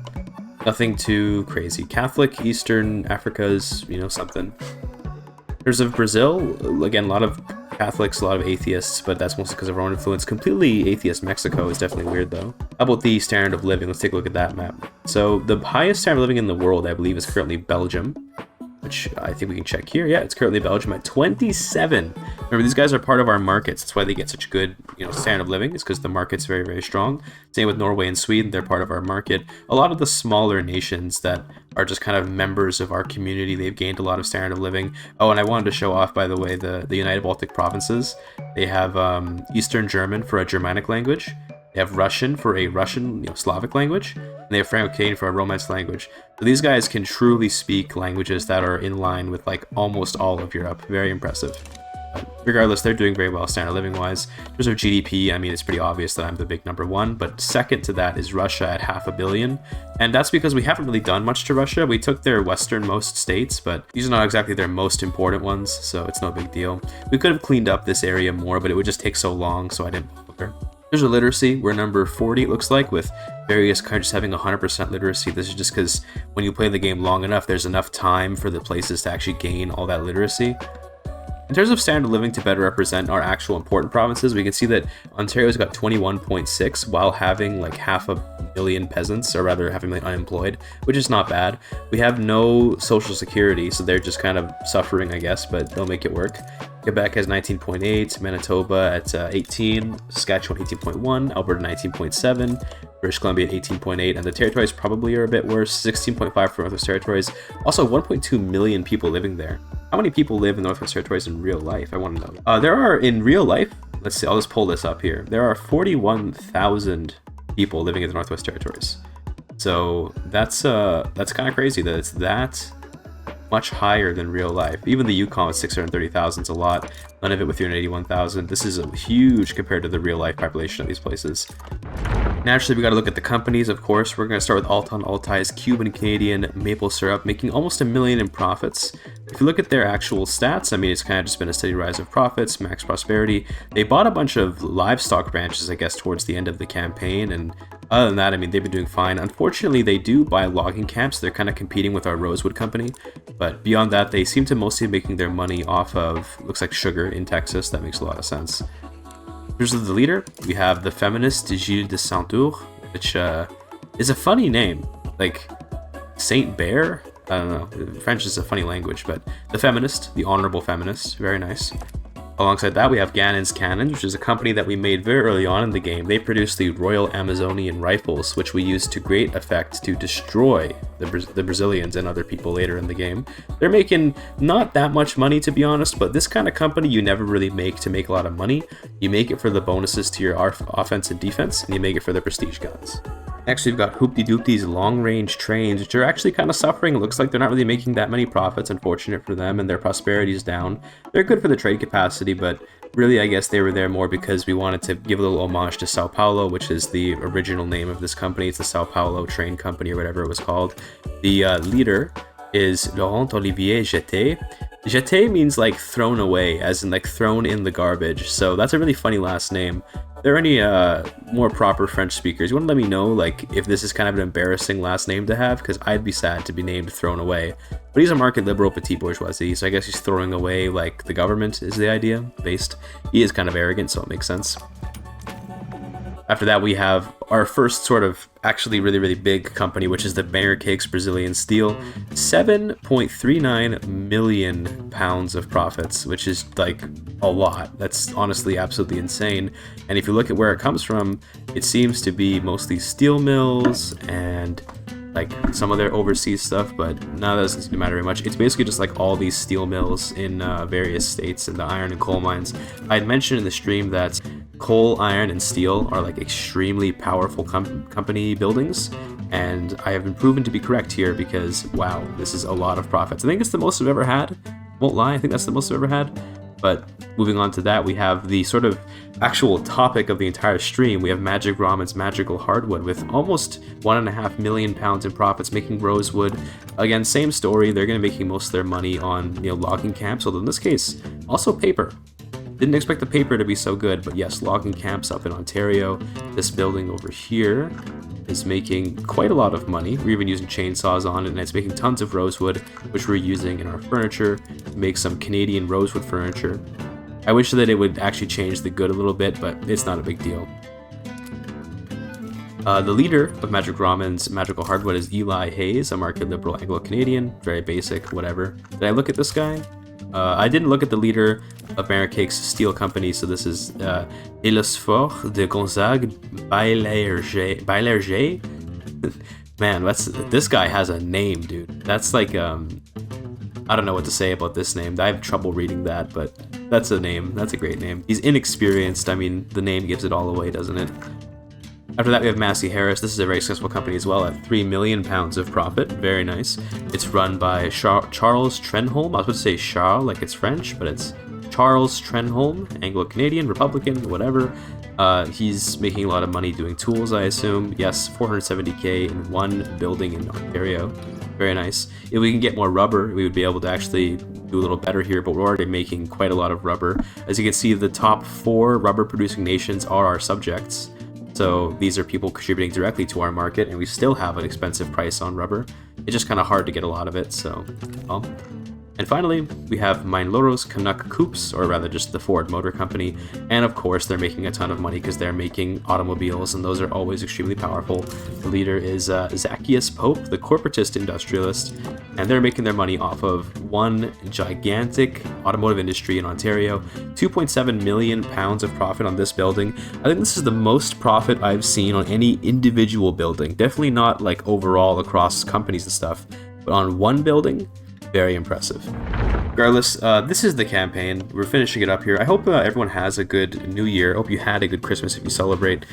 A: Nothing too crazy. Catholic, Eastern Africa is, something. In terms of Brazil, again, a lot of Catholics, a lot of atheists, but that's mostly because of our own influence. Completely atheist Mexico is definitely weird, though. How about the standard of living? Let's take a look at that map. So the highest standard of living in the world, I believe, is currently Belgium, which I think we can check here. Yeah, it's currently Belgium at 27. Remember, these guys are part of our markets. That's why they get such good, standard of living. It's because the market's very, very strong. Same with Norway and Sweden. They're part of our market. A lot of the smaller nations that are just kind of members of our community, they've gained a lot of standard of living. Oh, and I wanted to show off, by the way, the United Baltic Provinces. They have Eastern German for a Germanic language. They have Russian for a Russian, Slavic language. And they have Franco-Canadian for a Romance language. So these guys can truly speak languages that are in line with like almost all of Europe. Very impressive. But regardless, they're doing very well standard living wise. In terms of GDP, I mean, it's pretty obvious that I'm the big number one, but second to that is Russia at $500 million. And that's because we haven't really done much to Russia. We took their westernmost states, but these are not exactly their most important ones, so it's no big deal. We could have cleaned up this area more, but it would just take so long, so I didn't bother. Here's our literacy. We're number 40, it looks like, with various countries having 100% literacy. This is just because when you play the game long enough, there's enough time for the places to actually gain all that literacy. In terms of standard living, to better represent our actual important provinces, we can see that Ontario's got 21.6 while having like 500,000 peasants, or rather 500,000 unemployed, which is not bad. We have no social security, so they're just kind of suffering, I guess, but they'll make it work. Quebec has 19.8, Manitoba at 18, Saskatchewan 18.1, Alberta 19.7, British Columbia at 18.8, and the territories probably are a bit worse, 16.5 for Northwest Territories. Also 1.2 million people living there. How many people live in Northwest Territories in real life? I want to know. There are, in real life, let's see, I'll just pull this up here. There are 41,000 people living in the Northwest Territories. So that's kind of crazy that it's that much higher than real life. Even the Yukon with 630,000 is a lot. None of it with 381,000. This is a huge compared to the real life population of these places. Naturally, we got to look at the companies, of course. We're going to start with Alton Altai's Cuban Canadian maple syrup, making almost $1 million in profits. If you look at their actual stats, I mean, it's kind of just been a steady rise of profits, max prosperity. They bought a bunch of livestock ranches, I guess, towards the end of the campaign, and other than that, I mean, they've been doing fine. Unfortunately, they do buy logging camps. They're kind of competing with our Rosewood company, but beyond that, they seem to mostly be making their money off of, looks like sugar in Texas. That makes a lot of sense. Here's the leader. We have the feminist Gilles de Saint-Tour, which is a funny name, like Saint Bear. I don't know. French is a funny language, but the feminist, the honorable feminist, very nice. Alongside that, we have Gannon's Cannon, which is a company that we made very early on in the game. They produce the Royal Amazonian rifles, which we use to great effect to destroy the Brazilians and other people later in the game. They're making not that much money, to be honest, but this kind of company you never really make to make a lot of money. You make it for the bonuses to your offense and defense, and you make it for the prestige guns. Next, we've got Hoopty-Doopty's long-range trains, which are actually kind of suffering. It looks like they're not really making that many profits, unfortunate for them, and their prosperity is down. They're good for the trade capacity, but really, I guess they were there more because we wanted to give a little homage to Sao Paulo, which is the original name of this company. It's the Sao Paulo Train Company, or whatever it was called. The leader is Laurent Olivier Jeté. Jeté means like thrown away, as in like thrown in the garbage, so that's a really funny last name. If there are any more proper French speakers, you want to let me know like if this is kind of an embarrassing last name to have, because I'd be sad to be named Thrown Away. But he's a market liberal petit bourgeoisie, so I guess he's throwing away like the government is the idea based. He is kind of arrogant, so it makes sense. After that, we have our first sort of actually really big company, which is the Banger Cakes Brazilian Steel. 7.39 million pounds of profits, which is like a lot. That's honestly absolutely insane. And if you look at where it comes from, it seems to be mostly steel mills and like some of their overseas stuff, but none of that doesn't matter very much. It's basically just like all these steel mills in various states and the iron and coal mines. I had mentioned in the stream that coal, iron, and steel are like extremely powerful company buildings, and I have been proven to be correct here because, wow, this is a lot of profits. I think it's the most I've ever had. Won't lie, I think that's the most I've ever had. But moving on to that, we have the sort of actual topic of the entire stream. We have Magic Ramen's Magical Hardwood with almost 1.5 million pounds in profits, making Rosewood. Again, same story. They're going to be making most of their money on logging camps, although in this case, also paper. Didn't expect the paper to be so good, but yes, logging camps up in Ontario. This building over here is making quite a lot of money. We're even using chainsaws on it, and it's making tons of rosewood, which we're using in our furniture to make some Canadian rosewood furniture. I wish that it would actually change the good a little bit, but it's not a big deal. The leader of Magic Ramen's Magical Hardwood is Eli Hayes, a market liberal Anglo-Canadian. Very basic, whatever. Did I look at this guy? I didn't look at the leader of Banger Cakes Steel Company, so this is Elesfort de Gonzague Bailerger. Man, this guy has a name, dude. That's like, I don't know what to say about this name. I have trouble reading that, but that's a name. That's a great name. He's inexperienced. I mean, the name gives it all away, doesn't it? After that, we have Massey Harris. This is a very successful company as well at 3 million pounds of profit. Very nice. It's run by Charles Trenholm. I was supposed to say Charles, like it's French, but it's Charles Trenholm, Anglo-Canadian, Republican, whatever. He's making a lot of money doing tools, I assume. Yes, 470k in one building in Ontario. Very nice. If we can get more rubber, we would be able to actually do a little better here, but we're already making quite a lot of rubber. As you can see, the top 4 rubber producing nations are our subjects. So these are people contributing directly to our market, and we still have an expensive price on rubber. It's just kind of hard to get a lot of it, so, well. And finally, we have Mainloros Canuck Coops, or rather just the Ford Motor Company, and of course they're making a ton of money because they're making automobiles, and those are always extremely powerful. The leader is Zacchaeus Pope, the corporatist industrialist, and they're making their money off of one gigantic automotive industry in Ontario. 2.7 million pounds of profit on this building. I think this is the most profit I've seen on any individual building. Definitely not like overall across companies and stuff, but on one building, very impressive. Regardless, this is the campaign. We're finishing it up here. I hope everyone has a good new year. I hope you had a good Christmas if you celebrate.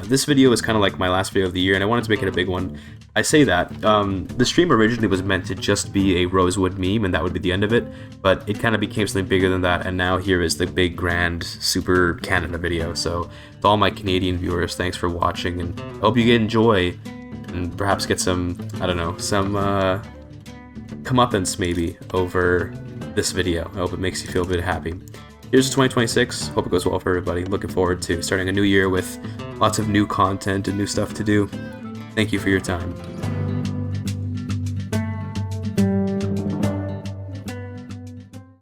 A: This video is kind of like my last video of the year, and I wanted to make it a big one. I say that. The stream originally was meant to just be a Rosewood meme, and that would be the end of it, but it kind of became something bigger than that, and now here is the big, grand, super Canada video. So, to all my Canadian viewers, thanks for watching, and I hope you enjoy, and perhaps get some, I don't know, some, comeuppance maybe over this video. I hope it makes you feel a bit happy. Here's 2026. Hope it goes well for everybody. Looking forward to starting a new year with lots of new content and new stuff to do. Thank you for your time.